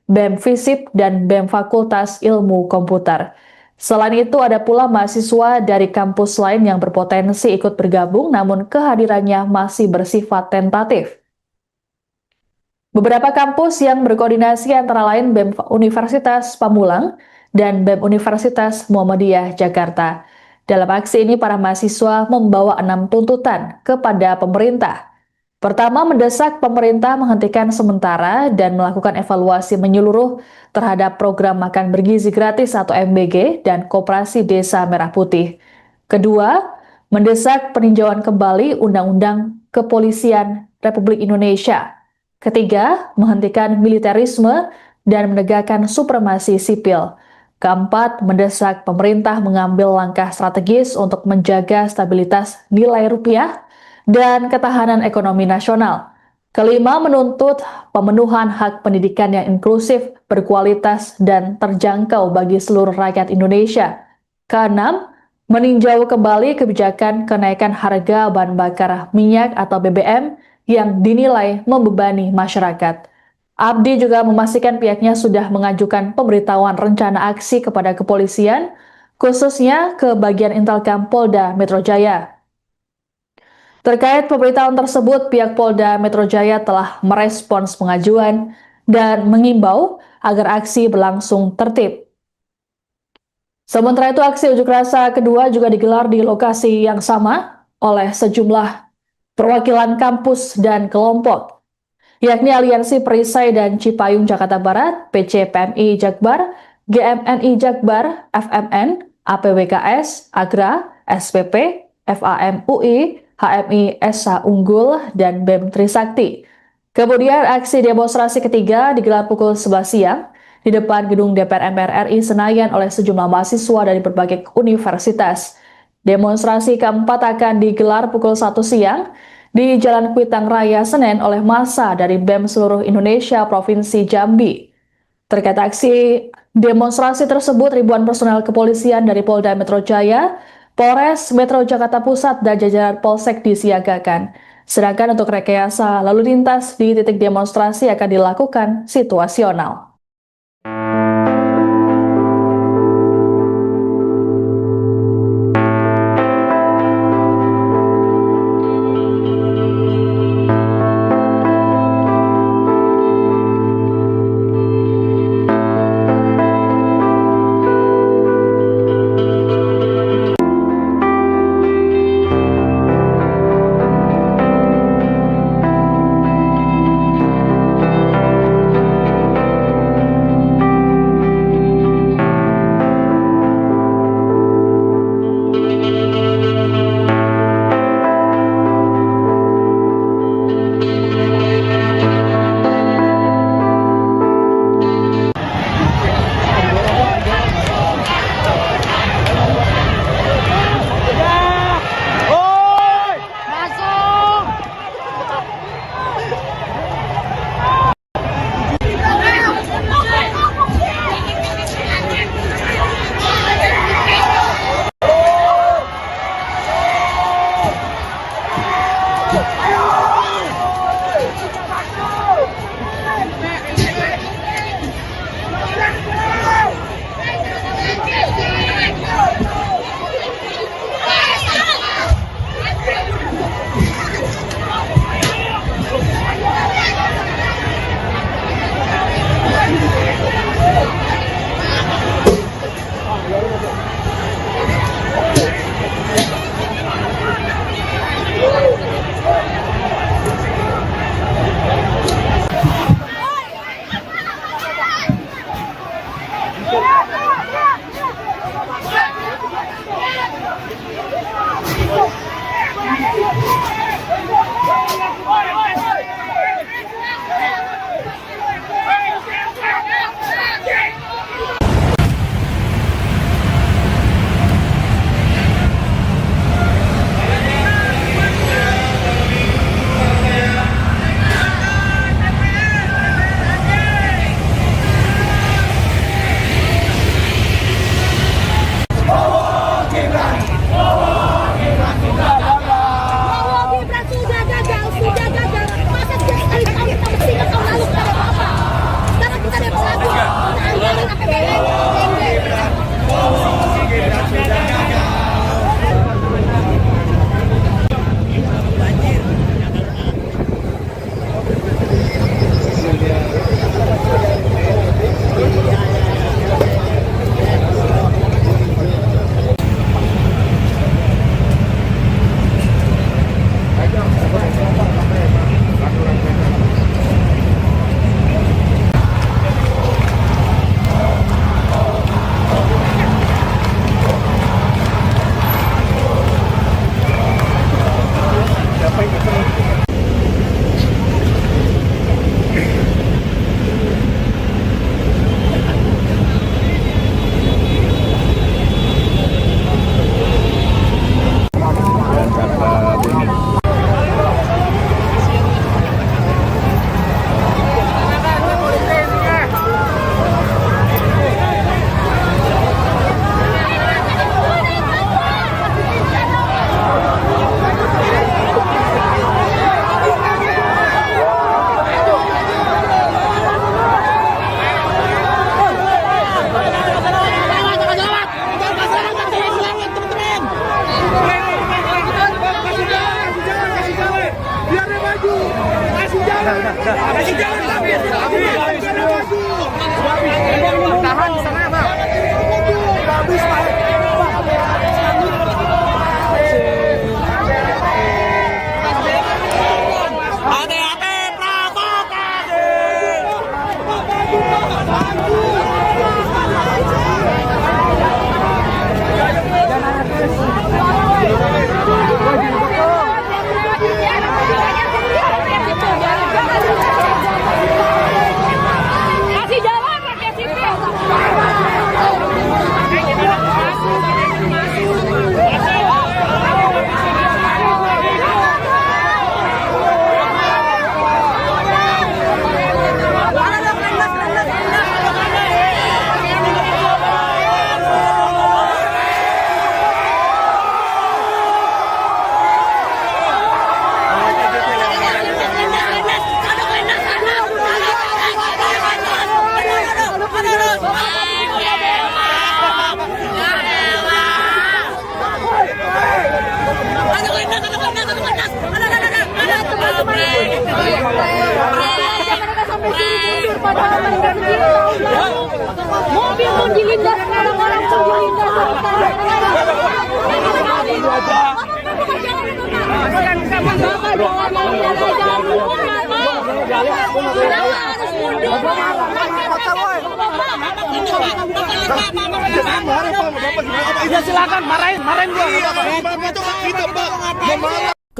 BEM FISIP, dan BEM Fakultas Ilmu Komputer. Selain itu, ada pula mahasiswa dari kampus lain yang berpotensi ikut bergabung, namun kehadirannya masih bersifat tentatif. Beberapa kampus yang berkoordinasi antara lain BEM Universitas Pamulang dan BEM Universitas Muhammadiyah Jakarta. Dalam aksi ini, para mahasiswa membawa 6 tuntutan kepada pemerintah. Pertama, mendesak pemerintah menghentikan sementara dan melakukan evaluasi menyeluruh terhadap program makan bergizi gratis atau MBG dan Koperasi Desa Merah Putih. Kedua, mendesak peninjauan kembali Undang-Undang Kepolisian Republik Indonesia. Ketiga, menghentikan militerisme dan menegakkan supremasi sipil. Keempat, mendesak pemerintah mengambil langkah strategis untuk menjaga stabilitas nilai rupiah dan ketahanan ekonomi nasional. Kelima, menuntut pemenuhan hak pendidikan yang inklusif, berkualitas, dan terjangkau bagi seluruh rakyat Indonesia. Keenam, meninjau kembali kebijakan kenaikan harga bahan bakar minyak atau BBM yang dinilai membebani masyarakat. Abdi juga memastikan pihaknya sudah mengajukan pemberitahuan rencana aksi kepada kepolisian, khususnya ke bagian Intelkam Polda Metro Jaya. Terkait pemberitahuan tersebut, pihak Polda Metro Jaya telah merespons pengajuan dan mengimbau agar aksi berlangsung tertib. Sementara itu, aksi unjuk rasa kedua juga digelar di lokasi yang sama oleh sejumlah perwakilan kampus dan kelompok, yakni Aliansi Perisai dan Cipayung Jakarta Barat, PCPMI Jakbar, GMNI Jakbar, FMN, APWKS, Agra, SPP, FAMUI, HMI Esa Unggul, dan BEM Trisakti. Kemudian aksi demonstrasi ketiga digelar pukul 11 siang di depan gedung DPR MPR RI Senayan oleh sejumlah mahasiswa dari berbagai universitas. Demonstrasi keempat akan digelar pukul 1 siang di Jalan Kuitang Raya Senen oleh massa dari BEM seluruh Indonesia Provinsi Jambi. Terkait aksi demonstrasi tersebut, ribuan personel kepolisian dari Polda Metro Jaya, Polres Metro Jakarta Pusat, dan jajaran Polsek disiagakan. Sedangkan untuk rekayasa lalu lintas di titik demonstrasi akan dilakukan situasional. disuruh mundur padahal mereka sendiri tahu lalu. Mobil pun dilindas, orang-orang pun dilindas. Ya silakan marahin gua.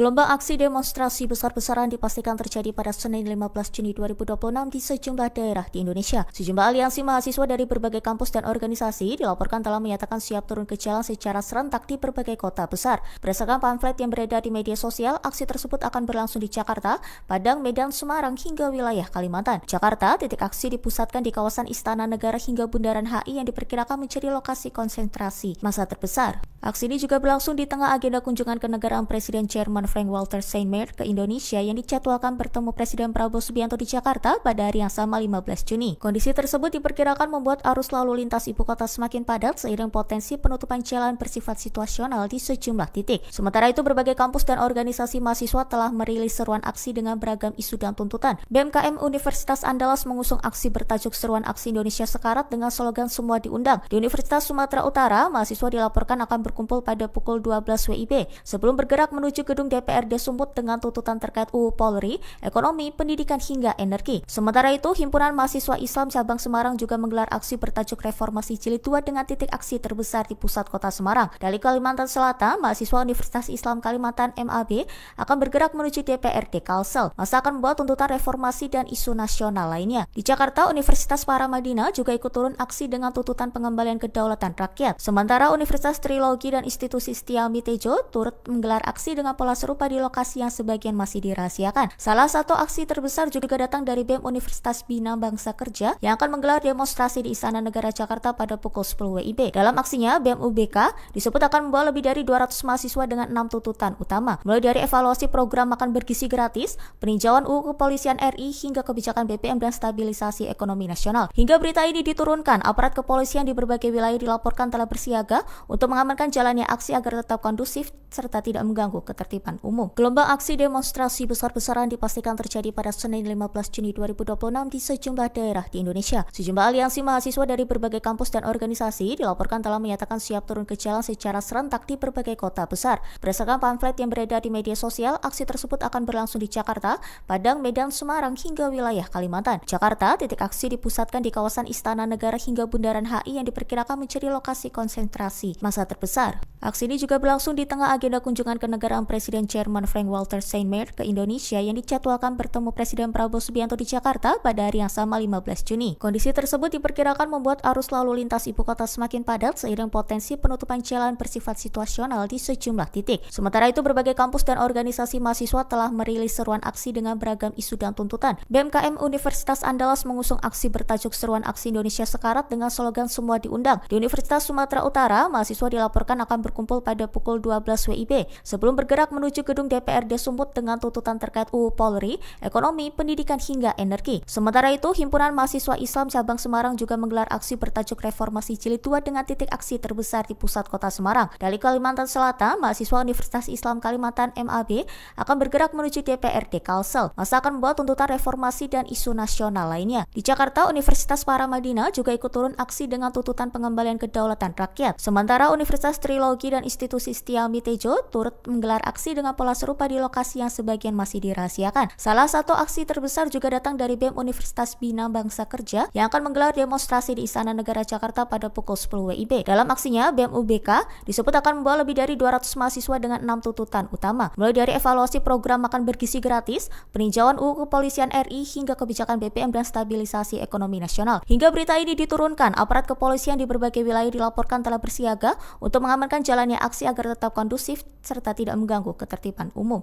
Gelombang aksi demonstrasi besar-besaran dipastikan terjadi pada Senin 15 Juni 2026 di sejumlah daerah di Indonesia. Sejumlah aliansi mahasiswa dari berbagai kampus dan organisasi dilaporkan telah menyatakan siap turun ke jalan secara serentak di berbagai kota besar. Berdasarkan pamflet yang beredar di media sosial, aksi tersebut akan berlangsung di Jakarta, Padang, Medan, Semarang, hingga wilayah Kalimantan. Jakarta, titik aksi dipusatkan di kawasan Istana Negara hingga Bundaran HI yang diperkirakan menjadi lokasi konsentrasi massa terbesar. Aksi ini juga berlangsung di tengah agenda kunjungan kenegaraan Presiden Jerman Frank-Walter Steinmeier ke Indonesia yang dijadwalkan bertemu Presiden Prabowo Subianto di Jakarta pada hari yang sama 15 Juni. Kondisi tersebut diperkirakan membuat arus lalu lintas ibu kota semakin padat seiring potensi penutupan jalan bersifat situasional di sejumlah titik. Sementara itu, berbagai kampus dan organisasi mahasiswa telah merilis seruan aksi dengan beragam isu dan tuntutan. BMKM Universitas Andalas mengusung aksi bertajuk Seruan Aksi Indonesia Sekarat dengan slogan Semua Diundang. Di Universitas Sumatera Utara, mahasiswa dilaporkan akan berkumpul pada pukul 12 WIB sebelum bergerak menuju gedung DPRD Sumut dengan tuntutan terkait UU Polri, ekonomi, pendidikan hingga energi. Sementara itu, Himpunan Mahasiswa Islam Cabang Semarang juga menggelar aksi bertajuk Reformasi Jilid 2 dengan titik aksi terbesar di pusat kota Semarang. Dari Kalimantan Selatan, mahasiswa Universitas Islam Kalimantan MAB akan bergerak menuju DPRD Kalsel. Masa akan membawa tuntutan reformasi dan isu nasional lainnya. Di Jakarta, Universitas Paramadina juga ikut turun aksi dengan tuntutan pengembalian kedaulatan rakyat. Sementara Universitas Trilogi dan Institusi Setia Mitejo turut menggelar aksi dengan pola serupa di lokasi yang sebagian masih dirahasiakan. Salah satu aksi terbesar juga datang dari BEM Universitas Bina Bangsa Kerja yang akan menggelar demonstrasi di Istana Negara Jakarta pada pukul 10 WIB. Dalam aksinya, BEM UBK disebut akan membawa lebih dari 200 mahasiswa dengan 6 tuntutan utama, mulai dari evaluasi program makan bergizi gratis, peninjauan UU Kepolisian RI, hingga kebijakan BPM dan stabilisasi ekonomi nasional. Hingga berita ini diturunkan, aparat kepolisian di berbagai wilayah dilaporkan telah bersiaga untuk mengamankan jalannya aksi agar tetap kondusif serta tidak mengganggu ketertiban umum. Gelombang aksi demonstrasi besar-besaran dipastikan terjadi pada Senin 15 Juni 2026 di sejumlah daerah di Indonesia. Sejumlah aliansi mahasiswa dari berbagai kampus dan organisasi dilaporkan telah menyatakan siap turun ke jalan secara serentak di berbagai kota besar. Berdasarkan pamflet yang beredar di media sosial, aksi tersebut akan berlangsung di Jakarta, Padang, Medan, Semarang, hingga wilayah Kalimantan. Jakarta, titik aksi dipusatkan di kawasan Istana Negara hingga Bundaran HI yang diperkirakan menjadi lokasi konsentrasi massa terbesar. Aksi ini juga berlangsung di tengah agenda kunjungan kenegaraan Presiden Jerman Frank-Walter Steinmeier ke Indonesia yang dijadwalkan bertemu Presiden Prabowo Subianto di Jakarta pada hari yang sama 15 Juni. Kondisi tersebut diperkirakan membuat arus lalu lintas ibu kota semakin padat seiring potensi penutupan jalan bersifat situasional di sejumlah titik. Sementara itu, berbagai kampus dan organisasi mahasiswa telah merilis seruan aksi dengan beragam isu dan tuntutan. BMKM Universitas Andalas mengusung aksi bertajuk Seruan Aksi Indonesia Sekarat dengan slogan Semua Diundang. Di Universitas Sumatera Utara, mahasiswa dilaporkan akan berkumpul pada pukul 12 WIB sebelum bergerak menuju gedung DPRD Sumut dengan tuntutan terkait UU Polri, ekonomi, pendidikan hingga energi. Sementara itu, Himpunan Mahasiswa Islam Cabang Semarang juga menggelar aksi bertajuk Reformasi Jilid 2 dengan titik aksi terbesar di pusat kota Semarang. Dari Kalimantan Selatan, mahasiswa Universitas Islam Kalimantan MAB akan bergerak menuju DPRD Kalsel. Masa akan membawa tuntutan reformasi dan isu nasional lainnya. Di Jakarta, Universitas Paramadina juga ikut turun aksi dengan tuntutan pengembalian kedaulatan rakyat. Sementara Universitas Trilogi dan Institusi Setia Mitejo turut menggelar aksi dengan pola serupa di lokasi yang sebagian masih dirahasiakan. Salah satu aksi terbesar juga datang dari BEM Universitas Bina Bangsa Kerja yang akan menggelar demonstrasi di Istana Negara Jakarta pada pukul 10 WIB. Dalam aksinya, BEM UBK disebut akan membawa lebih dari 200 mahasiswa dengan 6 tuntutan utama, mulai dari evaluasi program makan bergizi gratis, peninjauan UU Kepolisian RI, hingga kebijakan BPM dan stabilisasi ekonomi nasional. Hingga berita ini diturunkan, aparat kepolisian di berbagai wilayah dilaporkan telah bersiaga untuk mengamankan jalannya aksi agar tetap kondusif serta tidak mengganggu ketertiban umum.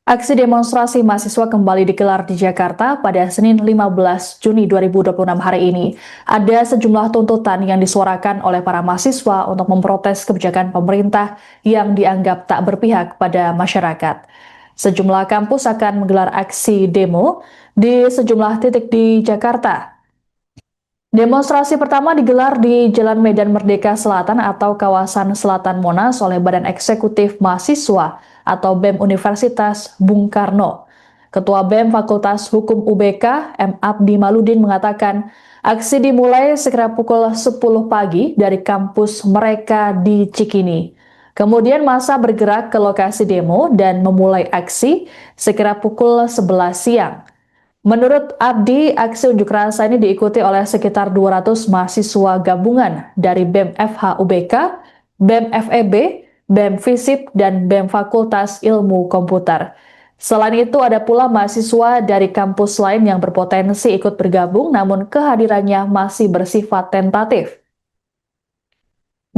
Aksi demonstrasi mahasiswa kembali digelar di Jakarta pada Senin 15 Juni 2026 hari ini. Ada sejumlah tuntutan yang disuarakan oleh para mahasiswa untuk memprotes kebijakan pemerintah yang dianggap tak berpihak pada masyarakat. Sejumlah kampus akan menggelar aksi demo di sejumlah titik di Jakarta. Demonstrasi pertama digelar di Jalan Medan Merdeka Selatan atau kawasan Selatan Monas oleh Badan Eksekutif Mahasiswa atau BEM Universitas Bung Karno. Ketua BEM Fakultas Hukum UBK, M. Abdi Maludin mengatakan, aksi dimulai sekira pukul 10 pagi dari kampus mereka di Cikini. Kemudian massa bergerak ke lokasi demo dan memulai aksi sekira pukul 11 siang. Menurut Abdi, aksi unjuk rasa ini diikuti oleh sekitar 200 mahasiswa gabungan dari BEM FH UBK, BEM FEB, BEM FISIP, dan BEM Fakultas Ilmu Komputer. Selain itu, ada pula mahasiswa dari kampus lain yang berpotensi ikut bergabung, namun kehadirannya masih bersifat tentatif.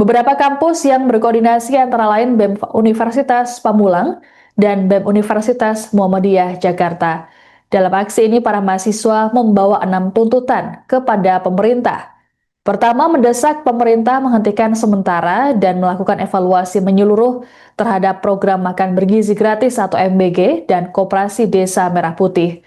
Beberapa kampus yang berkoordinasi antara lain BEM Universitas Pamulang dan BEM Universitas Muhammadiyah Jakarta. Dalam aksi ini, para mahasiswa membawa 6 tuntutan kepada pemerintah. Pertama, mendesak pemerintah menghentikan sementara dan melakukan evaluasi menyeluruh terhadap program makan bergizi gratis atau MBG dan Koperasi Desa Merah Putih.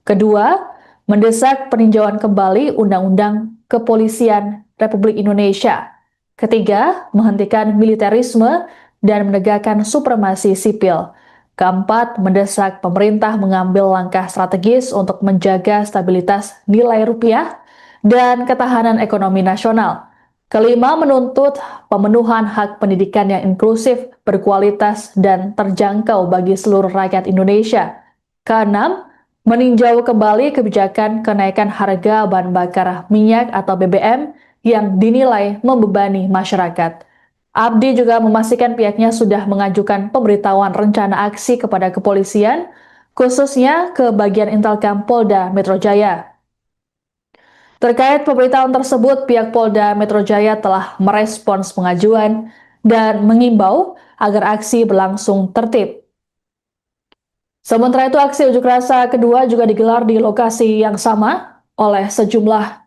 Kedua, mendesak peninjauan kembali Undang-Undang Kepolisian Republik Indonesia. Ketiga, menghentikan militerisme dan menegakkan supremasi sipil. Keempat, mendesak pemerintah mengambil langkah strategis untuk menjaga stabilitas nilai rupiah dan ketahanan ekonomi nasional. Kelima, menuntut pemenuhan hak pendidikan yang inklusif, berkualitas, dan terjangkau bagi seluruh rakyat Indonesia. Keenam, meninjau kembali kebijakan kenaikan harga bahan bakar minyak atau BBM yang dinilai membebani masyarakat. Abdi juga memastikan pihaknya sudah mengajukan pemberitahuan rencana aksi kepada kepolisian, khususnya ke bagian Intelkam Polda Metro Jaya. Terkait pemberitahuan tersebut, pihak Polda Metro Jaya telah merespons pengajuan dan mengimbau agar aksi berlangsung tertib. Sementara itu, aksi unjuk rasa kedua juga digelar di lokasi yang sama oleh sejumlah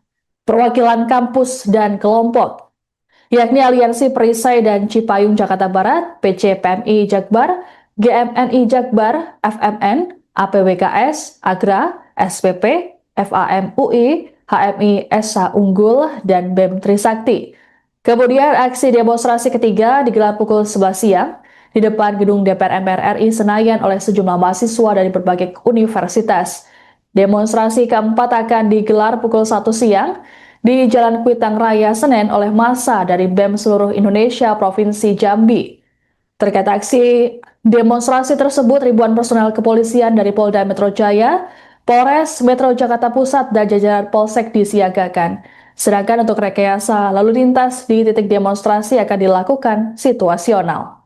perwakilan kampus dan kelompok, yakni Aliansi Perisai dan Cipayung Jakarta Barat, PCPMI Jakbar, GMNI Jakbar, FMN, APWKS, Agra, SPP, FAMUI, HMI SH Unggul, dan BEM Trisakti. Kemudian aksi demonstrasi ketiga digelar pukul 11 siang di depan gedung DPR MPR RI Senayan oleh sejumlah mahasiswa dari berbagai universitas. Demonstrasi keempat akan digelar pukul 1 siang di Jalan Kuitang Raya Senen oleh massa dari BEM seluruh Indonesia Provinsi Jambi. Terkait aksi demonstrasi tersebut, ribuan personel kepolisian dari Polda Metro Jaya, Polres Metro Jakarta Pusat, dan jajaran Polsek disiagakan. Sedangkan untuk rekayasa lalu lintas di titik demonstrasi akan dilakukan situasional.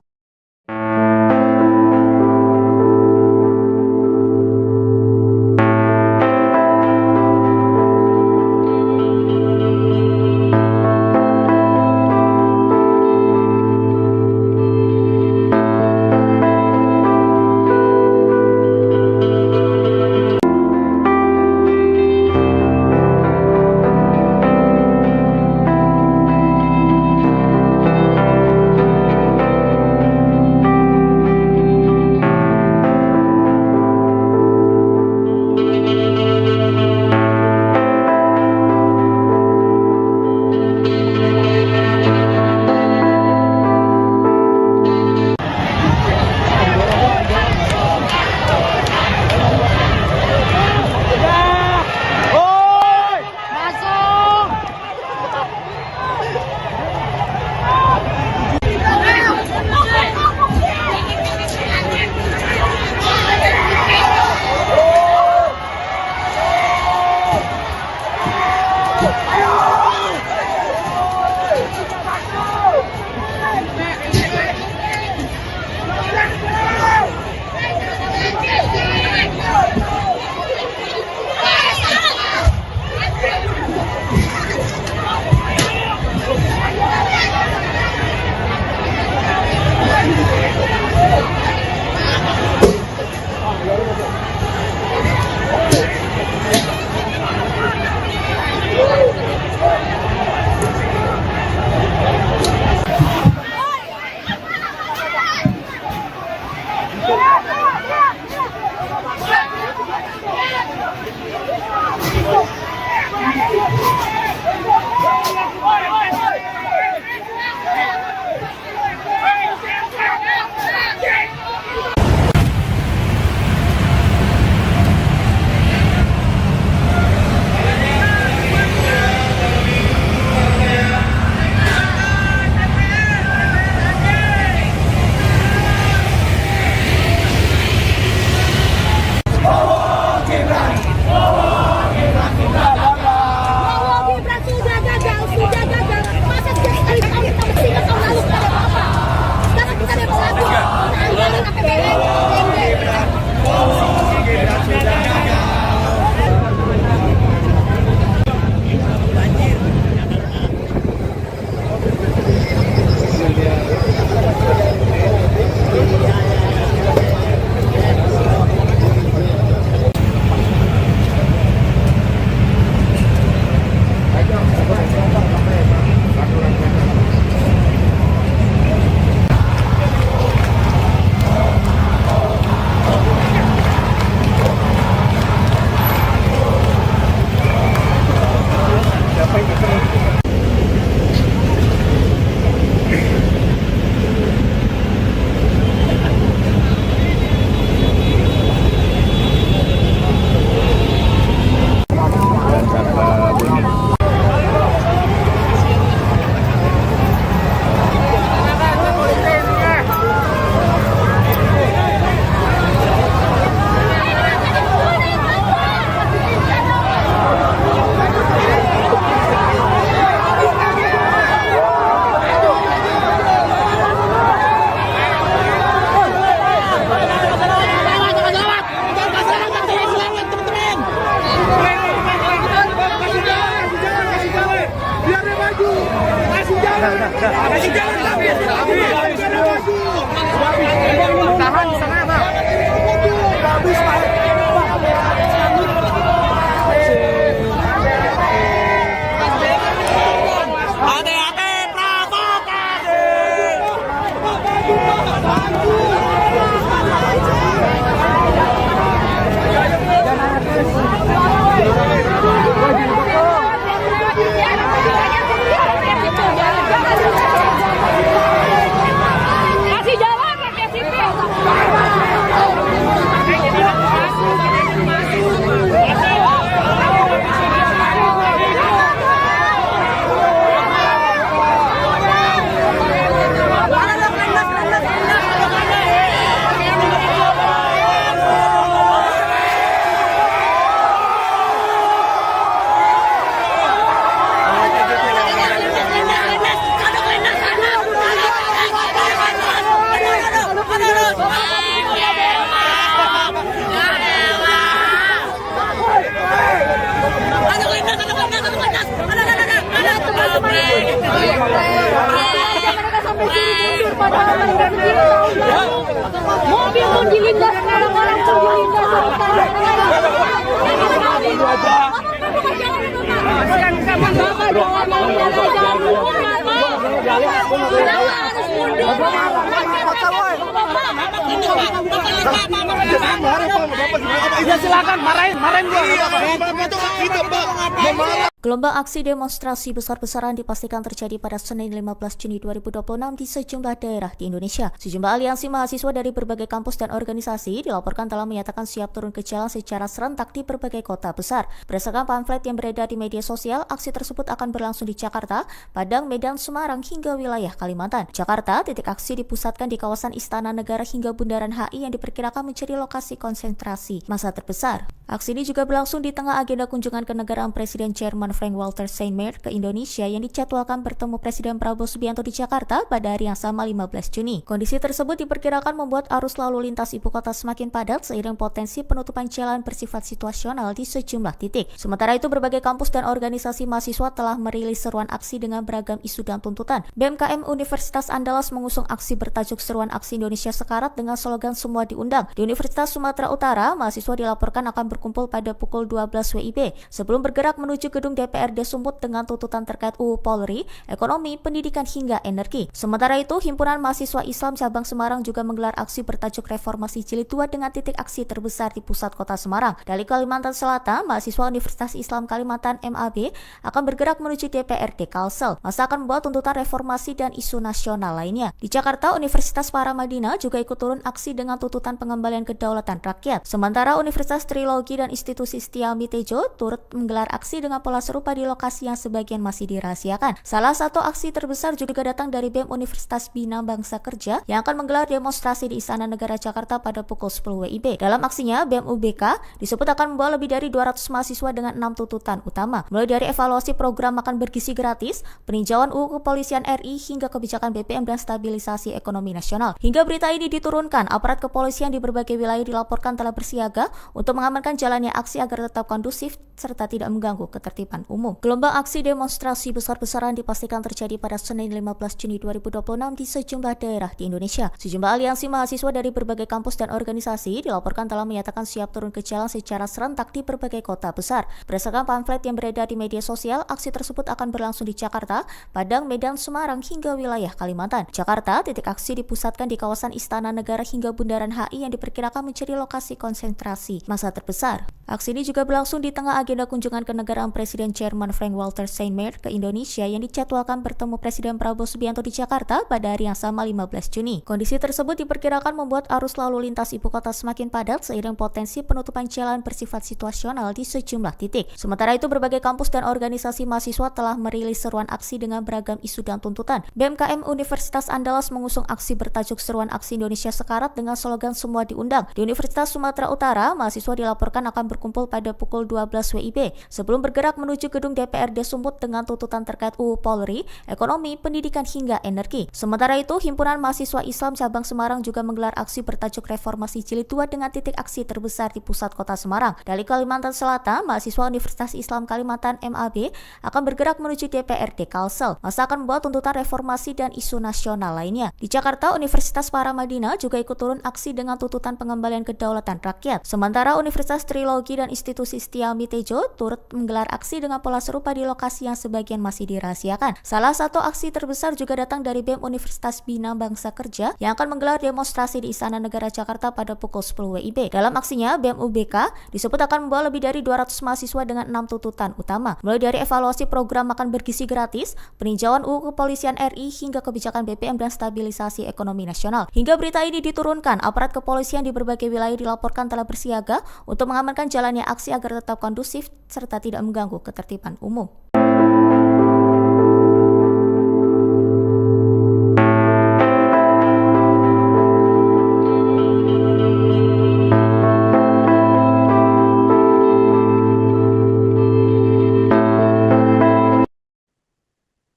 Tahan di sana, Bang. Kasih jalan pakai sipil. Mobil pun dilindas, orang-orang pun Ya silakan marahin gua. Gelombang aksi demonstrasi besar-besaran dipastikan terjadi pada Senin 15 Juni 2026 di sejumlah daerah di Indonesia. Sejumlah aliansi mahasiswa dari berbagai kampus dan organisasi dilaporkan telah menyatakan siap turun ke jalan secara serentak di berbagai kota besar. Berdasarkan pamflet yang beredar di media sosial, aksi tersebut akan berlangsung di Jakarta, Padang, Medan, Semarang, hingga wilayah Kalimantan. Jakarta, titik aksi dipusatkan di kawasan Istana Negara hingga Bundaran HI yang diperkirakan menjadi lokasi konsentrasi massa terbesar. Aksi ini juga berlangsung di tengah agenda kunjungan kenegaraan Presiden Jerman Frank-Walter Steinmeier ke Indonesia yang dijadwalkan bertemu Presiden Prabowo Subianto di Jakarta pada hari yang sama 15 Juni. Kondisi tersebut diperkirakan membuat arus lalu lintas ibu kota semakin padat seiring potensi penutupan jalan bersifat situasional di sejumlah titik. Sementara itu, berbagai kampus dan organisasi mahasiswa telah merilis seruan aksi dengan beragam isu dan tuntutan. BMKM Universitas Andalas mengusung aksi bertajuk Seruan Aksi Indonesia Sekarat dengan slogan Semua Diundang. Di Universitas Sumatera Utara, mahasiswa dilaporkan akan berkumpul pada pukul 12 WIB sebelum bergerak menuju gedung DPRD Sumut dengan tuntutan terkait UU Polri, ekonomi, pendidikan hingga energi. Sementara itu, Himpunan Mahasiswa Islam Cabang Semarang juga menggelar aksi bertajuk Reformasi Jilid 2 dengan titik aksi terbesar di pusat kota Semarang. Dari Kalimantan Selatan, mahasiswa Universitas Islam Kalimantan MAB akan bergerak menuju DPRD Kalsel. Masa akan membawa tuntutan reformasi dan isu nasional lainnya. Di Jakarta, Universitas Paramadina juga ikut turun aksi dengan tuntutan pengembalian kedaulatan rakyat. Sementara Universitas Trilogi dan Institusi Setia Mitejo turut menggelar aksi dengan pola serupa di lokasi yang sebagian masih dirahasiakan. Salah satu aksi terbesar juga datang dari BEM Universitas Bina Bangsa Kerja yang akan menggelar demonstrasi di Istana Negara Jakarta pada pukul 10 WIB. Dalam aksinya, BEM UBK disebut akan membawa lebih dari 200 mahasiswa dengan 6 tuntutan utama, mulai dari evaluasi program makan bergizi gratis, peninjauan UU Kepolisian RI, hingga kebijakan BPM dan stabilisasi ekonomi nasional. Hingga berita ini diturunkan, aparat kepolisian di berbagai wilayah dilaporkan telah bersiaga untuk mengamankan jalannya aksi agar tetap kondusif serta tidak mengganggu ketertiban umum. Gelombang aksi demonstrasi besar-besaran dipastikan terjadi pada Senin 15 Juni 2026 di sejumlah daerah di Indonesia. Sejumlah aliansi mahasiswa dari berbagai kampus dan organisasi dilaporkan telah menyatakan siap turun ke jalan secara serentak di berbagai kota besar. Berdasarkan pamflet yang beredar di media sosial, aksi tersebut akan berlangsung di Jakarta, Padang, Medan, Semarang, hingga wilayah Kalimantan. Jakarta, titik aksi dipusatkan di kawasan Istana Negara hingga Bundaran HI yang diperkirakan menjadi lokasi konsentrasi massa terbesar. Aksi ini juga berlangsung di tengah agenda kunjungan kenegaraan Presiden Jerman Frank-Walter Steinmeier ke Indonesia yang dijadwalkan bertemu Presiden Prabowo Subianto di Jakarta pada hari yang sama 15 Juni. Kondisi tersebut diperkirakan membuat arus lalu lintas ibu kota semakin padat seiring potensi penutupan jalan bersifat situasional di sejumlah titik. Sementara itu, berbagai kampus dan organisasi mahasiswa telah merilis seruan aksi dengan beragam isu dan tuntutan. BMKM Universitas Andalas mengusung aksi bertajuk Seruan Aksi Indonesia Sekarat dengan slogan Semua Diundang. Di Universitas Sumatera Utara, mahasiswa dilaporkan akan berkumpul pada pukul 12 WIB sebelum bergerak menuju menuju gedung DPRD Sumut dengan tuntutan terkait UU Polri, ekonomi, pendidikan hingga energi. Sementara itu, Himpunan Mahasiswa Islam Cabang Semarang juga menggelar aksi bertajuk Reformasi Jilid 2 dengan titik aksi terbesar di pusat kota Semarang. Dari Kalimantan Selatan, mahasiswa Universitas Islam Kalimantan MAB akan bergerak menuju DPRD Kalsel. Masa akan membawa tuntutan reformasi dan isu nasional lainnya. Di Jakarta, Universitas Paramadina juga ikut turun aksi dengan tuntutan pengembalian kedaulatan rakyat. Sementara Universitas Trilogi dan Institusi Setia Mitejo turut menggelar aksi dengan pola serupa di lokasi yang sebagian masih dirahasiakan. Salah satu aksi terbesar juga datang dari BEM Universitas Bina Bangsa Kerja yang akan menggelar demonstrasi di Istana Negara Jakarta pada pukul 10 WIB. Dalam aksinya, BEM UBK disebut akan membawa lebih dari 200 mahasiswa dengan 6 tuntutan utama, mulai dari evaluasi program makan bergizi gratis, peninjauan UU Kepolisian RI hingga kebijakan BBM dan stabilisasi ekonomi nasional. Hingga berita ini diturunkan, aparat kepolisian di berbagai wilayah dilaporkan telah bersiaga untuk mengamankan jalannya aksi agar tetap kondusif serta tidak mengganggu ketertiban umum.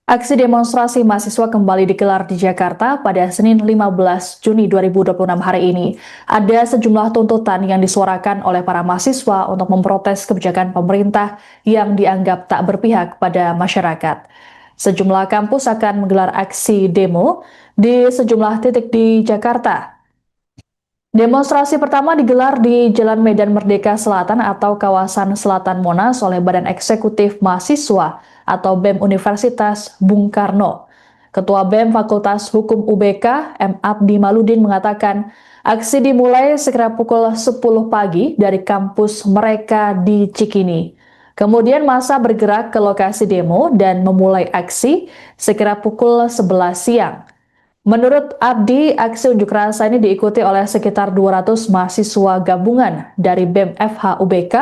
Aksi demonstrasi mahasiswa kembali digelar di Jakarta pada Senin 15 Juni 2026 hari ini. Ada sejumlah tuntutan yang disuarakan oleh para mahasiswa untuk memprotes kebijakan pemerintah yang dianggap tak berpihak pada masyarakat. Sejumlah kampus akan menggelar aksi demo di sejumlah titik di Jakarta. Demonstrasi pertama digelar di Jalan Medan Merdeka Selatan atau kawasan Selatan Monas oleh Badan Eksekutif Mahasiswa atau BEM Universitas Bung Karno. Ketua BEM Fakultas Hukum UBK, M. Abdi Maludin mengatakan, aksi dimulai sekira pukul 10 pagi dari kampus mereka di Cikini. Kemudian massa bergerak ke lokasi demo dan memulai aksi sekira pukul 11 siang. Menurut Abdi, aksi unjuk rasa ini diikuti oleh sekitar 200 mahasiswa gabungan dari BEM FH UBK,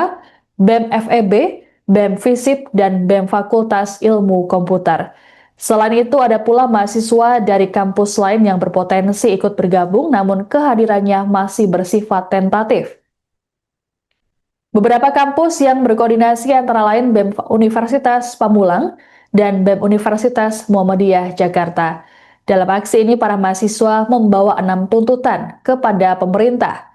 BEM FEB, BEM FISIP, dan BEM Fakultas Ilmu Komputer. Selain itu, ada pula mahasiswa dari kampus lain yang berpotensi ikut bergabung, namun kehadirannya masih bersifat tentatif. Beberapa kampus yang berkoordinasi antara lain BEM Universitas Pamulang dan BEM Universitas Muhammadiyah Jakarta. Dalam aksi ini, para mahasiswa membawa 6 tuntutan kepada pemerintah.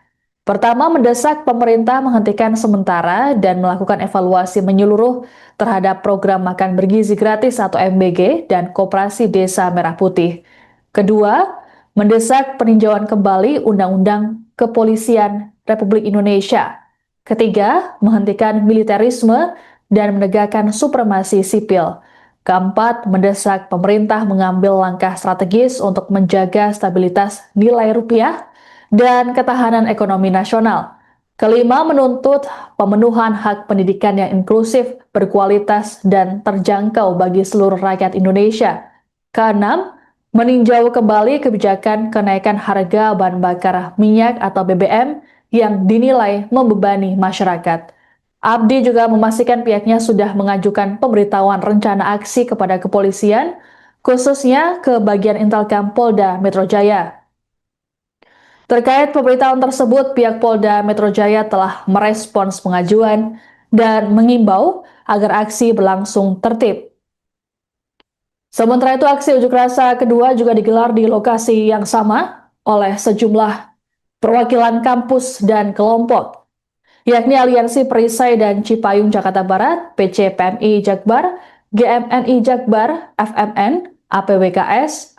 Pertama, mendesak pemerintah menghentikan sementara dan melakukan evaluasi menyeluruh terhadap program makan bergizi gratis atau MBG dan Koperasi Desa Merah Putih. Kedua, mendesak peninjauan kembali Undang-Undang Kepolisian Republik Indonesia. Ketiga, menghentikan militerisme dan menegakkan supremasi sipil. Keempat, mendesak pemerintah mengambil langkah strategis untuk menjaga stabilitas nilai rupiah dan ketahanan ekonomi nasional. Kelima, menuntut pemenuhan hak pendidikan yang inklusif, berkualitas, dan terjangkau bagi seluruh rakyat Indonesia. Keenam, meninjau kembali kebijakan kenaikan harga bahan bakar minyak atau BBM yang dinilai membebani masyarakat. Abdi juga memastikan pihaknya sudah mengajukan pemberitahuan rencana aksi kepada kepolisian, khususnya ke bagian Intelkam Polda Metro Jaya. Terkait pemberitahuan tersebut, pihak Polda Metro Jaya telah merespons pengajuan dan mengimbau agar aksi berlangsung tertib. Sementara itu, aksi unjuk rasa kedua juga digelar di lokasi yang sama oleh sejumlah perwakilan kampus dan kelompok, yakni Aliansi Perisai dan Cipayung Jakarta Barat, PCPMI Jakbar, GMNI Jakbar, FMN, APWKS,